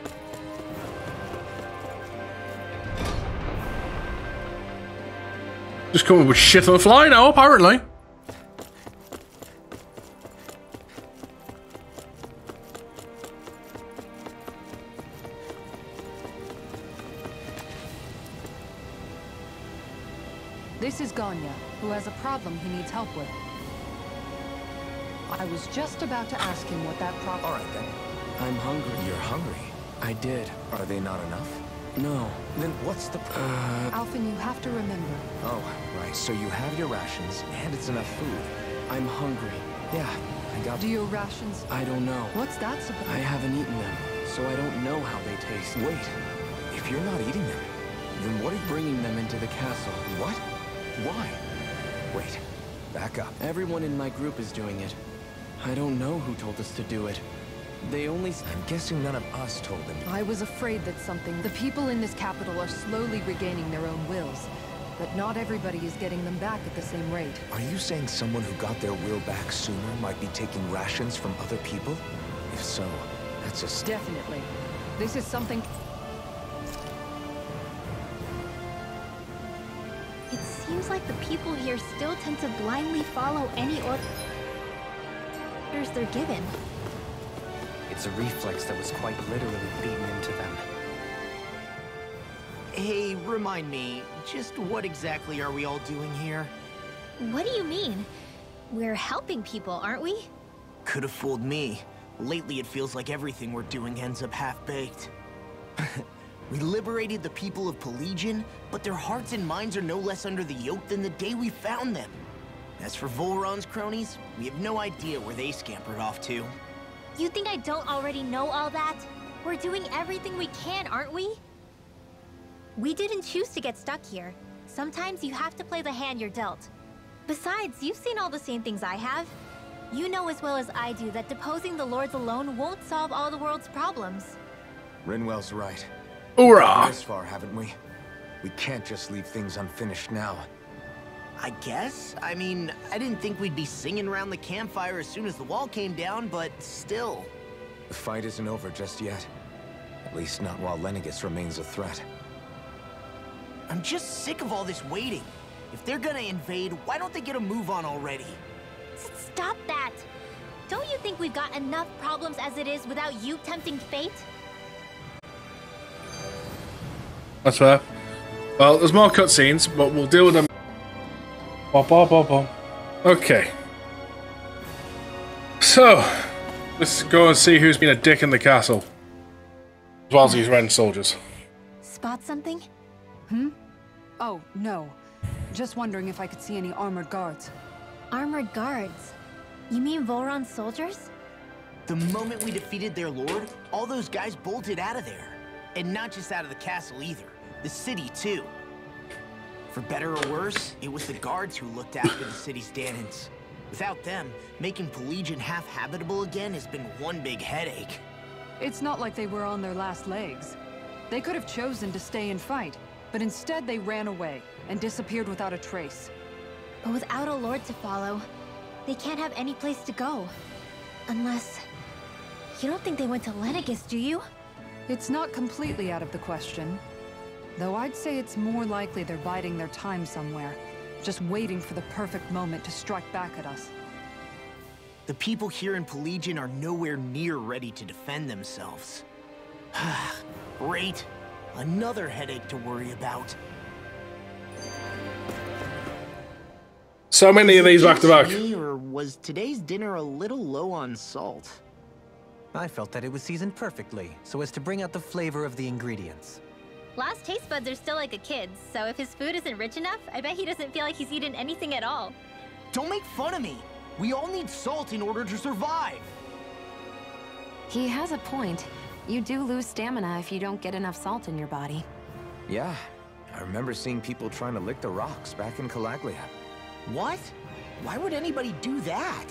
Just coming with shit on the fly now, apparently. This is Ganya, who has a problem he needs help with. I was just about to ask him what that problem... Alright then. I'm hungry. You're hungry? I did. Are they not enough? No. Then what's the Alphen, you have to remember. Oh, right. So you have your rations, and it's enough food. I'm hungry. Yeah, I got... Do your rations... I don't know. What's that supposed... I haven't eaten them, so I don't know how they taste. Wait. If you're not eating them, then what are you... Bringing them into the castle. What? Why? Wait. Back up. Everyone in my group is doing it. I don't know who told us to do it. They only... I'm guessing none of us told them. I was afraid that something... The people in this capital are slowly regaining their own wills. But not everybody is getting them back at the same rate. Are you saying someone who got their will back sooner might be taking rations from other people? If so, that's a... Definitely. This is something... It seems like the people here still tend to blindly follow any orders they're given. It's a reflex that was quite literally beaten into them. Hey, remind me, just what exactly are we all doing here? What do you mean? We're helping people, aren't we? Could have fooled me. Lately it feels like everything we're doing ends up half-baked. We liberated the people of Pelegion, but their hearts and minds are no less under the yoke than the day we found them. As for Volron's cronies, we have no idea where they scampered off to. You think I don't already know all that? We're doing everything we can, aren't we? We didn't choose to get stuck here. Sometimes you have to play the hand you're dealt. Besides, you've seen all the same things I have. You know as well as I do that deposing the lords alone won't solve all the world's problems. Rinwell's right. Hoorah! This far, haven't we? We can't just leave things unfinished now. I guess? I mean, I didn't think we'd be singing around the campfire as soon as the wall came down, but still. The fight isn't over just yet. At least not while Lenegis remains a threat. I'm just sick of all this waiting. If they're gonna invade, why don't they get a move on already? Stop that! Don't you think we've got enough problems as it is without you tempting fate? That's fair. Well, there's more cutscenes, but we'll deal with them. Bop, bop, bop, bop. Okay. So, let's go and see who's been a dick in the castle. As well as these Ren soldiers. Spot something? Oh, no. Just wondering if I could see any armored guards. Armored guards? You mean Volron's soldiers? The moment we defeated their lord, all those guys bolted out of there. And not just out of the castle either. The city, too. For better or worse, it was the guards who looked after the city's Danans. Without them, making Pelegion half-habitable again has been one big headache. It's not like they were on their last legs. They could have chosen to stay and fight, but instead they ran away and disappeared without a trace. But without a lord to follow, they can't have any place to go. Unless... You don't think they went to Lenegis, do you? It's not completely out of the question. Though I'd say it's more likely they're biding their time somewhere, just waiting for the perfect moment to strike back at us. The people here in Pelegion are nowhere near ready to defend themselves. Great. Another headache to worry about. So many of these back to back. Or was today's dinner a little low on salt? I felt that it was seasoned perfectly, so as to bring out the flavor of the ingredients. Last taste buds are still like a kid's, so if his food isn't rich enough, I bet he doesn't feel like he's eaten anything at all. Don't make fun of me! We all need salt in order to survive! He has a point. You do lose stamina if you don't get enough salt in your body. Yeah, I remember seeing people trying to lick the rocks back in Calaglia. What? Why would anybody do that?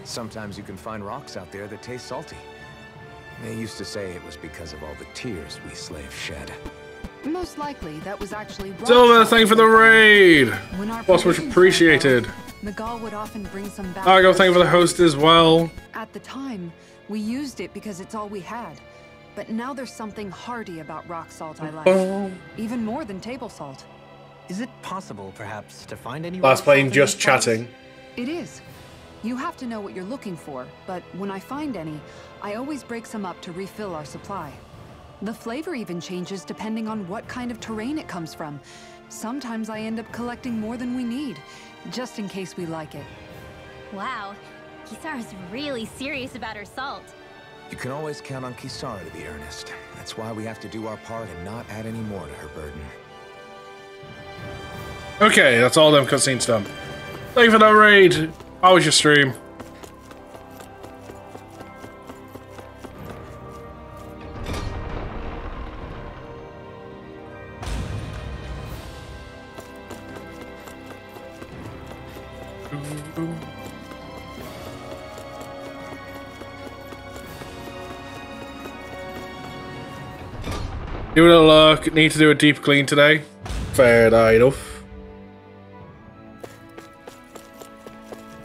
Sometimes you can find rocks out there that taste salty. They used to say it was because of all the tears we slaves shed. Most likely, that was actually Silver, thank you for the raid! When our Boss, much appreciated. Miguel would often bring some back. Argo, thank you for the host as well. At the time, we used it because it's all we had. But now there's something hearty about rock salt I like. Even more than table salt. Is it possible, perhaps, to find any Last rock playing salt in just these parts? chatting. It is. You have to know what you're looking for, but when I find any, I always break some up to refill our supply. The flavor even changes depending on what kind of terrain it comes from. Sometimes I end up collecting more than we need, just in case we like it. Wow, Kisara's really serious about her salt. You can always count on Kisara to be earnest. That's why we have to do our part and not add any more to her burden. Okay, that's all them cutscenes done. Thank you for that raid. How was your stream? Give it a look. Need to do a deep clean today. Fair enough.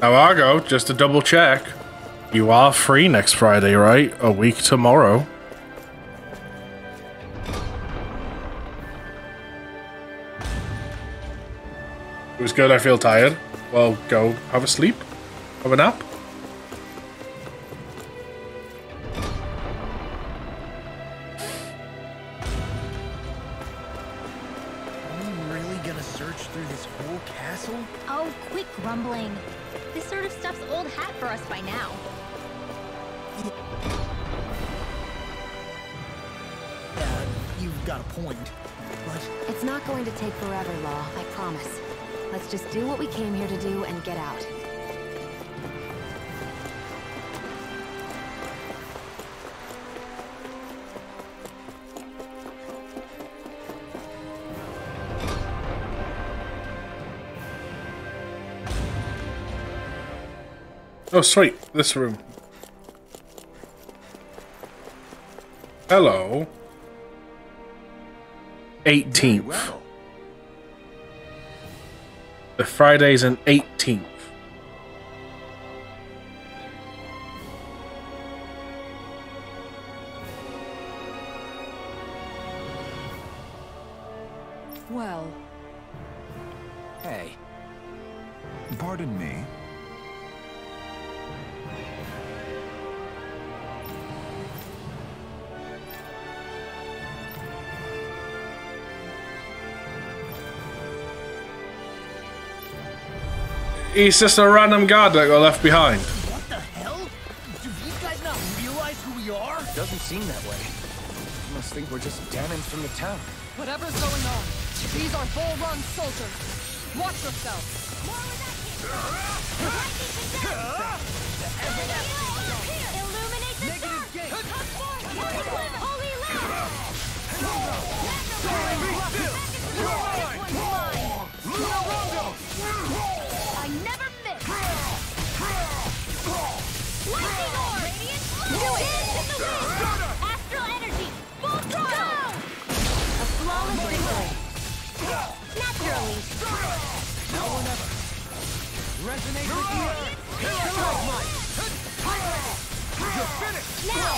Now, Argo, just to double check, you are free next Friday, right? A week tomorrow. It was good. I feel tired. Well, go have a sleep. Have a nap. Oh, quit grumbling. This sort of stuff's old hat for us by now. Yeah, you've got a point, but... It's not going to take forever, Law, I promise. Let's just do what we came here to do and get out. Oh, sweet. This room. Hello. 18th. Well. The Friday's an 18th. Well... Hey. Pardon me. He's just a random guard that got left behind. What the hell? Do these guys not realize who we are? Doesn't seem that way. You must think we're just Danins from the town. Whatever's going on, these are bull-run soldiers. Watch yourself. Illuminate the dark! Holy I never miss! Lightning orb! Radiant new hands in the wind! Astral energy! Full throttle! A flawless victory! Naturally! Now or never. Resonate with the earth. You're finished. Now!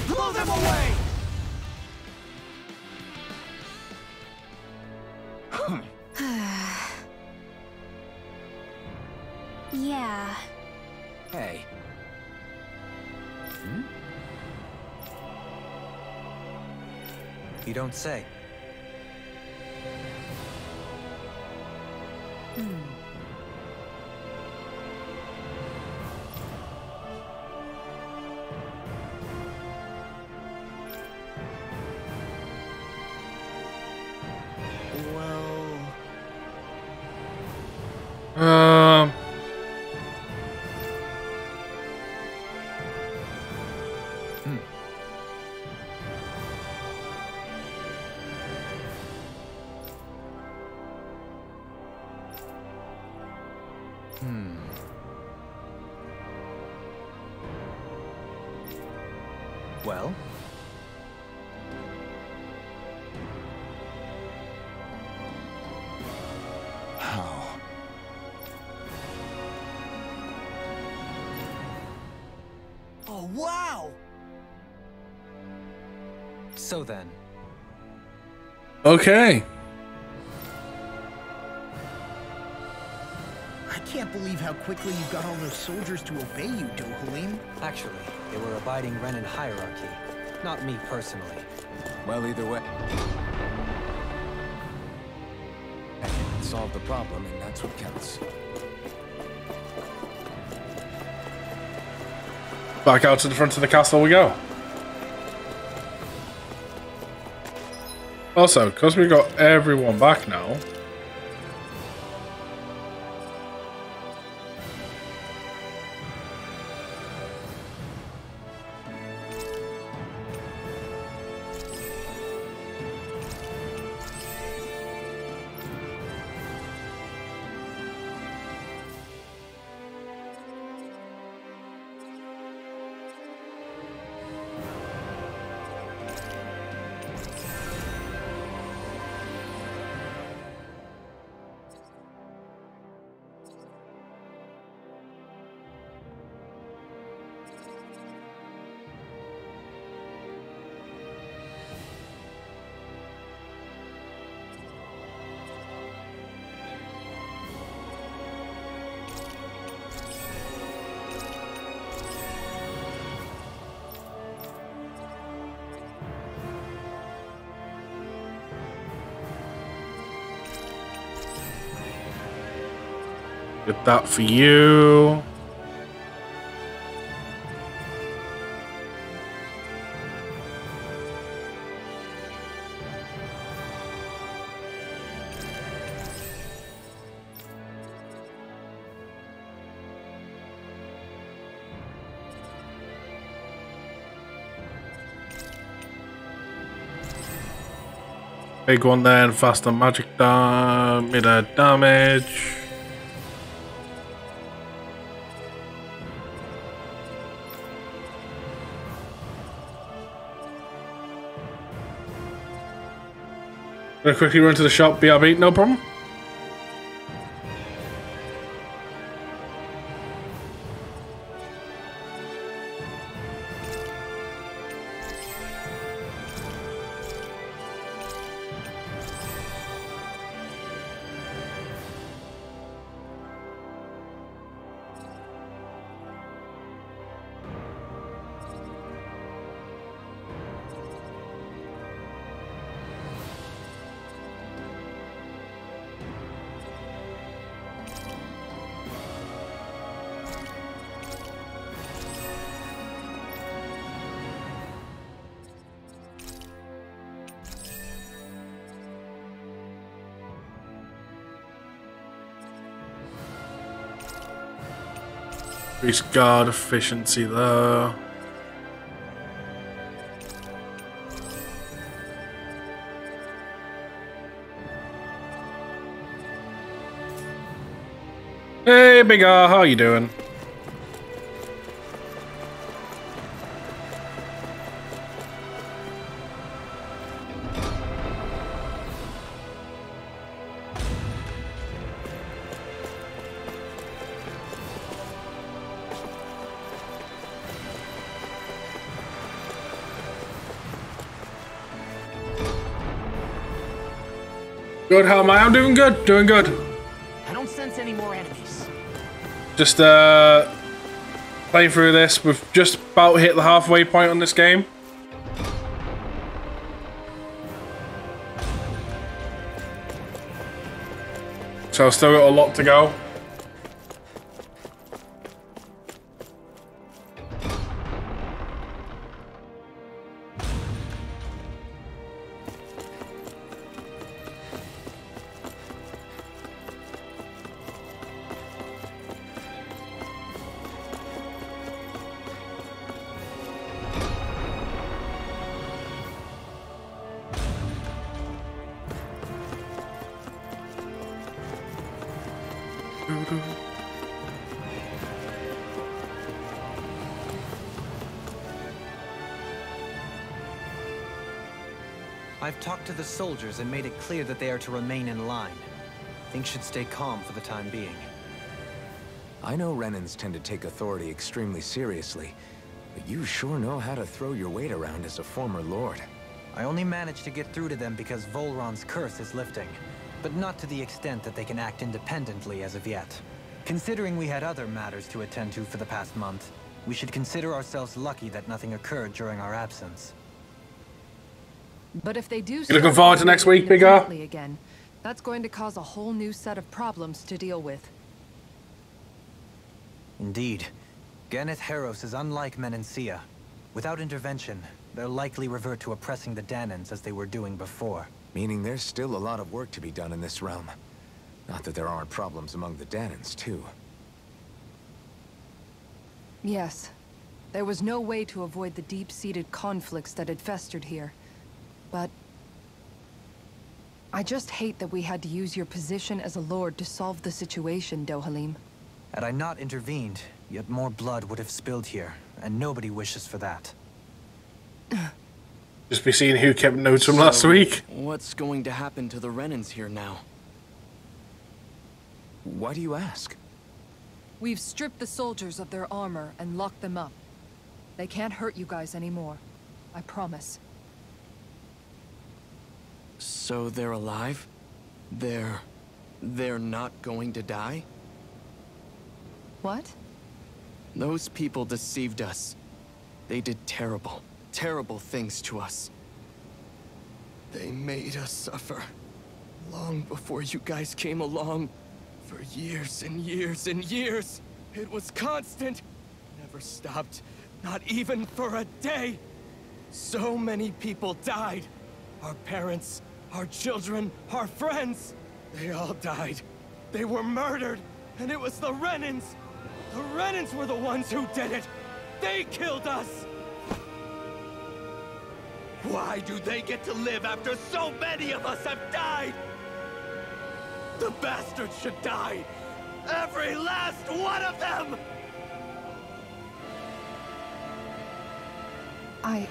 Blow them away. Yeah. Hey. You don't say. Well... Well? How? Oh, wow! So then. Okay. I can't believe how quickly you got all those soldiers to obey you, Dohalim. Actually, they were abiding Renan hierarchy. Not me personally. Well, either way. Solve the problem, and that's what counts. Back out to the front of the castle we go. Also, because we got everyone back now. Get that for you. Big one then, faster magic damage. Gonna quickly run to the shop, BRB, no problem. Increase guard efficiency there. Hey, Big R, how you doing? Good, how am I? I'm doing good, doing good. I don't sense any more enemies. Just playing through this. We've just about hit the halfway point on this game. So I've still got a lot to go. I've talked to the soldiers and made it clear that they are to remain in line. Things should stay calm for the time being. I know Renans tend to take authority extremely seriously, but you sure know how to throw your weight around as a former lord. I only managed to get through to them because Volron's curse is lifting, but not to the extent that they can act independently as of yet. Considering we had other matters to attend to for the past month, we should consider ourselves lucky that nothing occurred during our absence. But if they do, You looking forward to next week, Big R? Again, that's going to cause a whole new set of problems to deal with. Indeed. Ganeth Heros is unlike Menancia. Without intervention, they'll likely revert to oppressing the Danans as they were doing before. Meaning there's still a lot of work to be done in this realm. Not that there aren't problems among the Danans, too. Yes. There was no way to avoid the deep-seated conflicts that had festered here. But I just hate that we had to use your position as a lord to solve the situation, Dohalim. Had I not intervened, yet more blood would have spilled here, and nobody wishes for that. Just be seeing who kept notes from last week. What's going to happen to the Renans here now? Why do you ask? We've stripped the soldiers of their armor and locked them up. They can't hurt you guys anymore. I promise. So they're alive? They're not going to die? What? Those people deceived us. They did terrible, terrible things to us. They made us suffer. Long before you guys came along. For years and years and years. It was constant. Never stopped. Not even for a day. So many people died. Our parents, our children, our friends. They all died. They were murdered. And it was the Renans. The Renans were the ones who did it! They killed us! Why do they get to live after so many of us have died? The bastards should die! Every last one of them! I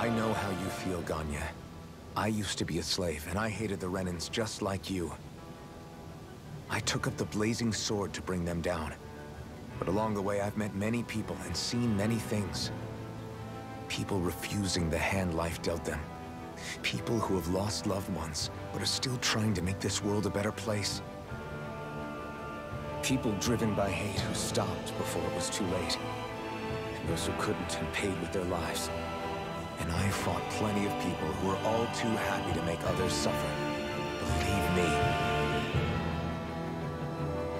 know how you feel, Ganya. I used to be a slave, and I hated the Renans just like you. I took up the blazing sword to bring them down. But along the way, I've met many people and seen many things. People refusing the hand life dealt them. People who have lost loved ones, but are still trying to make this world a better place. People driven by hate who stopped before it was too late. And those who couldn't and paid with their lives. And I fought plenty of people who were all too happy to make others suffer. Believe me.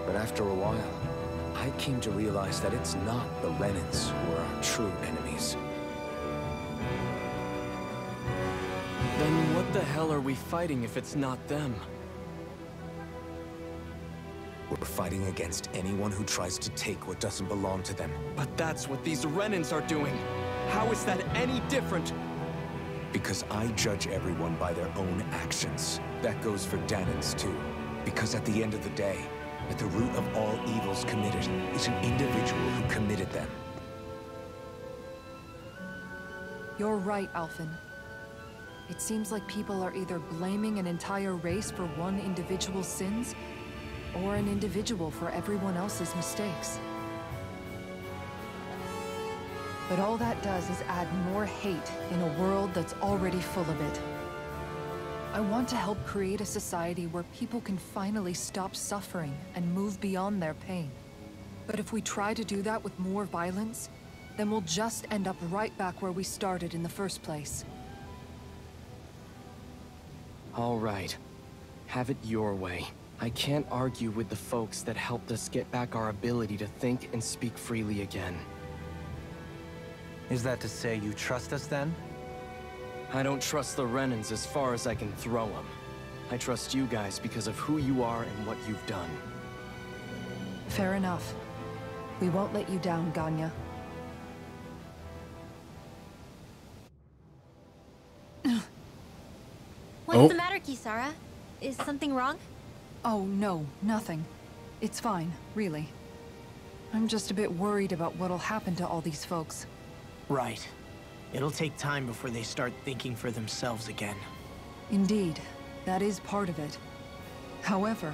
But after a while, I came to realize that it's not the Renans who are our true enemies. Then what the hell are we fighting if it's not them? We're fighting against anyone who tries to take what doesn't belong to them. But that's what these Renans are doing. How is that any different? Because I judge everyone by their own actions. That goes for Danans too. Because at the end of the day, at the root of all evils committed is an individual who committed them. You're right, Alphen. It seems like people are either blaming an entire race for one individual's sins, or an individual for everyone else's mistakes. But all that does is add more hate in a world that's already full of it. I want to help create a society where people can finally stop suffering and move beyond their pain. But if we try to do that with more violence, then we'll just end up right back where we started in the first place. All right. Have it your way. I can't argue with the folks that helped us get back our ability to think and speak freely again. Is that to say you trust us then? I don't trust the Renans as far as I can throw them. I trust you guys because of who you are and what you've done. Fair enough. We won't let you down, Ganya. What's the matter, Kisara? Is something wrong? Oh, no, nothing. It's fine, really. I'm just a bit worried about what'll happen to all these folks. Right. It'll take time before they start thinking for themselves again. Indeed, that is part of it. However,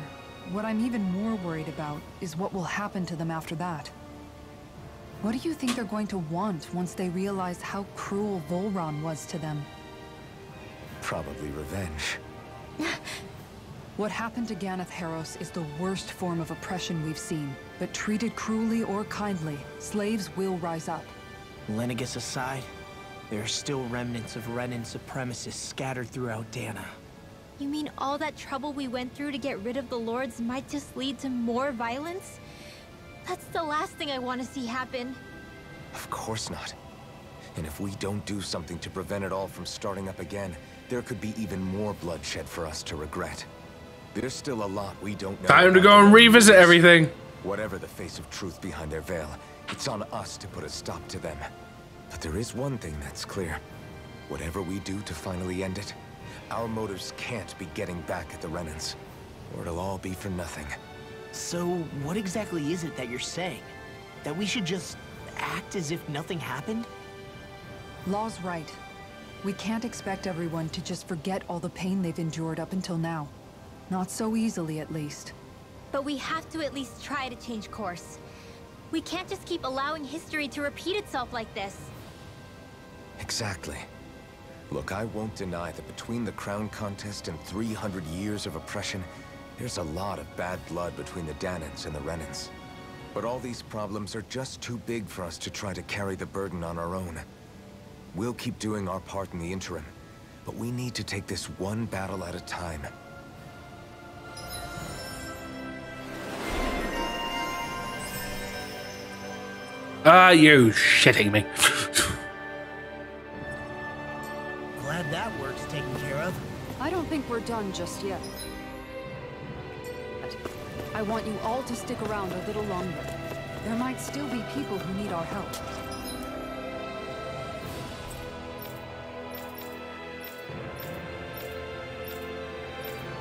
what I'm even more worried about is what will happen to them after that. What do you think they're going to want once they realize how cruel Volron was to them? Probably revenge. What happened to Ganeth Haros is the worst form of oppression we've seen. But treated cruelly or kindly, slaves will rise up. Lenegis aside, there are still remnants of Renan supremacists scattered throughout Dana. You mean all that trouble we went through to get rid of the Lords might just lead to more violence? That's the last thing I want to see happen. Of course not. And if we don't do something to prevent it all from starting up again, there could be even more bloodshed for us to regret. There's still a lot we don't know. Time to go and revisit everything. Whatever the face of truth behind their veil, it's on us to put a stop to them. But there is one thing that's clear. Whatever we do to finally end it, our motives can't be getting back at the Renans, or it'll all be for nothing. So, what exactly is it that you're saying? That we should just act as if nothing happened? Law's right. We can't expect everyone to just forget all the pain they've endured up until now. Not so easily, at least. But we have to at least try to change course. We can't just keep allowing history to repeat itself like this. Exactly. Look, I won't deny that between the crown contest and 300 years of oppression, there's a lot of bad blood between the Danans and the Renans. But all these problems are just too big for us to try to carry the burden on our own. We'll keep doing our part in the interim, but we need to take this one battle at a time. Are you shitting me? Glad that work's taken care of. I don't think we're done just yet. I want you all to stick around a little longer. There might still be people who need our help.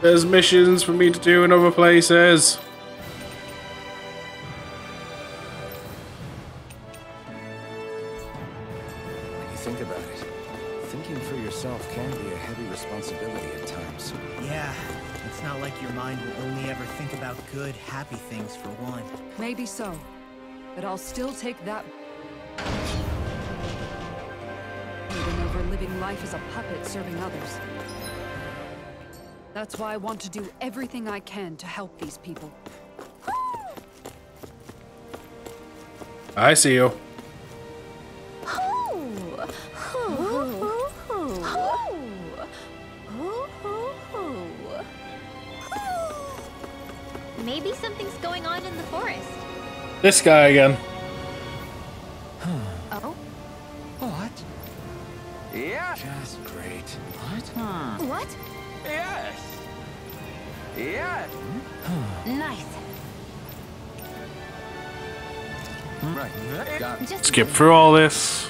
There's missions for me to do in other places. When you think about it, thinking for yourself can be a heavy responsibility at times. Yeah, it's not like your mind will only ever think about good, happy things for one. Maybe so. But I'll still take that burden over living life as a puppet serving others. That's why I want to do everything I can to help these people. I see you. Maybe something's going on in the forest. This guy again. Oh? What? Yeah. Just great. What? What? Yes. Yes. Nice. Right. Got it. Skip through all this.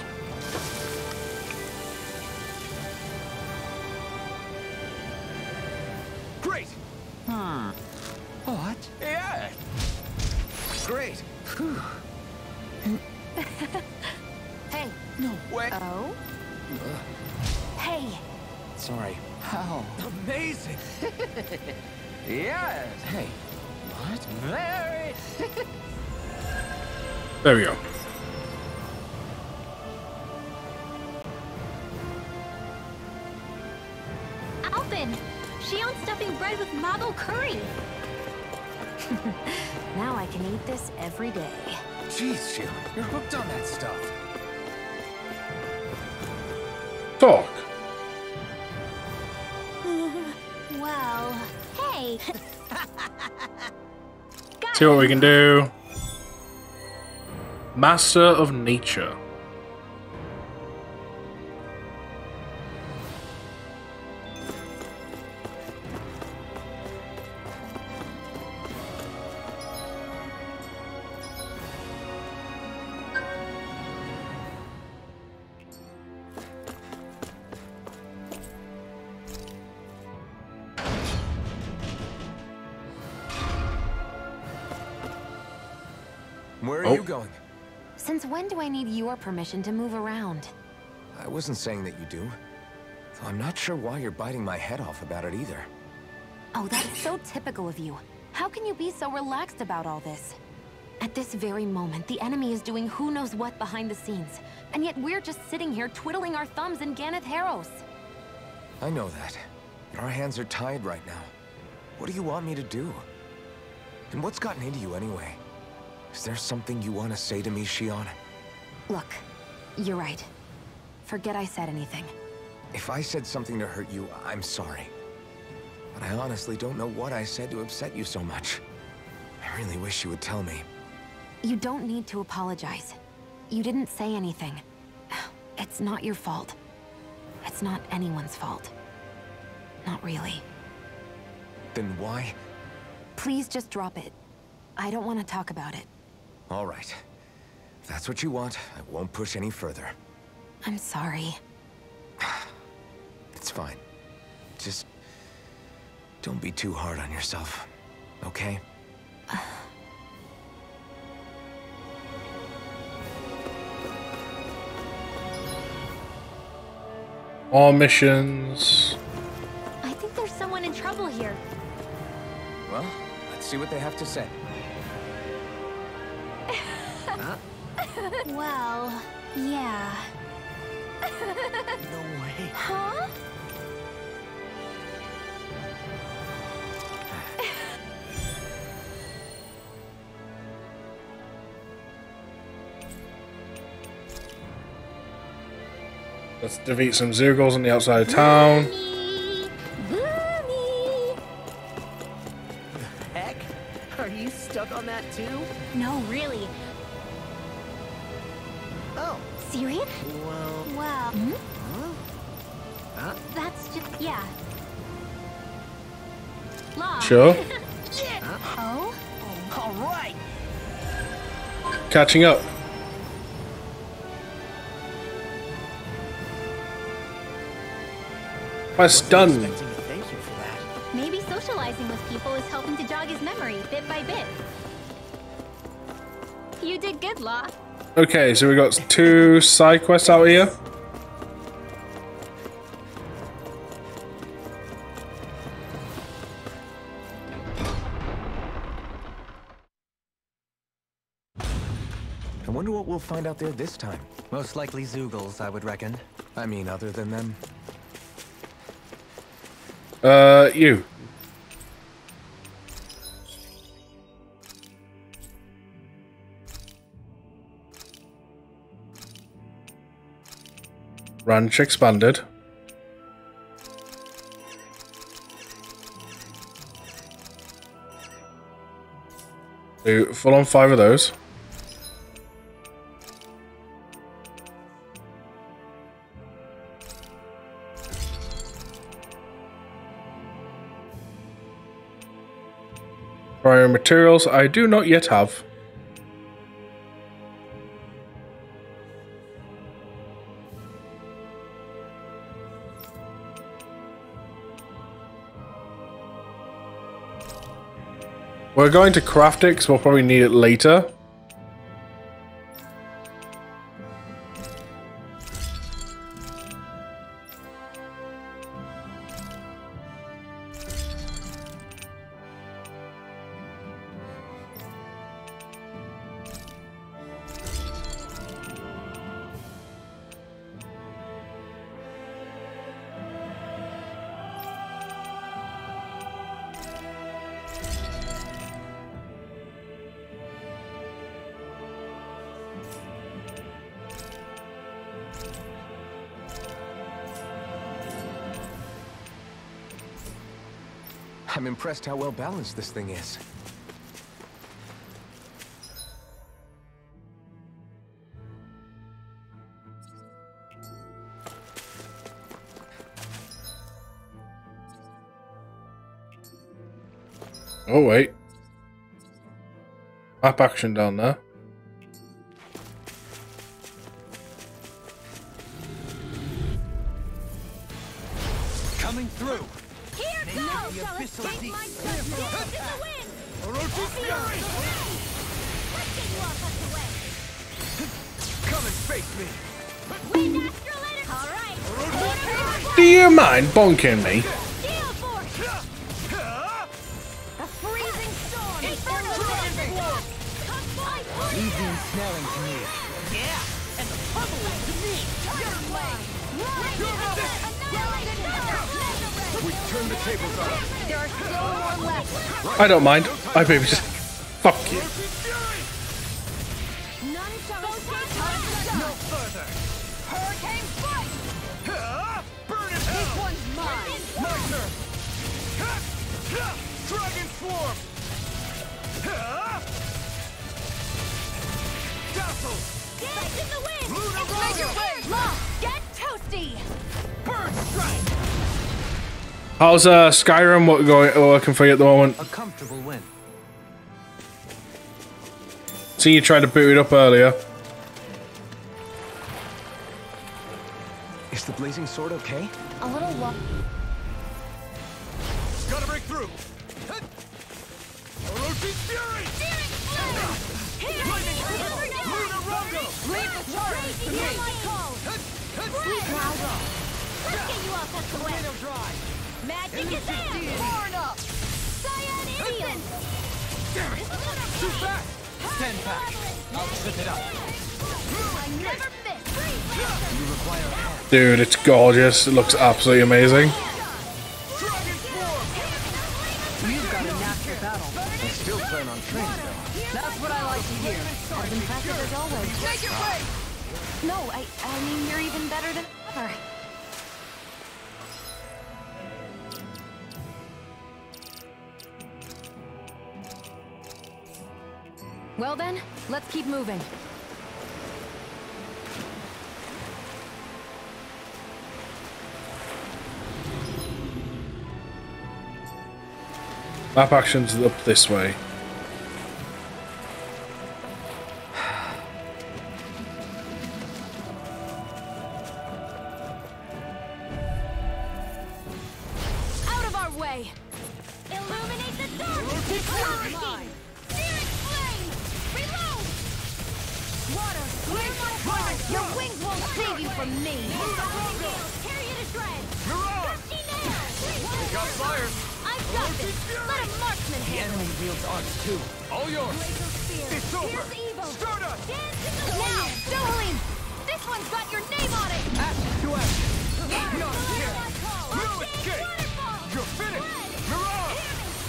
Great. What? Yeah. Great. Hey. No way. Oh? Hey. Sorry. How? Amazing! Yes. Hey. What? Very. There we go. Alvin! Shionne stuffing bread with marble curry! Now I can eat this every day. Jeez, Shionne, you're hooked on that stuff. Talk. Well, hey! See what we can do. Master of Nature. Where are you going? Since when do I need your permission to move around? I wasn't saying that you do. Though I'm not sure why you're biting my head off about it either. Oh, that's so typical of you. How can you be so relaxed about all this? At this very moment, the enemy is doing who knows what behind the scenes. And yet we're just sitting here twiddling our thumbs in Ganeth Haros. I know that. But our hands are tied right now. What do you want me to do? And what's gotten into you anyway? Is there something you want to say to me, Shionne? Look, you're right. Forget I said anything. If I said something to hurt you, I'm sorry. But I honestly don't know what I said to upset you so much. I really wish you would tell me. You don't need to apologize. You didn't say anything. It's not your fault. It's not anyone's fault. Not really. Then why? Please just drop it. I don't want to talk about it. All right. If that's what you want, I won't push any further. I'm sorry. It's fine. Just don't be too hard on yourself, okay? All missions. I think there's someone in trouble here. Well, let's see what they have to say. Well, yeah. No way. Huh? Let's defeat some Zergals on the outside of town. Heck? Are you stuck on that too? No, really. Oh, Serious? well... Well, Huh? that's just, yeah. Law. Sure. Oh? All right. Catching up. My stun. Expecting a thank you for that. Maybe socializing with people is helping to jog his memory bit by bit. You did good, Law. Okay, so we got 2 side quests out here. I wonder what we'll find out there this time. Most likely Zeugles, I would reckon. I mean, other than them. You. Ranch expanded. Do full on 5 of those. Prior materials I do not yet have. We're going to craft it because we'll probably need it later. I'm impressed how well balanced this thing is. Oh wait. Map action down there. Coming through. Here goes! Take my justice in the wind! Come and face me. Wind Astral Energy! Do you mind bonking me? Leave the ensnaring to me. Yeah, and the pummeling to me. We turn the tables on. There are still more left. I don't mind. I baby just fuck you. None shall escape. No further. Hurricane fight. Burn it! This one's mine. My turn. Dragon swarm. Castle. Dance in the wind. Lunar It's make your way. Lock. Get toasty. Burn strike. How's Skyrim working for you at the moment? A comfortable win. See, you tried to boot it up earlier. Is the blazing sword okay? A little low. Gotta break through. Orochi's fury. Lunar Rondo. Leave the charge to me. Sweet Rondo. Let's get you off that sweat. Dry. Magic is in. Born up. Cyan instant. Damn it. Too fast. Stand back. I'll trip it up. I never miss. You require a hand. Dude, it's gorgeous. It looks absolutely amazing. Dragon swarm. You've got a natural battle. I still plan on training though. That's what I like to hear. As impressive as always. Make it way. No, I mean, you're even better than ever. Well then, let's keep moving. Map actions up this way. Out of our way. Illuminate the dark. Mine. Searing flame. Reload. Water. Clear my heart. Your wings won't save you from me. Tear you to shreds. Gusty nails. Got fire. I've got this. Let a marksman The handle enemy wields arcs too. All yours. It's over. Here's evil. Stardust. Dance in the now, Dohalim. This one's got your name on it. Action to action. Beyond here. No escape. You're finished. Mirage.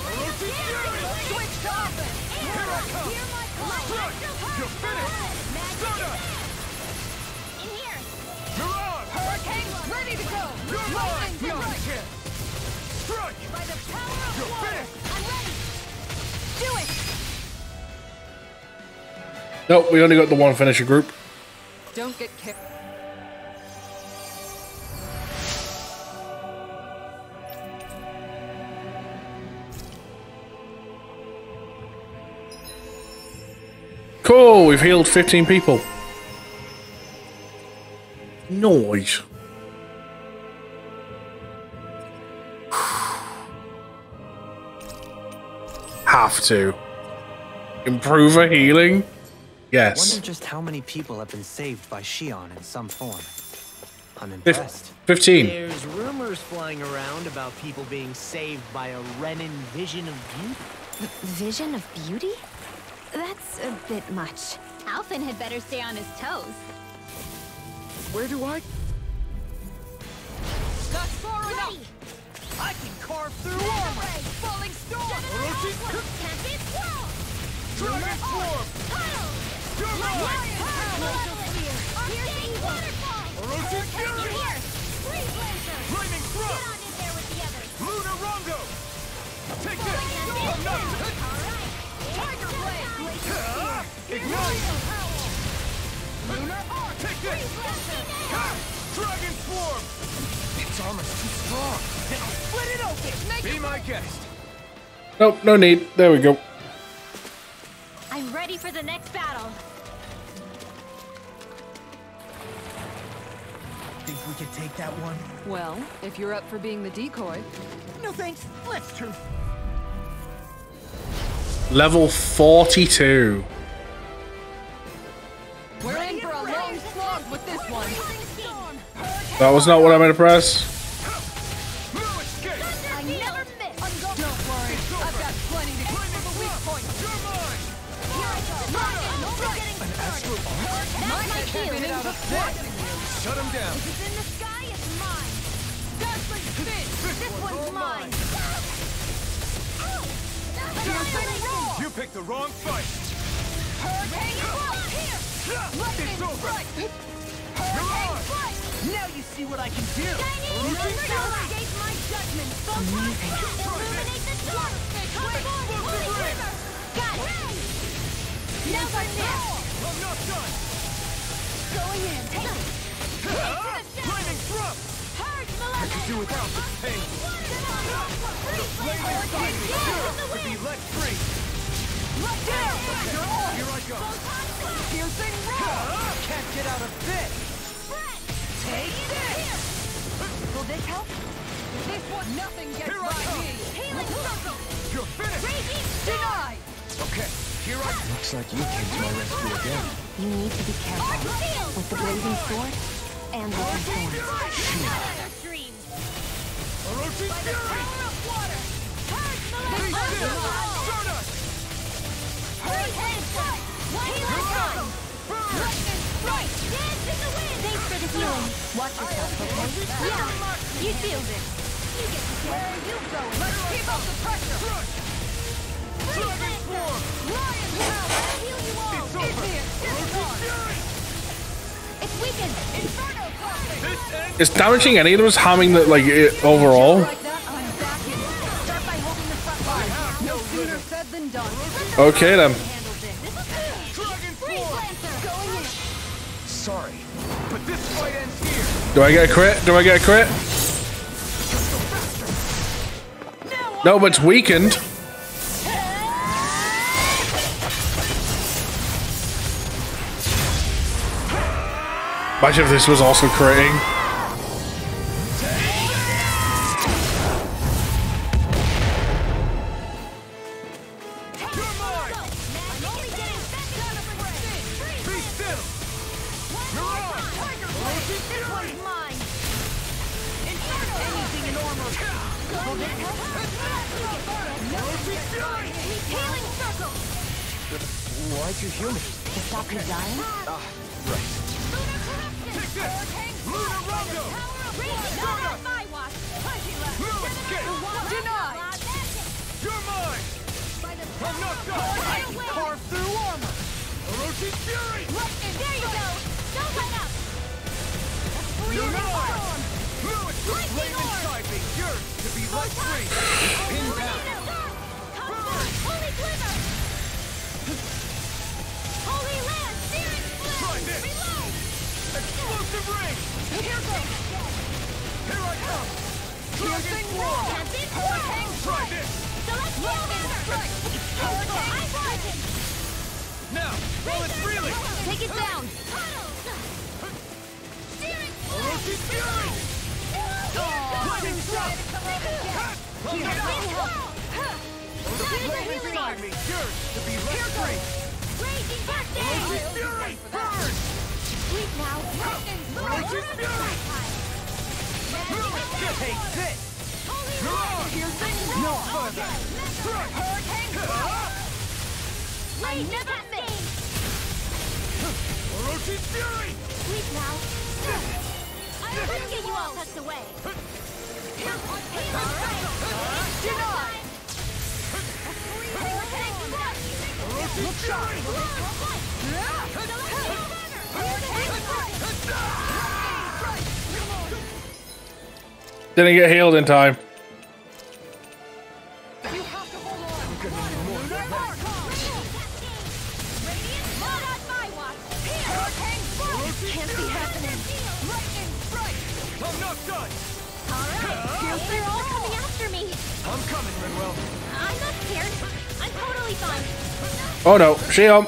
Orochi's fury. Switch to offense. Here I come. Strike. You're finished. Stardust. In here. Mirage. Hurricane ready to go. You're mine. Not a chance. Strike. By the power of You're water. finished. I'm ready. Do it. Nope, we only got the one finisher group. Don't get carried. Cool, we've healed 15 people. Noise. Have to. Improve her healing? Yes. Wonder just how many people have been saved by Shionne in some form. I'm impressed. 15. There's rumors flying around about people being saved by a Renin vision of beauty. Vision of beauty? That's a bit much. Alphen had better stay on his toes. Where do I? Not far enough. I can carve through armor. Falling storm. Orochi's Swirl. Dragon swarm. You're mine. Orochi's fury. Flaming thrust. Lunar Rondo. Take this. I'm not. Tiger blade. Ignite. Lunar arc. Take this. Dragon swarm. Its armor's too strong. Split it open. Make Be my guest. Nope, no need. There we go. I'm ready for the next battle. Think we could take that one? Well, if you're up for being the decoy. No thanks. Let's turn. Level 42. We're in for a long slog with this one. That was not what I meant to press. I never miss. Don't worry, I've got plenty to cover the weak point. Here I go. Only getting started. That's my cue. Shut him down. If it's in the sky, it's mine. Dazzling spin. This one's mine. You picked the wrong fight. Hurricane here. It's over. Hurricane strike. Now you see what I can do. Delegate my judgment. Illuminate the dark. Got it. Now for this. I'm not done. Going in. Flaming drum. I could do without this pain. The flame inside me deserves to be let free. Here I go. Piercing roll. Can't get out of this. Take this. Will this help? This one, nothing gets Here I by come. me. Healing circle. You're finished. Denied. Okay, here I go. Looks like you came to my rescue again. You need to be careful with the blazing sword and the thorns. Dreams. Orochi By the Fury. power of water. Purge Stay still. Stardust. Hurricane strike. Healing circle. Lightning strike. Dance in the wind. Thanks for the healing. Watch yourself, okay? Yeah, you do. You get to where are you going? Let's keep up the pressure. Dragon Swarm. Lion power. I'll heal you all. It's over. Orochi Fury. It's weakened. Inferno crossing. This ends. Is damaging any of those harming the like overall? Like that, I'm back in. Start by holding the front line. No sooner said than done. Okay then. Handle this. Dragon Freeze Swarm. Lancer. Going in. Sorry, but this fight ends here. Do I get a crit? Do I get a crit? No, but it's weakened. Imagine if this was also critting. Be still. Mirage. This one's mine. Anything in armor. Healing circle. Why'd you heal me? To stop you dying? Right. Lunar corruption. Take this. Lunar Rondo. Not on my watch. Lumus escape. Denied. You're mine. I'm not done. Carve through armor. Orochi Fury. There you go. Don't let up. You're not. Lumus will flame inside me. Yours to be let free. Pinned down. Holy glimmer. Holy land. Searing Try flame. this. Reload. Explosive ring. Here goes. Here I come. Dragon Swarm. Try this. I'm rising. Now, roll it freely. Take it down. Orochi Fury. Lightning strike. Flame inside me. Yours to be let free. Raging birthday. Orochi Fury. Burn. Sleep now. Orochi Fury. Take this. No further. I never miss. Orochi Fury. Sleep now. Let's get you all tucked away. Orochi Didn't get healed in time. Can't be happening. I'm not done. Alright, they're all coming after me. I'm coming, Manuel. I'm not scared. I'm totally fine. Oh no, Shionne.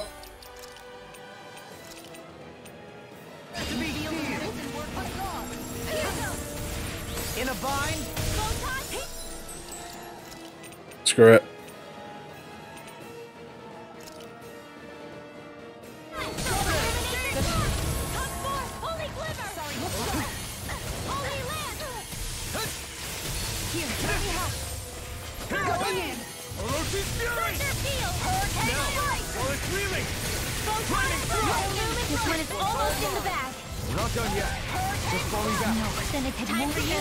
In a bind. Screw it. Going in. Orochi's Fury! Hurricane Strike! While it's reeling! This one is almost in the bag. We're not done yet. Just falling back. No, then it's time for you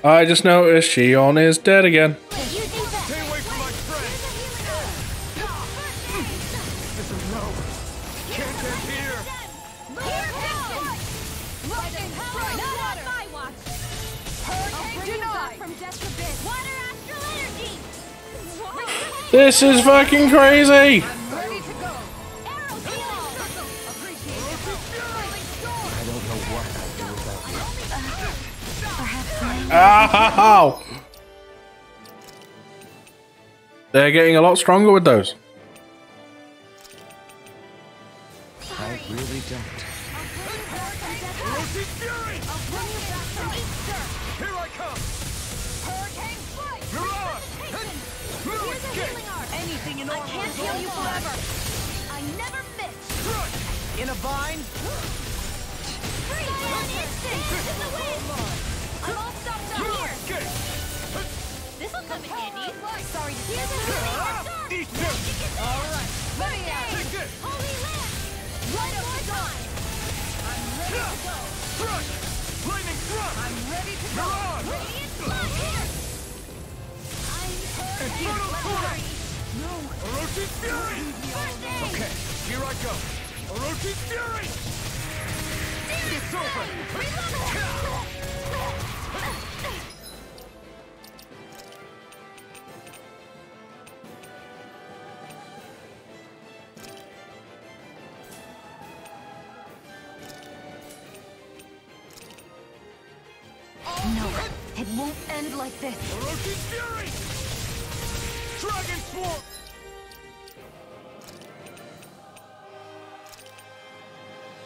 to I just noticed Shionne is dead again. Stay away from my friend! This is low. Can't get here! Not on my watch! Hurricane denied! From death to bit! Water astral energy! This is fucking crazy! Ready to go! Arrow heal! I don't know what I'd do without you. Ow! They're getting a lot stronger with those. I really don't. Orochi's Fury! Here I come! Hurricane Strike! Mirage! Here's a healing art! Anything in order! I can't heal you forever! I never miss! In a bind? Freeze! Instinct! In the wind! I'm all stopped up here! Okay! This'll come in handy! Sorry, here's a healing art! Eat this! Alright! Ready out! Take this! Holy land! One more time! I'm ready to go! Crush! Lightning thrust! I'm ready to go! Mirage! Radiant flood here! Infernal Torrent! No! Orochi's Fury! First aid! Okay, here I go! Orochi's Fury! It's over! No, it won't end like this. Orochi's Fury! Dragon Swarm!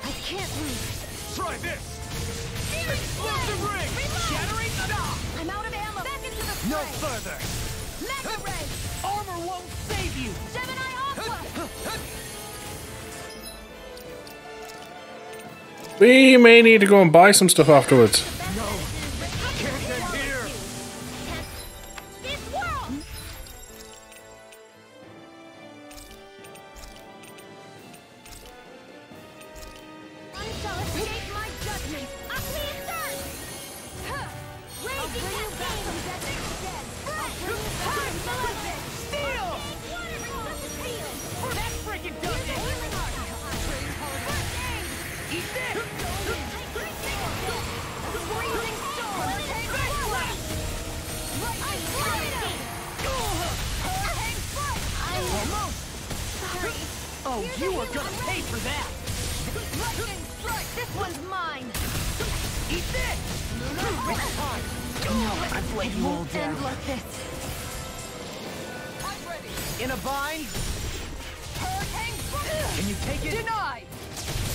I can't lose. Try this! Explosive ring! Shattering stop! I'm out of ammo! Back into the fray! No further! Mega ray! Armor won't save you! Gemini Aqua! We may need to go and buy some stuff afterwards. Can't end here! This world! None shall escape my judgment! Acme Third! Raising that pain from death to dead! Time delivered! Steel! Steel! That freaking does it! Eat this! Freezing storm! Hurricane strike! Almost! Sorry. Oh, you are gonna pay for that! Lightning strike! This one's mine! Eat this! It's time! No, I've let you all won't down. end like this. In a bind? Hurricane strike! Can you take it? Denied!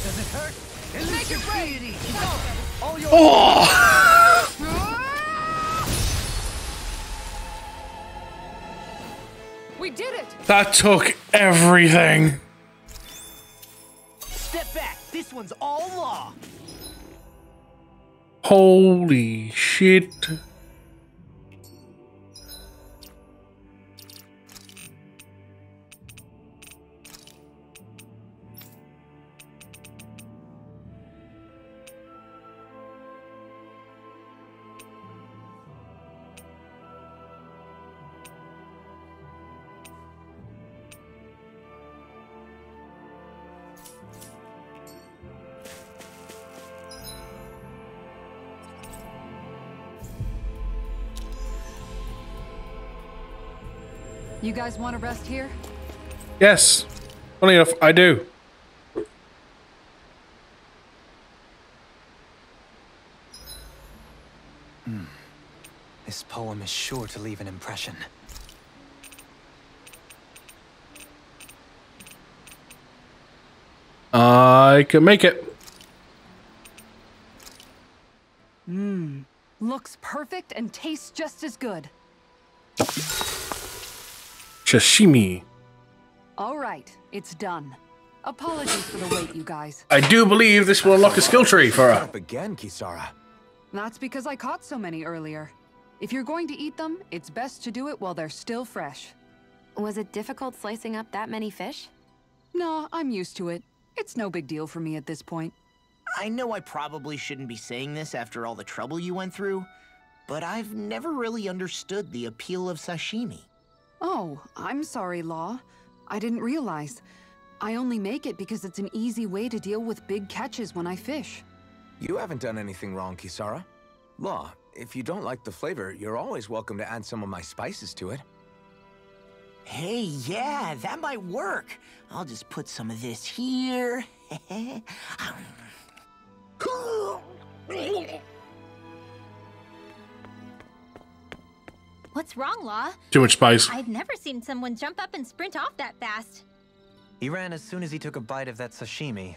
Does it hurt? Make it ready! All your We did it! That took everything. step back! This one's all law! Holy shit. You guys want to rest here? Yes. Funny enough, I do. This poem is sure to leave an impression. I can make it. Looks perfect and tastes just as good. Sashimi. All right, it's done. Apologies for the wait, you guys. I do believe this will unlock a skill tree for her. Up again, Kisara. That's because I caught so many earlier. If you're going to eat them, it's best to do it while they're still fresh. Was it difficult slicing up that many fish? No, I'm used to it. It's no big deal for me at this point. I know I probably shouldn't be saying this after all the trouble you went through, but I've never really understood the appeal of sashimi. Oh, I'm sorry, Law. I didn't realize. I only make it because it's an easy way to deal with big catches when I fish. You haven't done anything wrong, Kisara. Law, if you don't like the flavor, you're always welcome to add some of my spices to it. Hey, yeah, that might work. I'll just put some of this here. What's wrong, Law? Too much spice. I've never seen someone jump up and sprint off that fast. He ran as soon as he took a bite of that sashimi.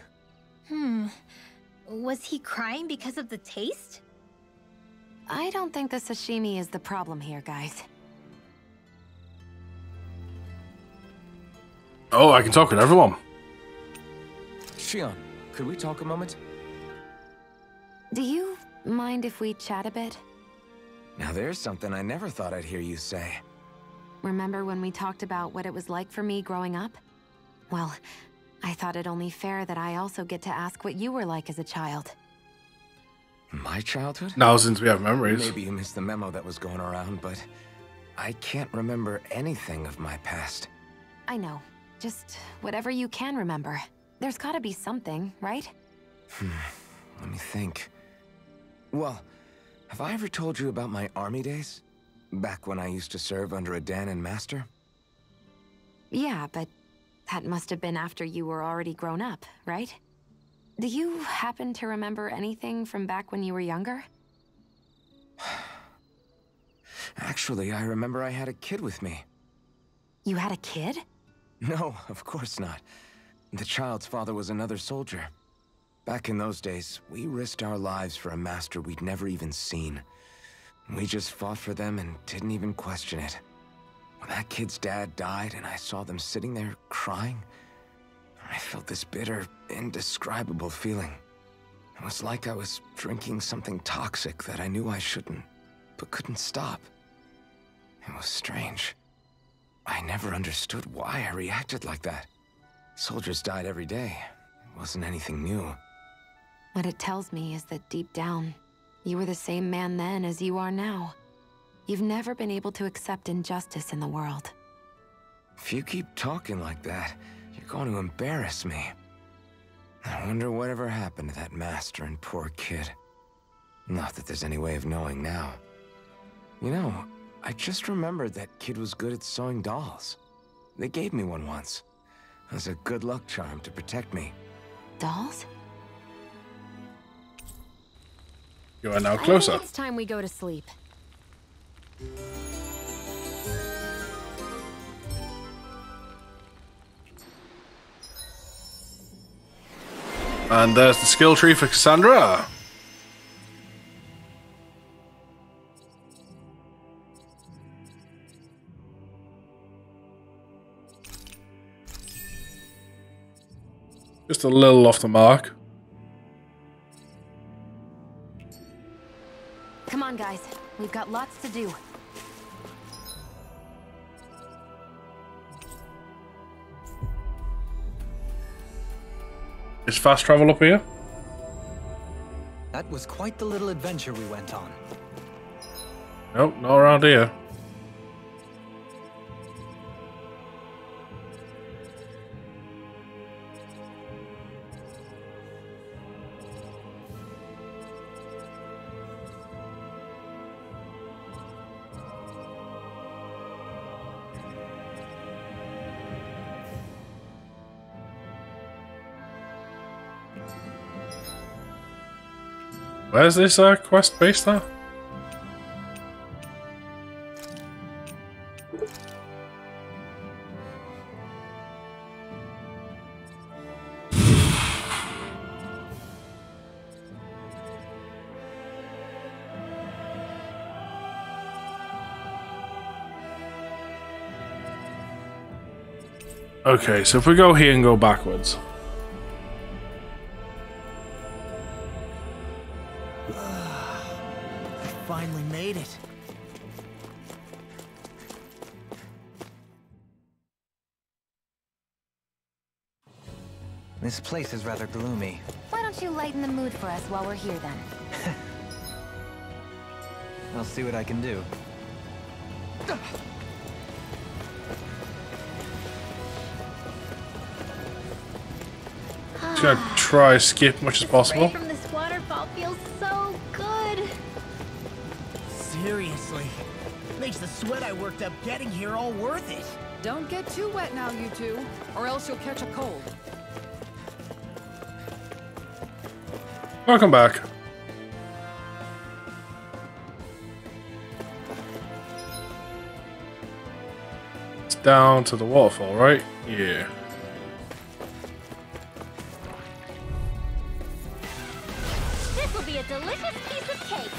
Was he crying because of the taste? I don't think the sashimi is the problem here, guys. Oh, I can talk with everyone. Shionne, could we talk a moment? Do you mind if we chat a bit? Now there's something I never thought I'd hear you say. Remember when we talked about what it was like for me growing up? Well, I thought it only fair that I also get to ask what you were like as a child. My childhood? Now, since we have memories. Maybe you missed the memo that was going around, but I can't remember anything of my past. I know. Just whatever you can remember. There's gotta be something, right? Let me think. Well, have I ever told you about my army days? Back when I used to serve under a Danon master? Yeah, but that must have been after you were already grown up, right? Do you happen to remember anything from back when you were younger? Actually, I remember I had a kid with me. You had a kid? No, of course not. The child's father was another soldier. Back in those days, we risked our lives for a master we'd never even seen. We just fought for them and didn't even question it. When that kid's dad died and I saw them sitting there crying, I felt this bitter, indescribable feeling. It was like I was drinking something toxic that I knew I shouldn't, but couldn't stop. It was strange. I never understood why I reacted like that. Soldiers died every day. It wasn't anything new. What it tells me is that deep down, you were the same man then as you are now. You've never been able to accept injustice in the world. If you keep talking like that, you're going to embarrass me. I wonder whatever happened to that master and poor kid. Not that there's any way of knowing now. You know, I just remembered that kid was good at sewing dolls. They gave me one once. As a good luck charm to protect me. Dolls? You are now closer. I think it's time we go to sleep. And there's the skill tree for Cassandra. Just a little off the mark. Come on, guys. We've got lots to do. Is fast travel up here? That was quite the little adventure we went on. Nope, not around here. Where's this quest based at? Okay, so if we go here and go backwards. Finally made it. This place is rather gloomy. Why don't you lighten the mood for us while we're here then? I'll see what I can do. Just gonna try skip much as possible. Spray from this waterfall feels so good. Seriously. Makes the sweat I worked up getting here all worth it. Don't get too wet now, you two, or else you'll catch a cold. Welcome back. It's down to the waterfall, right? Yeah. This will be a delicious piece of cake.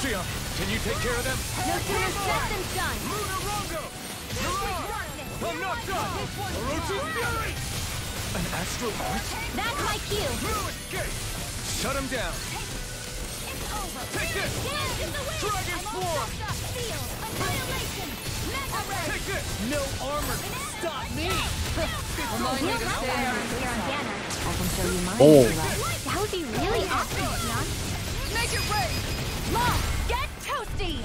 Shionne, can you take care of them? No sooner said than done. I'm not done! Orochi's Fury! An astral art? That's my cue. Shut him down! Take this! Dragon Swarm! Take this! No armor can stop me! Remind me to stay Here on Banner. I can show you mine Oh. if you like. That would be really awesome, Shionne. Make it rain! Lost, get toasty.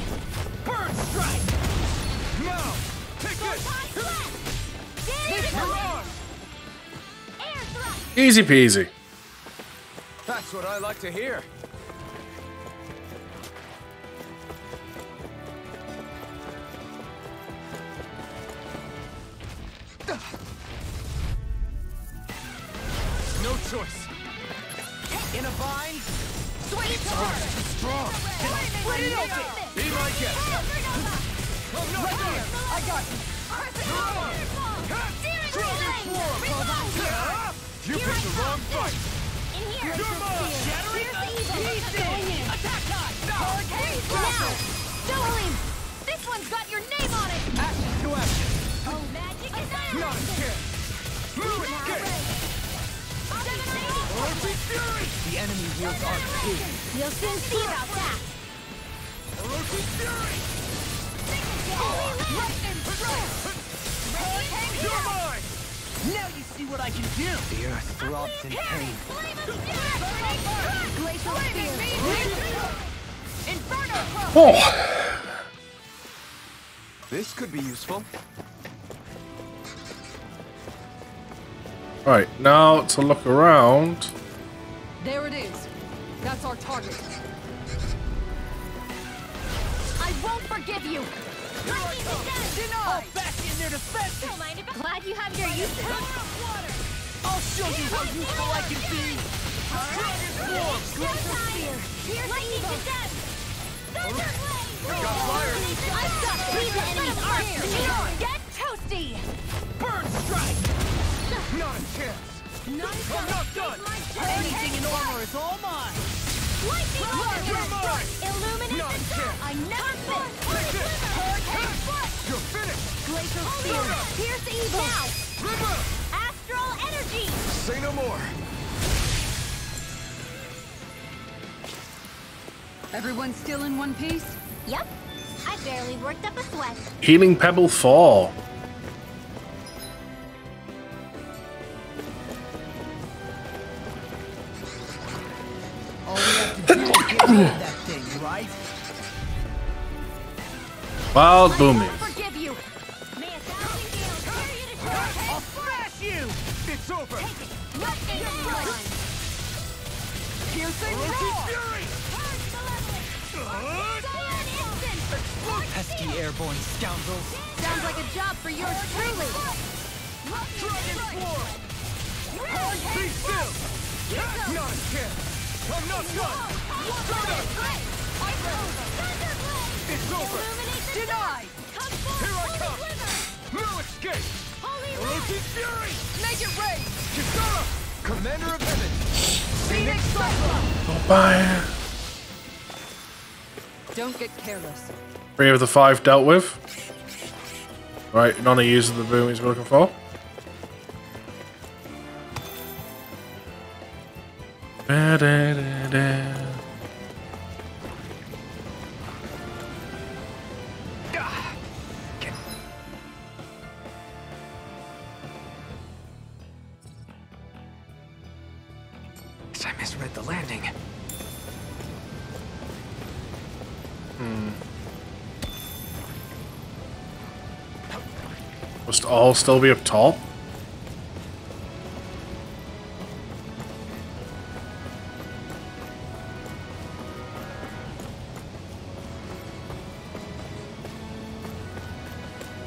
Burn Strike! Now! Take this! Mirage! Air thrust. Easy peasy. That's what I like to hear. No choice. In a bind? Sweet Strong! Be my guest! I'm not done! I got you! You picked the wrong fight! In here. You're mine! Here's the evil. Going in. Attack time! Hurricane now. Dohalim, this one's got your name on it. Action to action! Oh, magic is Not a chance! Move escape! Orochi's Fury! The enemy wields our too. You'll soon see about that. Orochi's Fury! You're mine! Now you see what I can do! The earth throbs in pain. Glacial spear. Inferno Crow. Oh. This could be useful. Right, now to look around. There it is. That's our target. I won't forgive you. I'll back in their defense! Glad you have your uses. I'll show you how useful I can be! Dragon Swarm! Lightning to death. Got fire! I've got three enemies arc. Get toasty. Burn Strike! Not a chance! I'm not done! Anything in armor is all mine! You're mine! Illuminate Not a the chance! I never miss. Take this! Hurricane foot. You're finished! Glacial spear. Pierce evil. Now. River! Astral energy. Say no more! Everyone still in one piece? Yep. I barely worked up a sweat. Healing Pebble 4. All we have to do is get rid of that thing, right? Wild Boomy. Forgive you. May a thousand gales carry you to shore. I'll smash you! It's over! Lightning run. Piercing Orochi's roar! Fury! Cyan instant. Pesky airborne scoundrels! Sounds like a job for yours truly. Dragon Swarm! Be still! Not a chance! I'm not done! It's over! Denied! Here I come! No escape! Orochi's Fury! Make it rain! Kisara! Commander of Heaven! Phoenix Cyclone! Bye. Don't get careless. 3 of the 5 dealt with. Right, none of you are the boomies we're looking for. I misread the landing. Must all still be up top?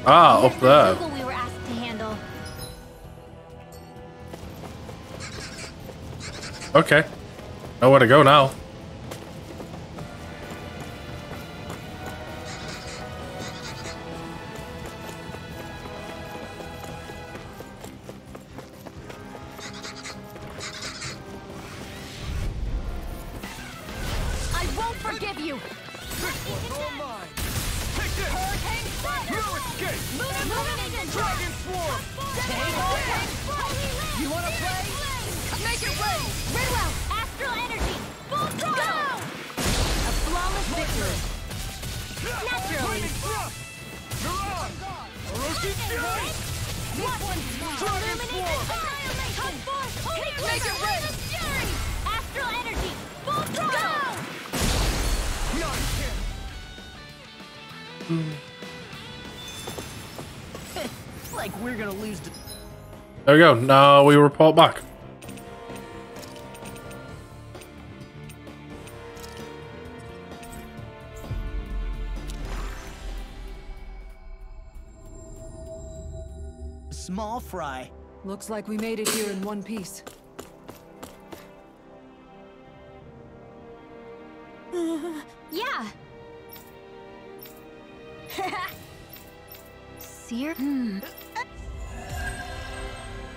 Ah, up there. We were asked to handle. Okay. Nowhere to go now. I won't forgive you. Hurricane Fire! No escape! Lumus Dragon Swarm! You wanna play? Make it rain! Very well! Astral Energy! Full throttle! A flawless victory! Naturally! This one's Illuminated Annihilation! Make it rain! Astral Energy! Full throttle! Not again! Like we're gonna lose. There we go. Now we report back. Small fry. Looks like we made it here in one piece. Yeah. Seer?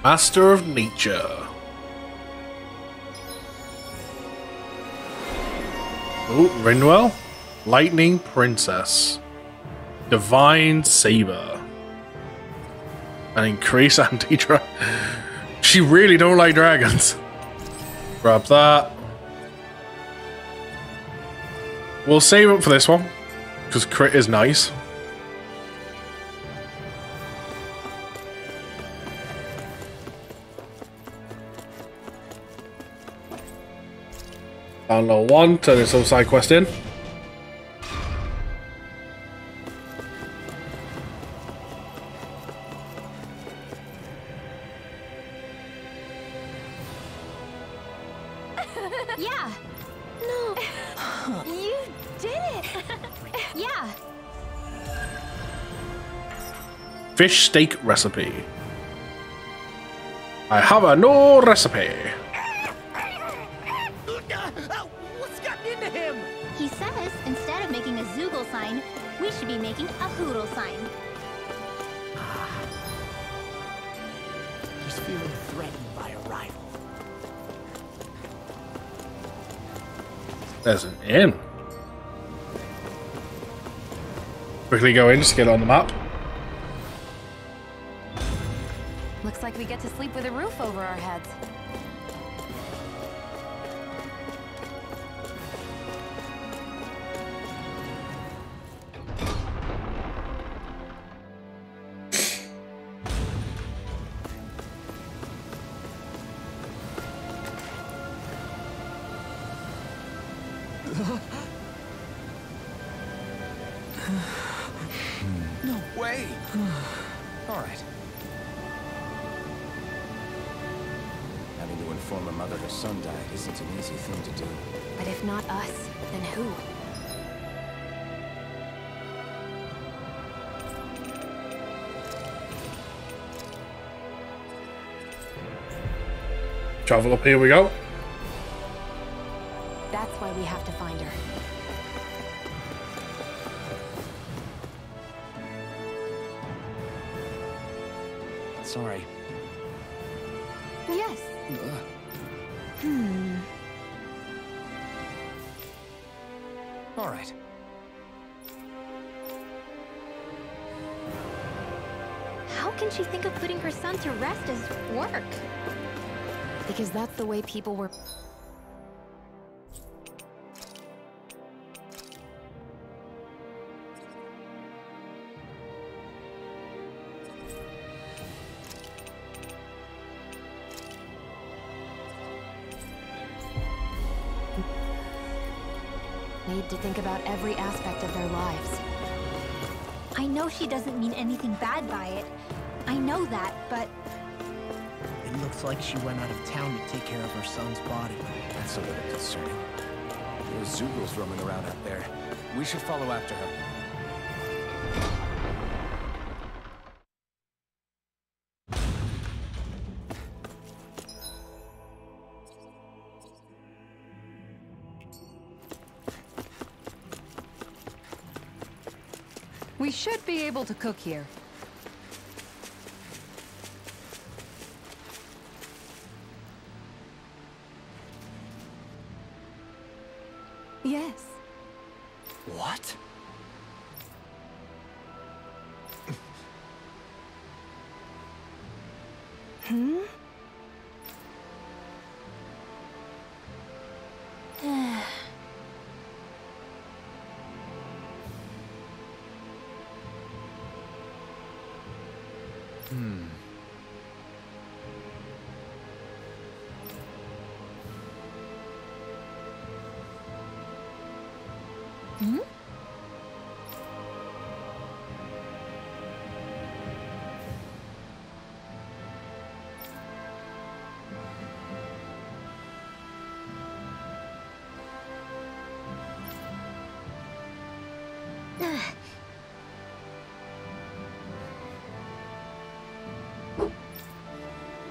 Master of Nature. Oh, Rinwell. Lightning Princess. Divine Saber. And increase anti-drag. She really don't like dragons. Grab that. We'll save up for this one. Because crit is nice. Download 1, turn this side quest in. Yeah. No. You did it. Yeah. Fish steak recipe. I have a new recipe. What's gotten into him? He says instead of making a Zoogle sign, we should be making a Hoodle sign. He's feeling threatened by a rival. There's an inn. Quickly go in, just get on the map. Looks like we get to sleep with a roof over our heads. No way! Alright. Having to inform a mother her son died isn't an easy thing to do. But if not us, then who? Travel up, here we go. That's why we have to find her. Sorry. Yes. Alright. How can she think of putting her son to rest as work? Because that's the way people were... made to think about every aspect of their lives. I know she doesn't mean anything bad by it. I know that, but... It looks like she went out of town to take care of her son's body. That's a little concerning. There's Zugals roaming around out there. We should follow after her. We should be able to cook here. Yes. What? Hmm? Hmm?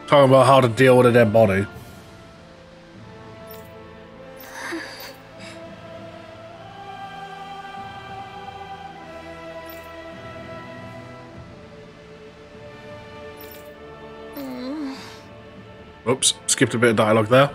Talking about how to deal with a dead body. Oops, skipped a bit of dialogue there.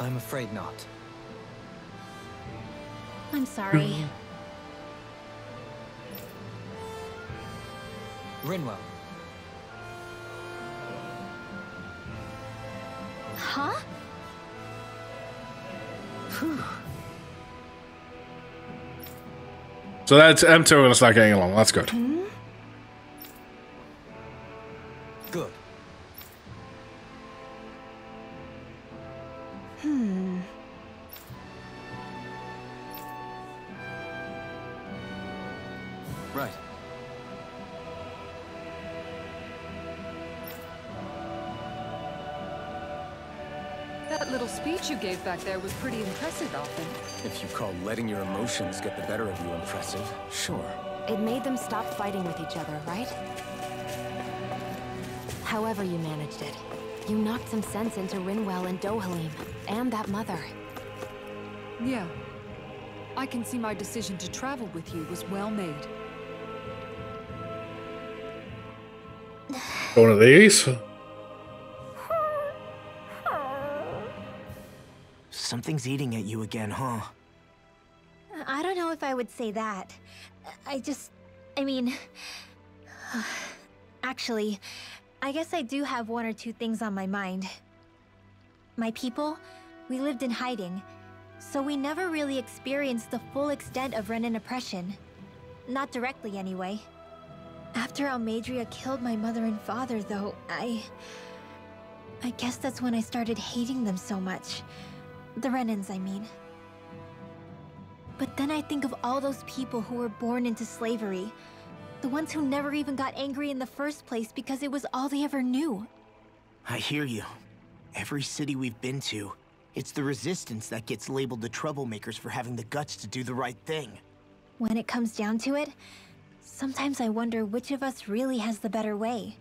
I'm afraid not. I'm sorry. Rinwell. Huh? So that's M2 are gonna start getting along. That's good. Good. Right. That little speech you gave back there was pretty impressive, Alvin. If you call letting your emotions get the better of you impressive, sure. It made them stop fighting with each other, right? However you managed it, you knocked some sense into Rinwell and Dohalim, and that mother. Yeah. I can see my decision to travel with you was well made. One of these. Something's eating at you again, huh? I don't know if I would say that. I mean... Actually, I guess I do have one or two things on my mind. My people, we lived in hiding, so we never really experienced the full extent of Renan oppression. Not directly, anyway. After Almadria killed my mother and father, though, I guess that's when I started hating them so much. The Renans, I mean. But then I think of all those people who were born into slavery. The ones who never even got angry in the first place because it was all they ever knew. I hear you. Every city we've been to, it's the resistance that gets labeled the troublemakers for having the guts to do the right thing. When it comes down to it, sometimes I wonder which of us really has the better way.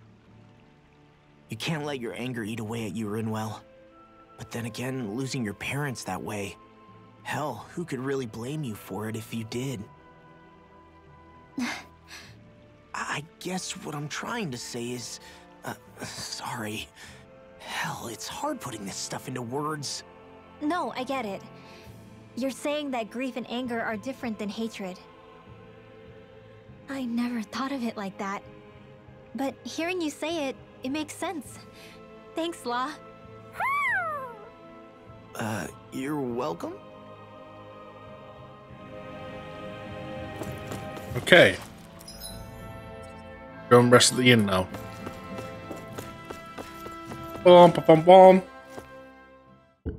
You can't let your anger eat away at you, Rinwell. But then again, losing your parents that way... Hell, who could really blame you for it if you did? I guess what I'm trying to say is... sorry. Hell, it's hard putting this stuff into words. No, I get it. You're saying that grief and anger are different than hatred. I never thought of it like that. But hearing you say it, it makes sense. Thanks, La. You're welcome? Okay. Go and rest at the inn now. Boom, boom, boom, boom. I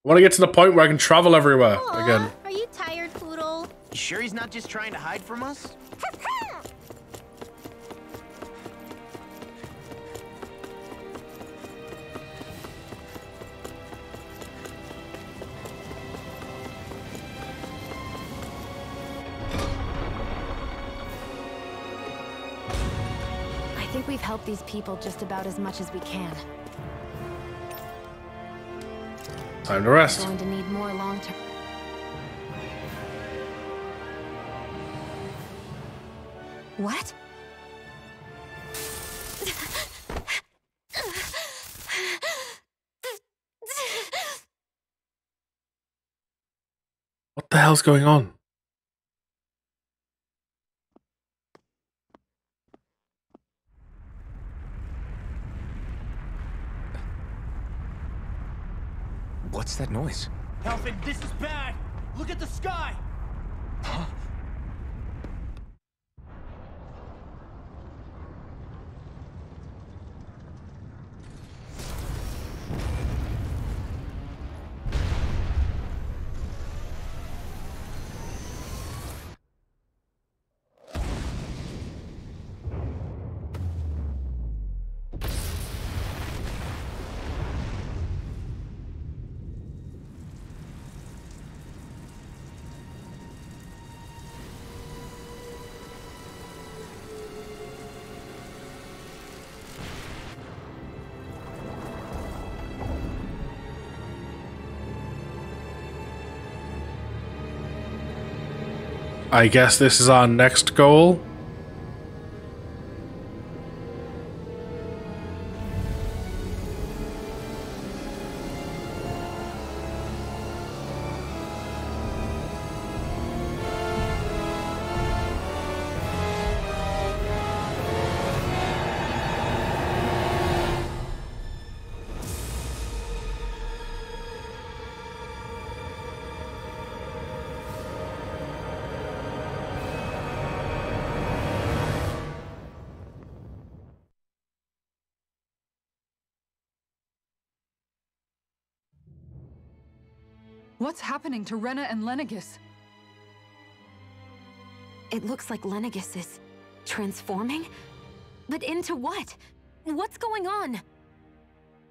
want to get to the point where I can travel everywhere again. Are you tired, Poodle? You sure he's not just trying to hide from us? I think we've helped these people just about as much as we can. Time to rest. We're going to need more long-term. What? What the hell's going on? What's that noise? Alfred, this is bad! Look at the sky! Huh? I guess this is our next goal. What's happening to Rena and Lenegis? It looks like Lenegis is transforming? But into what? What's going on?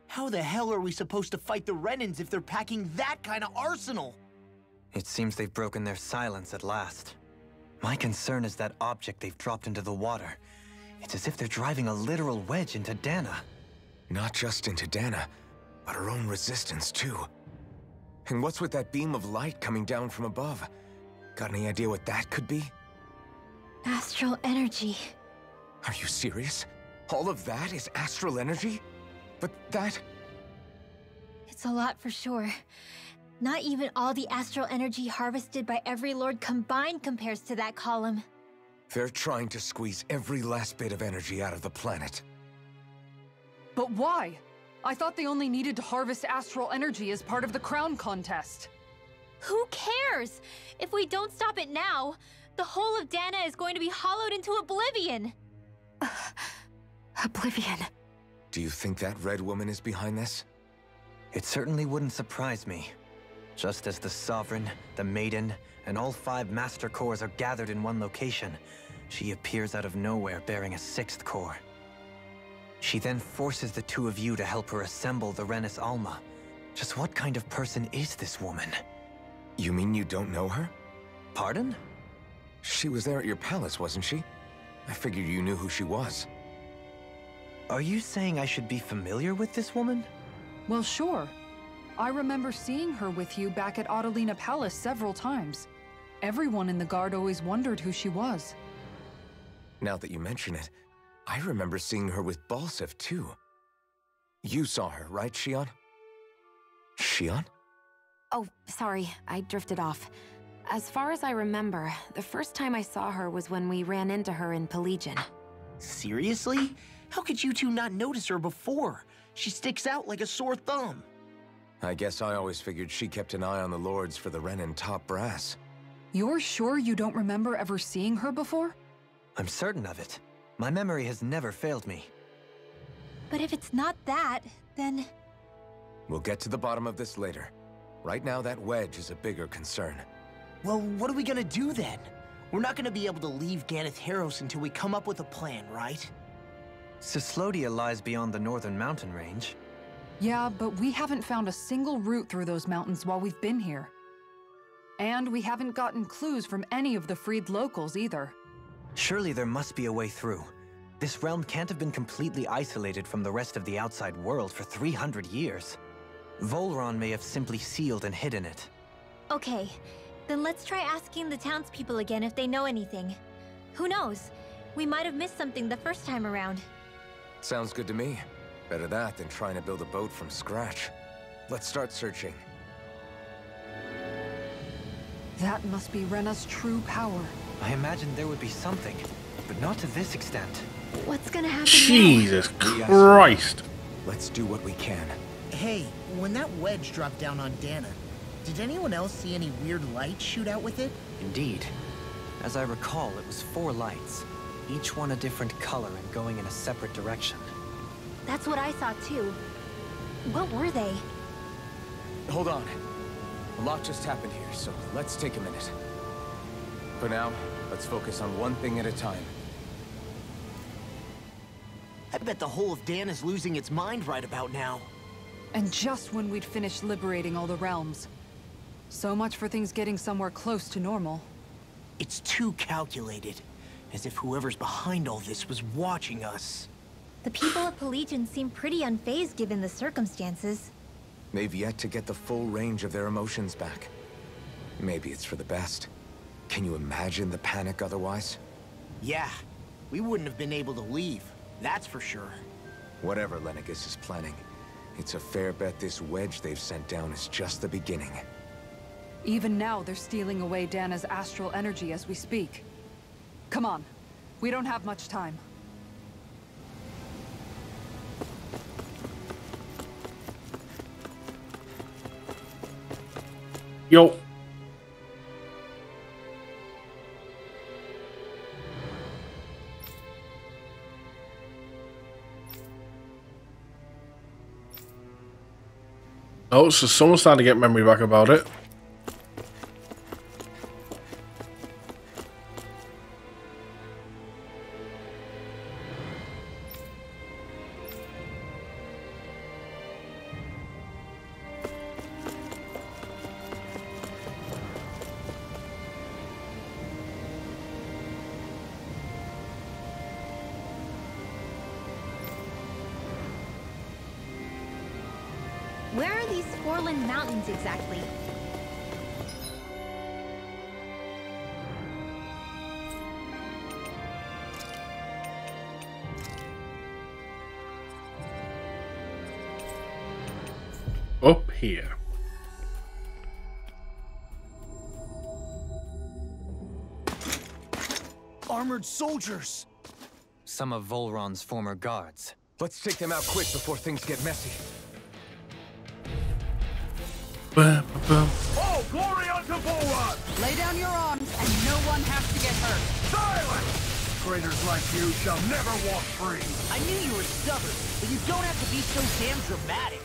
How the hell are we supposed to fight the Renans if they're packing that kind of arsenal? It seems they've broken their silence at last. My concern is that object they've dropped into the water. It's as if they're driving a literal wedge into Dana. Not just into Dana, but her own resistance too. And what's with that beam of light coming down from above? Got any idea what that could be? Astral energy. Are you serious? All of that is astral energy? But that... It's a lot for sure. Not even all the astral energy harvested by every lord combined compares to that column. They're trying to squeeze every last bit of energy out of the planet. But why? I thought they only needed to harvest astral energy as part of the crown contest. Who cares? If we don't stop it now, the whole of Dana is going to be hollowed into oblivion. Oblivion. Do you think that red woman is behind this? It certainly wouldn't surprise me. Just as the Sovereign, the Maiden, and all 5 Master Cores are gathered in one location, she appears out of nowhere bearing a 6th core. She then forces the 2 of you to help her assemble the Renis Alma. Just what kind of person is this woman? You mean you don't know her? Pardon? She was there at your palace, wasn't she? I figured you knew who she was. Are you saying I should be familiar with this woman? Well, sure. I remember seeing her with you back at Adelina Palace several times. Everyone in the guard always wondered who she was. Now that you mention it, I remember seeing her with Balsef too. You saw her, right, Shionne? Shionne? Oh, sorry, I drifted off. As far as I remember, the first time I saw her was when we ran into her in Pelegion. Seriously? How could you two not notice her before? She sticks out like a sore thumb. I guess I always figured she kept an eye on the lords for the Renin top brass. You're sure you don't remember ever seeing her before? I'm certain of it. My memory has never failed me. But if it's not that, then... We'll get to the bottom of this later. Right now, that wedge is a bigger concern. Well, what are we gonna do then? We're not gonna be able to leave Ganath Haros until we come up with a plan, right? Cyslodia lies beyond the northern mountain range. Yeah, but we haven't found a single route through those mountains while we've been here. And we haven't gotten clues from any of the freed locals either. Surely there must be a way through. This realm can't have been completely isolated from the rest of the outside world for 300 years. Volron may have simply sealed and hidden it. Okay, then let's try asking the townspeople again if they know anything. Who knows? We might have missed something the first time around. Sounds good to me. Better that than trying to build a boat from scratch. Let's start searching. That must be Rena's true power. I imagined there would be something, but not to this extent. What's gonna happen Jesus Christ. Let's do what we can. Hey, when that wedge dropped down on Dana, did anyone else see any weird lights shoot out with it? Indeed. As I recall, it was 4 lights, each one a different color and going in a separate direction. That's what I saw too. What were they? Hold on. A lot just happened here, so let's take a minute. For now, let's focus on one thing at a time. I bet the whole of Dan is losing its mind right about now. And just when we'd finished liberating all the realms. So much for things getting somewhere close to normal. It's too calculated. As if whoever's behind all this was watching us. The people of Pelegion seem pretty unfazed given the circumstances. They've yet to get the full range of their emotions back. Maybe it's for the best. Can you imagine the panic otherwise? Yeah, we wouldn't have been able to leave, that's for sure. Whatever Lenegis is planning, it's a fair bet this wedge they've sent down is just the beginning. Even now, they're stealing away Dana's astral energy as we speak. Come on, we don't have much time. Yo. Oh, so someone's starting to get memory back about it. Where are these Forland Mountains exactly? Up here. Armored soldiers! Some of Volron's former guards. Let's take them out quick before things get messy. Oh, glory unto Volron! Lay down your arms, and no one has to get hurt. Silence! Traitors like you shall never walk free. I knew you were stubborn, but you don't have to be so damn dramatic.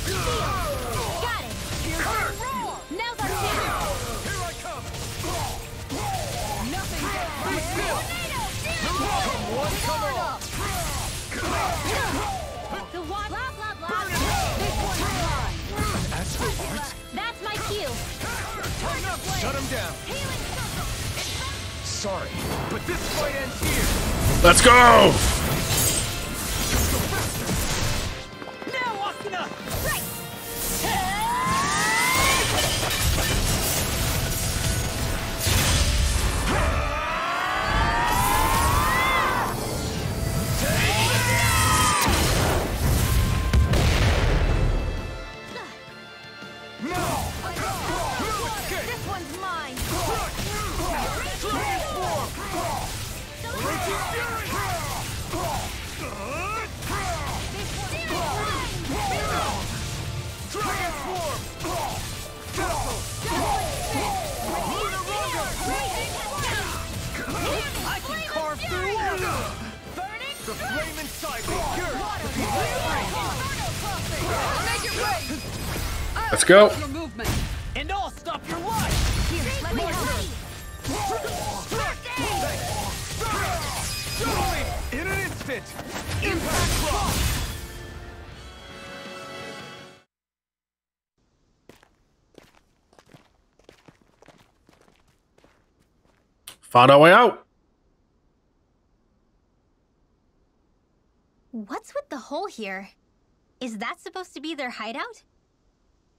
Got it! Here's the roar! Now's our chance! Here I come! Nothing gets Be still! Come on, come on! The one, blah blah blah. This one's mine. Astral art? That's my cue. Shut him down! Healing circle. Sorry, but this fight ends here! Let's go! Now, Akina! Right. I can carve through the flame inside me. Let's go. And I'll stop your life. Here, let me help. In an instant! Impact drop! Found our way out. What's with the hole here? Is that supposed to be their hideout?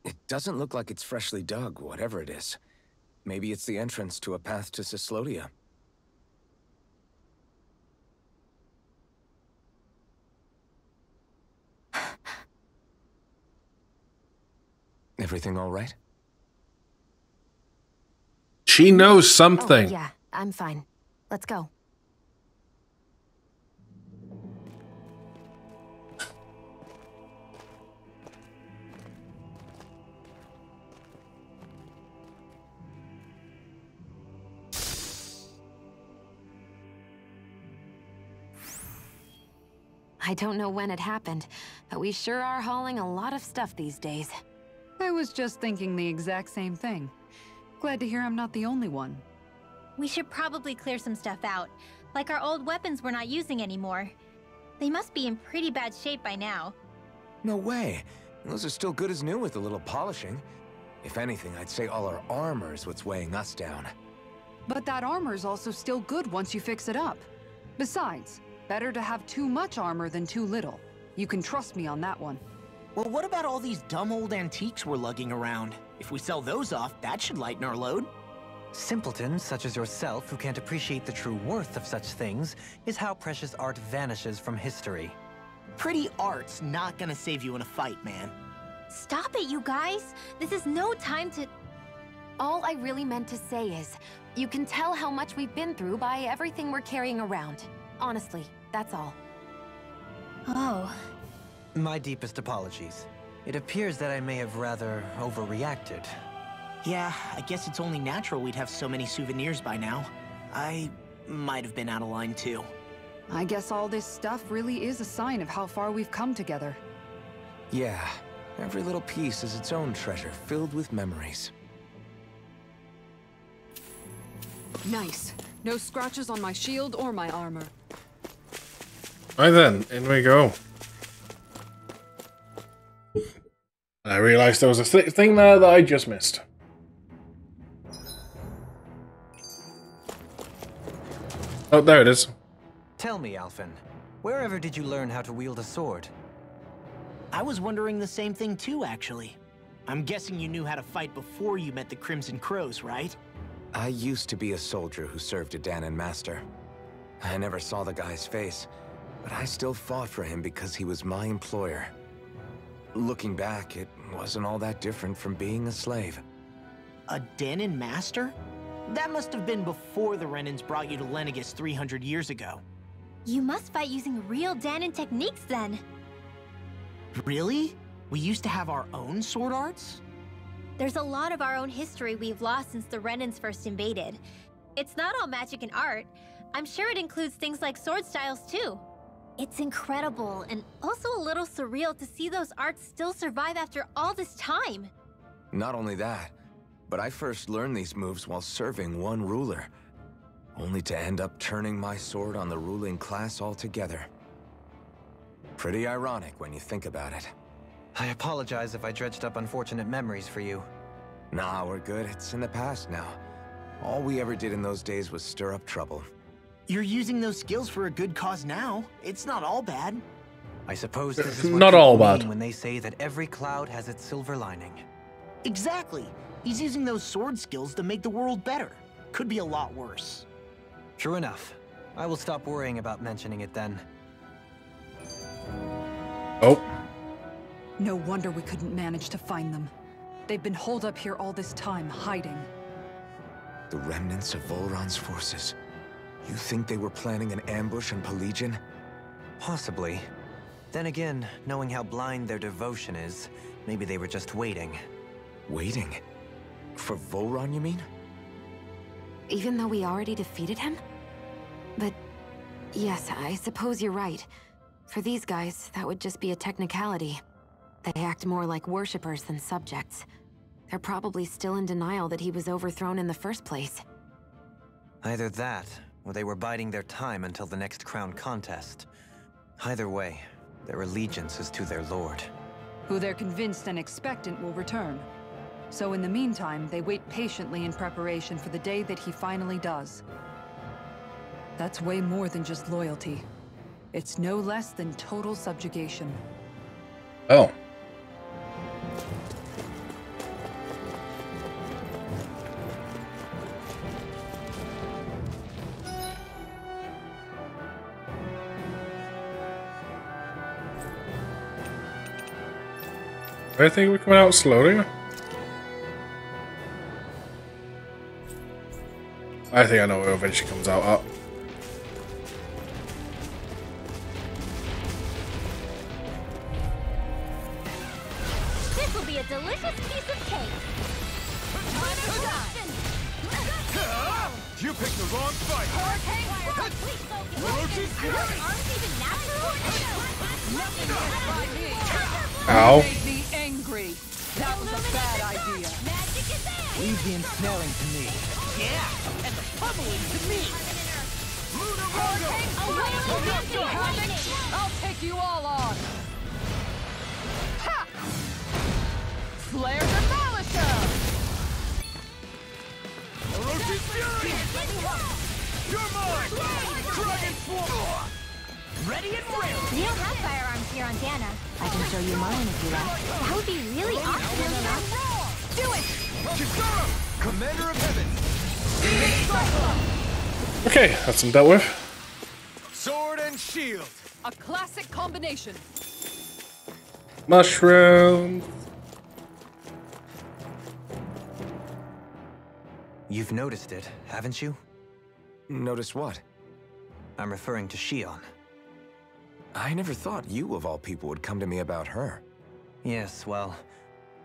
It doesn't look like it's freshly dug, whatever it is. Maybe it's the entrance to a path to Cyslodia. Everything all right? She knows something. Oh, yeah, I'm fine. Let's go. I don't know when it happened, but we sure are hauling a lot of stuff these days. I was just thinking the exact same thing. Glad to hear I'm not the only one. We should probably clear some stuff out. Like our old weapons we're not using anymore. They must be in pretty bad shape by now. No way. Those are still good as new with a little polishing. If anything, I'd say all our armor is what's weighing us down. But that armor's also still good once you fix it up. Besides, better to have too much armor than too little. You can trust me on that one. Well, what about all these dumb old antiques we're lugging around? If we sell those off, that should lighten our load. Simpletons such as yourself who can't appreciate the true worth of such things is how precious art vanishes from history. Pretty art's not gonna save you in a fight, man. Stop it, you guys! This is no time to... All I really meant to say is, you can tell how much we've been through by everything we're carrying around. Honestly, that's all. Oh. My deepest apologies. It appears that I may have rather overreacted. Yeah, I guess it's only natural we'd have so many souvenirs by now. I might have been out of line too. I guess all this stuff really is a sign of how far we've come together. Yeah, every little piece is its own treasure, filled with memories. Nice. No scratches on my shield or my armor. Right then, in we go. I realized there was a thing there that I just missed. Oh, there it is. Tell me, Alphen, wherever did you learn how to wield a sword? I was wondering the same thing too, actually. I'm guessing you knew how to fight before you met the Crimson Crows, right? I used to be a soldier who served a Danon master. I never saw the guy's face, but I still fought for him because he was my employer. Looking back, it wasn't all that different from being a slave. A Danon master? That must have been before the Renans brought you to Lenegis 300 years ago. You must fight using real Danon techniques then. Really? We used to have our own sword arts? There's a lot of our own history we've lost since the Renans first invaded. It's not all magic and art. I'm sure it includes things like sword styles too. It's incredible and also a little surreal to see those arts still survive after all this time. Not only that, but I first learned these moves while serving one ruler, only to end up turning my sword on the ruling class altogether. Pretty ironic when you think about it. I apologize if I dredged up unfortunate memories for you. Nah, we're good. It's in the past now. All we ever did in those days was stir up trouble. You're using those skills for a good cause now. It's not all bad. I suppose this is what not all people bad mean when they say that every cloud has its silver lining. Exactly. He's using those sword skills to make the world better. Could be a lot worse. True enough. I will stop worrying about mentioning it then. Oh. No wonder we couldn't manage to find them. They've been holed up here all this time, hiding. The remnants of Volron's forces. You think they were planning an ambush on Pelegion? Possibly. Then again, knowing how blind their devotion is, maybe they were just waiting. Waiting? For Voron, you mean? Even though we already defeated him? But yes, I suppose you're right. For these guys, that would just be a technicality. They act more like worshippers than subjects. They're probably still in denial that he was overthrown in the first place. Either that, or they were biding their time until the next crown contest. Either way, their allegiance is to their lord. Who they're convinced and expectant will return. So in the meantime, they wait patiently in preparation for the day that he finally does. That's way more than just loyalty. It's no less than total subjugation. Oh. I think we're coming out slowly. I think I know where it eventually comes out at. This will be a delicious piece of cake. You picked the wrong fight. Ow. Made me angry. That was a bad idea. Leave the ensnaring to me. Yeah, and the pummeling to me. I'll take you all on. Ha! Flare Demolisher! Orochi's Fury! You're mine! Dragon Swarm! Ready and ready! We don't have firearms here on Dana. I can show you mine if you like. That would be really awesome. Do it! Kisara! Commander of Heaven! Okay, that's been dealt with. Sword and shield! A classic combination. Mushroom. You've noticed it, haven't you? Notice what? I'm referring to Shionne. I never thought you, of all people, would come to me about her. Yes, well,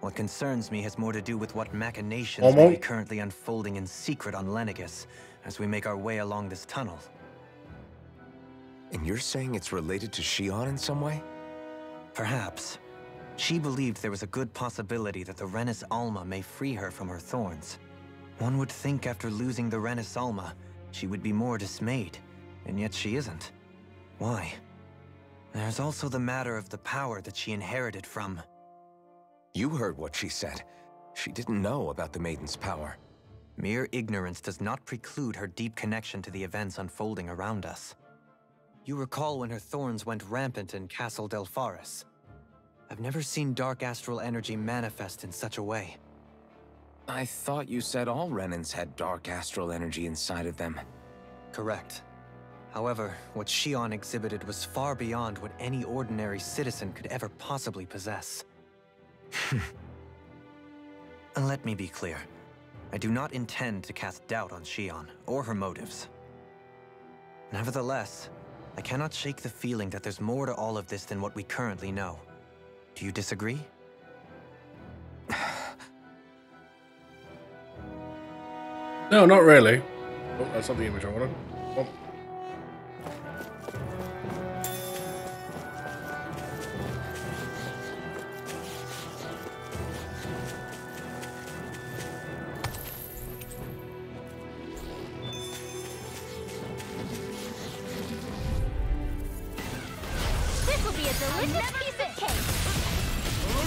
what concerns me has more to do with what machinations may be currently unfolding in secret on Lenegis as we make our way along this tunnel. And you're saying it's related to Shionne in some way? Perhaps. She believed there was a good possibility that the Renis Alma may free her from her thorns. One would think after losing the Renis Alma, she would be more dismayed, and yet she isn't. Why? There's also the matter of the power that she inherited from... You heard what she said. She didn't know about the Maiden's power. Mere ignorance does not preclude her deep connection to the events unfolding around us. You recall when her thorns went rampant in Castle Delpharis. I've never seen dark astral energy manifest in such a way. I thought you said all Renins had dark astral energy inside of them. Correct. However, what Shionne exhibited was far beyond what any ordinary citizen could ever possibly possess. And let me be clear. I do not intend to cast doubt on Shionne or her motives. Nevertheless, I cannot shake the feeling that there's more to all of this than what we currently know. Do you disagree? No, not really. Oh, that's not the image I wanted. Oh. This will be a delicious piece of cake.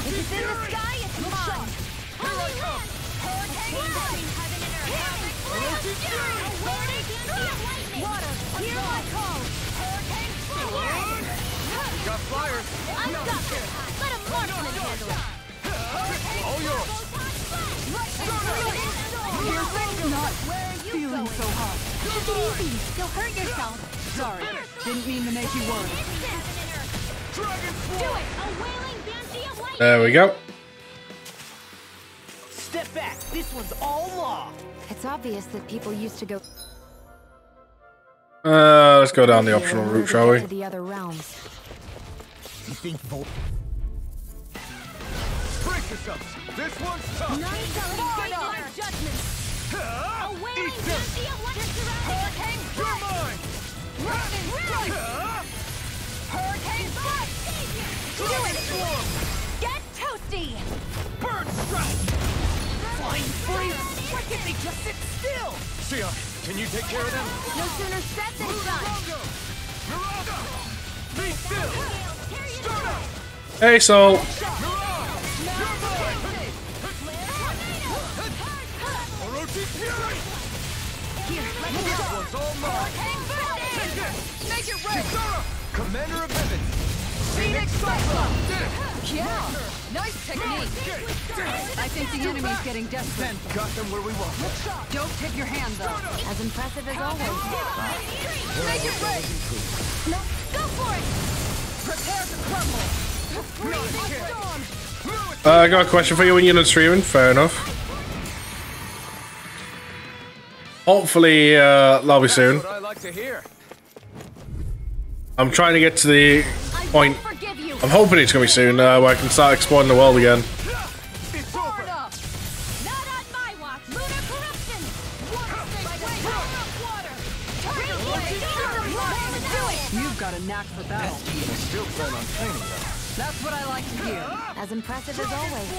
If it's in the sky, it's mine. Holy land! Hurricane between heaven and earth. Water, hear my call. Hurricane forward! You got flyers! I'm Doctor. Let a marksman handle it. All yours! Not feeling so hot. Take it easy. You'll hurt yourself. Sorry, didn't mean to make you worry. Dragon Do it! A wailing banshee of light! There we go. Step back. This one's all law. It's obvious that people used to go... Let's go down the optional route, shall we? To the other realms. You think Brace yourselves. This one's tough. Our judgment. A wailing dynasty of wonders surrounding us. You're mine. Hurricane strike. Do it. Get toasty. Bird strike. flying free? Why can't they just sit still? Shionne, can you take care of them? No sooner said than done. Be still. Start up. Hey, Soul. Make it rain! Commander of Heaven! Phoenix Cyclone! Yeah! Nice technique! I think the enemy's getting desperate. Got them where we want them. Don't tip your hand, though. As impressive as always. Make it rain! No, go for it! Prepare to crumble! Freezing storm! I got a question for you when you're not streaming. Fair enough. Hopefully, that'll be soon. That's what I like to hear. I'm trying to get to the point. Forgive you! I'm hoping it's gonna be soon, where I can start exploring the world again. It's over. Not on my watch! Lunar corruption! Water! You've got a knack for battle. I still plan on training though. That's what I like to hear. As impressive as always.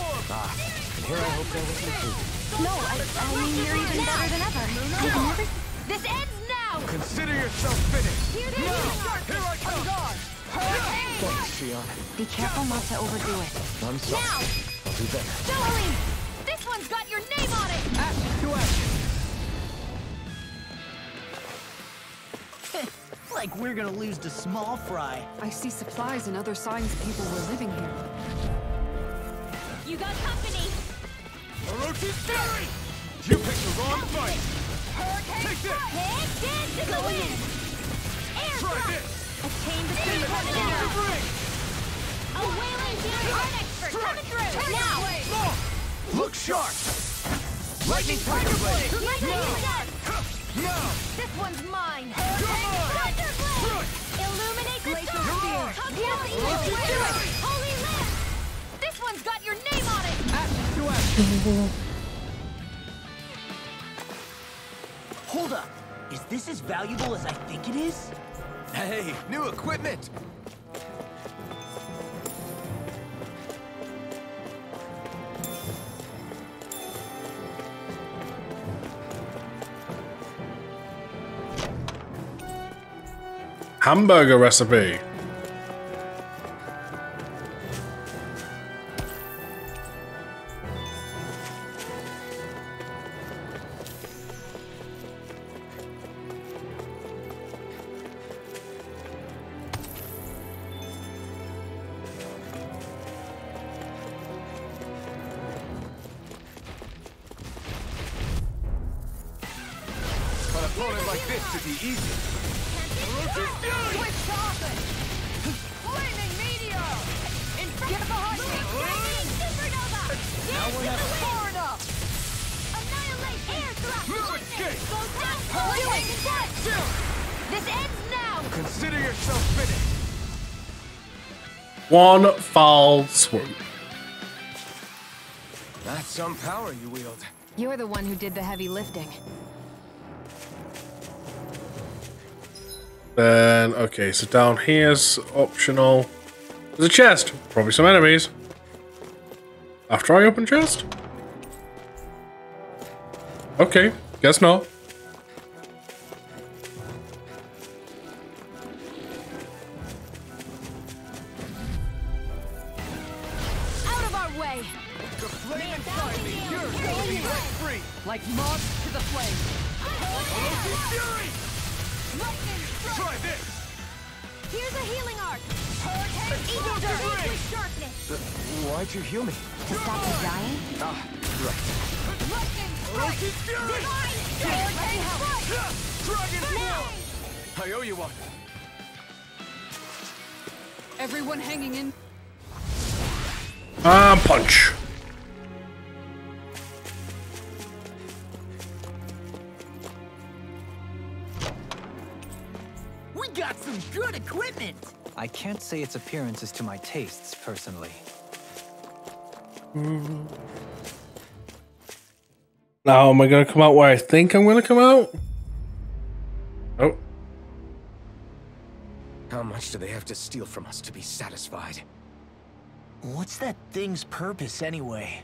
And here I hope there was improvement. No, I mean, you're even better than ever. I've never... This ends now! Consider yourself finished. Here they Here I come. Hurricane! Thanks, Shionne. Be careful not to overdo it. I'm sorry. Now! I'll do better. Jolene! This one's got your name on it! To action. Like we're gonna lose to small fry. I see supplies and other signs people were living here. You got company! Orochi's Fury! You picked the wrong fight. Hurricane! Take this. Take this! Go in! Air Try thrust! this. Attain the speed coming in! A wailing giant expert coming through! Now! Look sharp. Lightning Tiger Blade. Lightning Blade! No. This one's mine! You're mine. Thunder Blade! Illuminate the Glacial dark! Spear. Come down the evil way! Holy Land! This one's got your name on it! To action. Hold up. Is this as valuable as I think it is? Hey, new equipment. Hamburger recipe. An opponent like this should be easy. Switch to offense! Flaming meteor! In front of the heartbeat! Lightning supernova! Now we're not Forward up! Annihilate air thrust! No escape. Go down! Hurricane strike! This ends now! Consider yourself finished. One foul swoop. That's some power you wield. You're the one who did the heavy lifting. Then, okay, so down here's optional. There's a chest. Probably some enemies. After I open chest? Okay, guess not. Out of our way! The flame inside me. You're going to be let free. Like moths to the flame. Orochi's Fury. Lightning strike! Try this. Here's a healing arc! Hurricane Eagle Direct with sharpness! Why'd you heal me? To stop you dying? Ah, right. Lightning strike! Orochi's Fury. Divine Hurricane strike! Dragon Now! Form. I owe you one. Everyone hanging in. Punch. We got some good equipment! I can't say its appearance is to my tastes, personally. Now, am I going to come out where I think I'm going to come out? Oh. How much do they have to steal from us to be satisfied? What's that thing's purpose, anyway?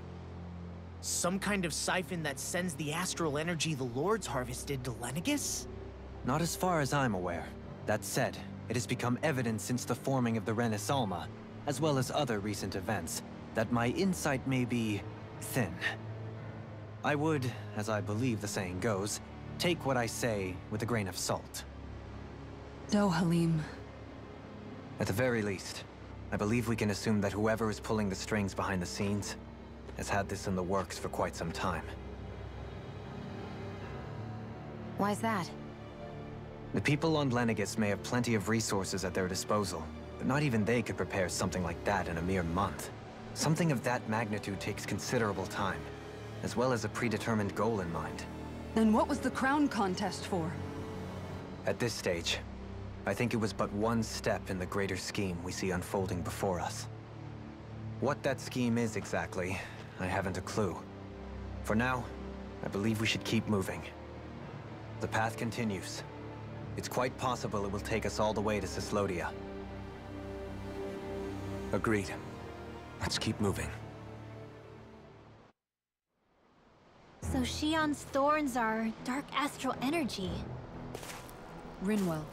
Some kind of siphon that sends the astral energy the Lords harvested to Lenegis? Not as far as I'm aware. That said, it has become evident since the forming of the Renis Alma, as well as other recent events, that my insight may be thin. I would, as I believe the saying goes, take what I say with a grain of salt. Halim. At the very least, I believe we can assume that whoever is pulling the strings behind the scenes has had this in the works for quite some time. Why's that? The people on Lenegis may have plenty of resources at their disposal, but not even they could prepare something like that in a mere month. Something of that magnitude takes considerable time, as well as a predetermined goal in mind. Then what was the crown contest for? At this stage, I think it was but one step in the greater scheme we see unfolding before us. What that scheme is exactly, I haven't a clue. For now, I believe we should keep moving. The path continues. It's quite possible it will take us all the way to Cyslodia. Agreed. Let's keep moving. So Shionne's thorns are dark astral energy. Rinwell,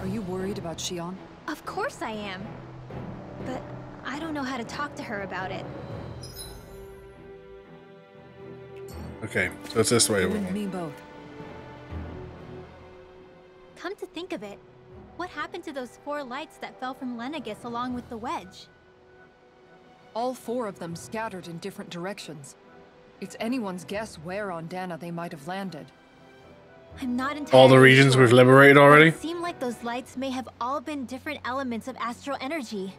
are you worried about Shionne? Of course I am. But I don't know how to talk to her about it. Okay, so it's this way. You and me both. Come to think of it, what happened to those 4 lights that fell from Lenegis along with the wedge? All 4 of them scattered in different directions. It's anyone's guess where on Dana they might have landed. I'm not entirely All the regions sure, we've liberated already? It seemed like those lights may have all been different elements of astral energy.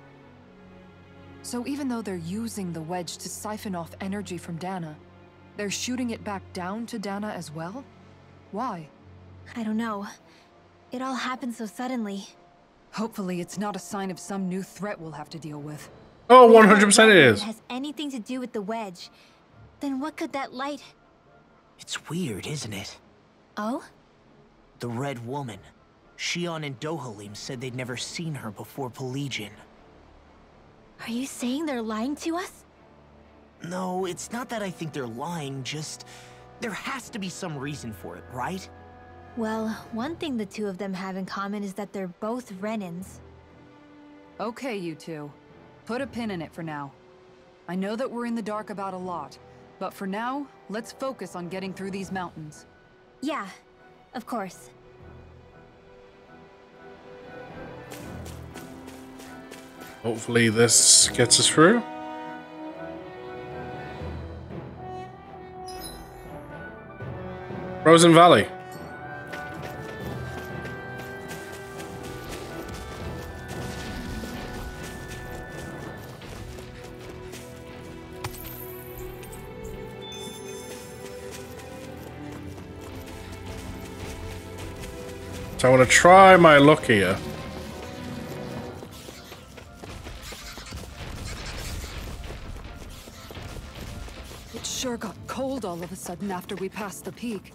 So even though they're using the wedge to siphon off energy from Dana, they're shooting it back down to Dana as well? Why? I don't know. It all happened so suddenly. Hopefully it's not a sign of some new threat we'll have to deal with. Oh, 100% it is. If it has anything to do with the wedge, then what could that light... It's weird, isn't it? Oh? The Red Woman. Shionne and Dohalim said they'd never seen her before Pelegion. Are you saying they're lying to us? No, it's not that I think they're lying, just... there has to be some reason for it, right? Well, one thing the 2 of them have in common is that they're both Renins. Okay, you 2. Put a pin in it for now. I know that we're in the dark about a lot, but for now, let's focus on getting through these mountains. Yeah, of course. Hopefully this gets us through. Frozen Valley. So I want to try my luck here. It sure got cold all of a sudden after we passed the peak.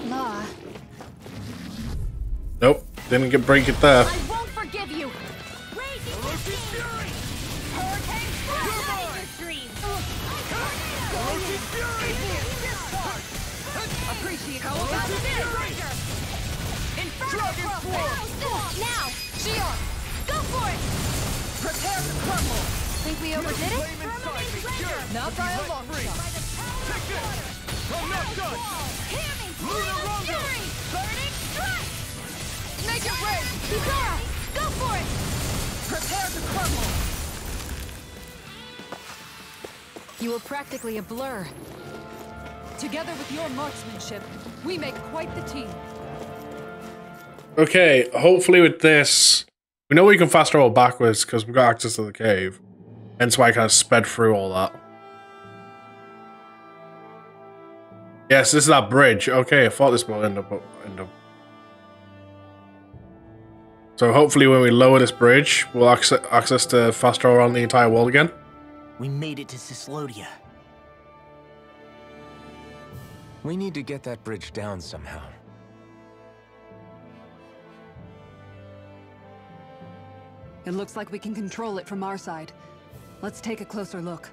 La. Nope, didn't break it there. I won't forgive you! Raging Fury! Hurricane Stream! Appreciate how about this! Inferno now! Shionne, go for it! Prepare to crumble! Think we overdid it? Not by a long shot. Take this! I'm not done! Hamming Fury! Burning Strike! Make it rain! Kikara, go for it! Prepare to crumble! You were practically a blur. Together with your marksmanship, we make quite the team. Okay, hopefully with this, we know we can fast travel backwards because we've got access to the cave. Hence why I kind of sped through all that. Yes, this is that bridge. Okay, I thought this will end up. So hopefully when we lower this bridge, we'll access to fast travel around the entire world again. We made it to Cislodia. We need to get that bridge down somehow. It looks like we can control it from our side. Let's take a closer look.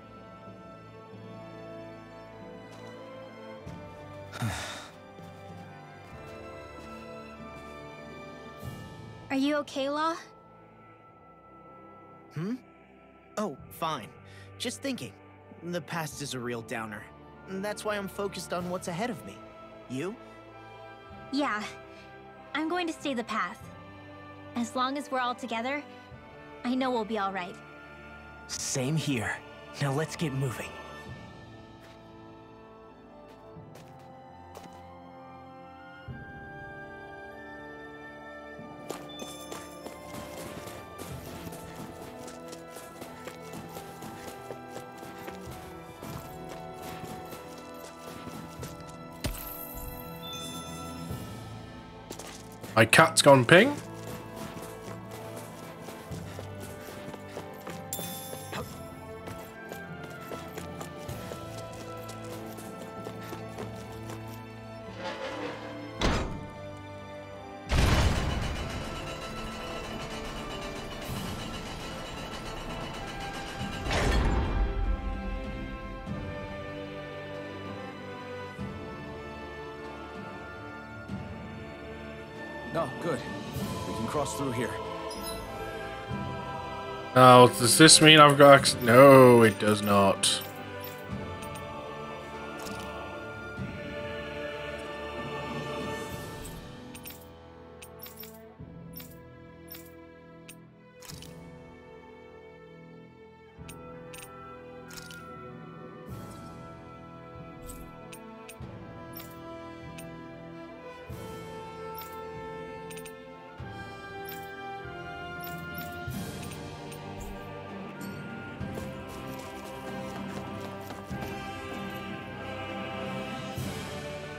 Are you okay, Law? Oh, fine. Just thinking. The past is a real downer. That's why I'm focused on what's ahead of me. You? Yeah. I'm going to stay the path. As long as we're all together, I know we'll be all right. Same here. Now let's get moving. My cat's gone ping. Oh, good. We can cross through here. Now, does this mean I've got access? No, it does not.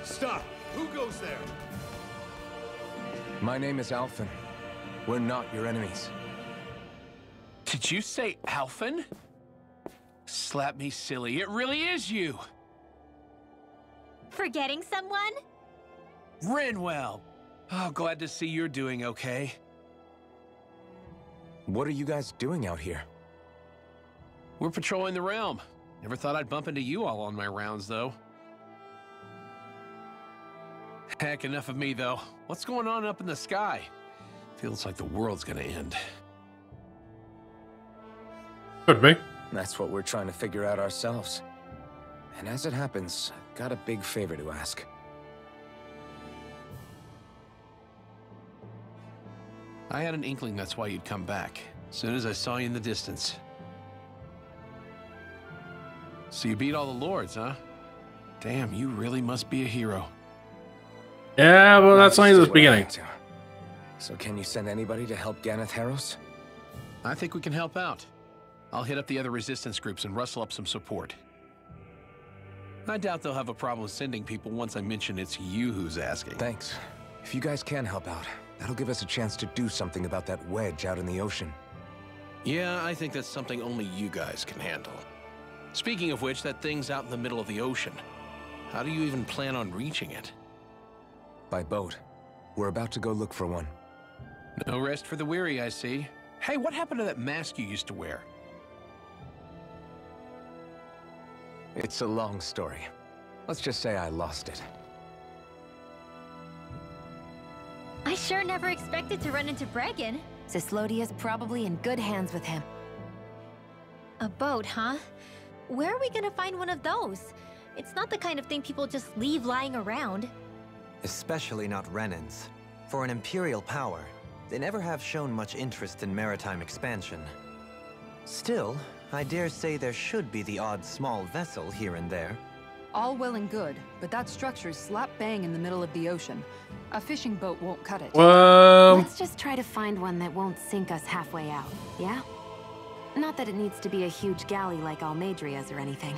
Stop! Who goes there? My name is Alphen. We're not your enemies. Did you say Alphen? Slap me silly, it really is you! Forgetting someone? Rinwell! Oh, glad to see you're doing okay. What are you guys doing out here? We're patrolling the realm. Never thought I'd bump into you all on my rounds, though. Heck, enough of me, though. What's going on up in the sky? Feels like the world's gonna end. Could be. That's what we're trying to figure out ourselves. And as it happens, I've got a big favor to ask. I had an inkling that's why you'd come back, as soon as I saw you in the distance. So you beat all the lords, huh? Damn, you really must be a hero. Yeah, well, that's only the beginning. So can you send anybody to help Ganeth Harros? I think we can help out. I'll hit up the other resistance groups and rustle up some support. I doubt they'll have a problem sending people once I mention it's you who's asking. Thanks. If you guys can help out, that'll give us a chance to do something about that wedge out in the ocean. Yeah, I think that's something only you guys can handle. Speaking of which, that thing's out in the middle of the ocean. How do you even plan on reaching it? By boat. We're about to go look for one. No rest for the weary, I see. Hey, what happened to that mask you used to wear? It's a long story. Let's just say I lost it. I sure never expected to run into Bregan. Cislodia's probably in good hands with him. A boat, huh? Where are we gonna find one of those? It's not the kind of thing people just leave lying around. Especially not Renans. For an Imperial power, they never have shown much interest in maritime expansion. Still, I dare say there should be the odd small vessel here and there. All well and good, but that structure's slap bang in the middle of the ocean. A fishing boat won't cut it. Well, let's just try to find one that won't sink us halfway out, yeah? Not that it needs to be a huge galley like Almadria's or anything.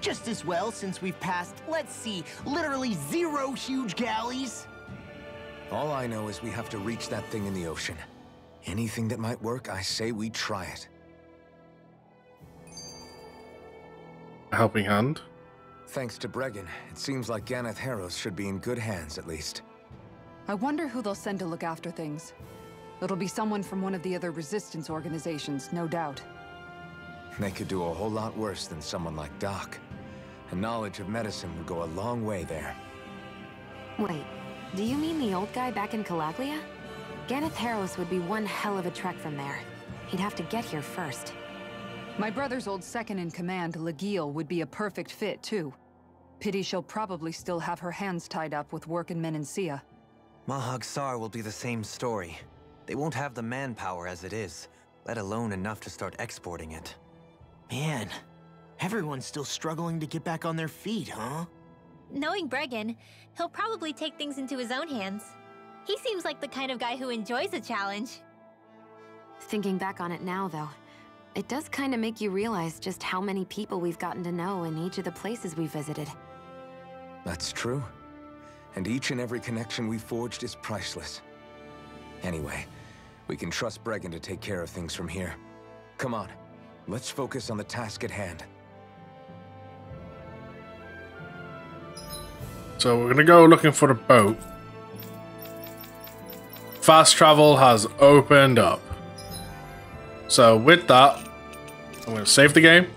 Just as well, since we've passed, let's see, literally 0 huge galleys. All I know is we have to reach that thing in the ocean. Anything that might work, I say we try it. A helping hand. Thanks to Bregan, it seems like Ganeth Harrows should be in good hands, at least. I wonder who they'll send to look after things. It'll be someone from one of the other resistance organizations, no doubt. They could do a whole lot worse than someone like Doc. A knowledge of medicine would go a long way there. Wait, do you mean the old guy back in Calaglia? Ganeth Harrows would be one hell of a trek from there. He'd have to get here first. My brother's old second-in-command, Legil, would be a perfect fit, too. Pity she'll probably still have her hands tied up with work in Menancia. Mahag Sar will be the same story. They won't have the manpower as it is, let alone enough to start exporting it. Man, everyone's still struggling to get back on their feet, huh? Knowing Bregan, he'll probably take things into his own hands. He seems like the kind of guy who enjoys a challenge. Thinking back on it now, though, it does kind of make you realize just how many people we've gotten to know in each of the places we visited. That's true. And each and every connection we forged is priceless. Anyway, we can trust Bregan to take care of things from here. Come on, let's focus on the task at hand. So we're gonna go looking for the boat. Fast travel has opened up. So with that, I'm gonna save the game.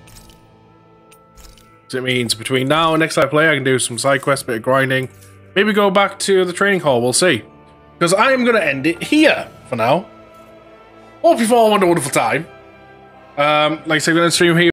So it means between now and next time I play, I can do some side quests, bit of grinding. Maybe go back to the training hall, we'll see. Because I am gonna end it here for now. Hope you've all had a wonderful time. Like I said, I'm gonna stream here.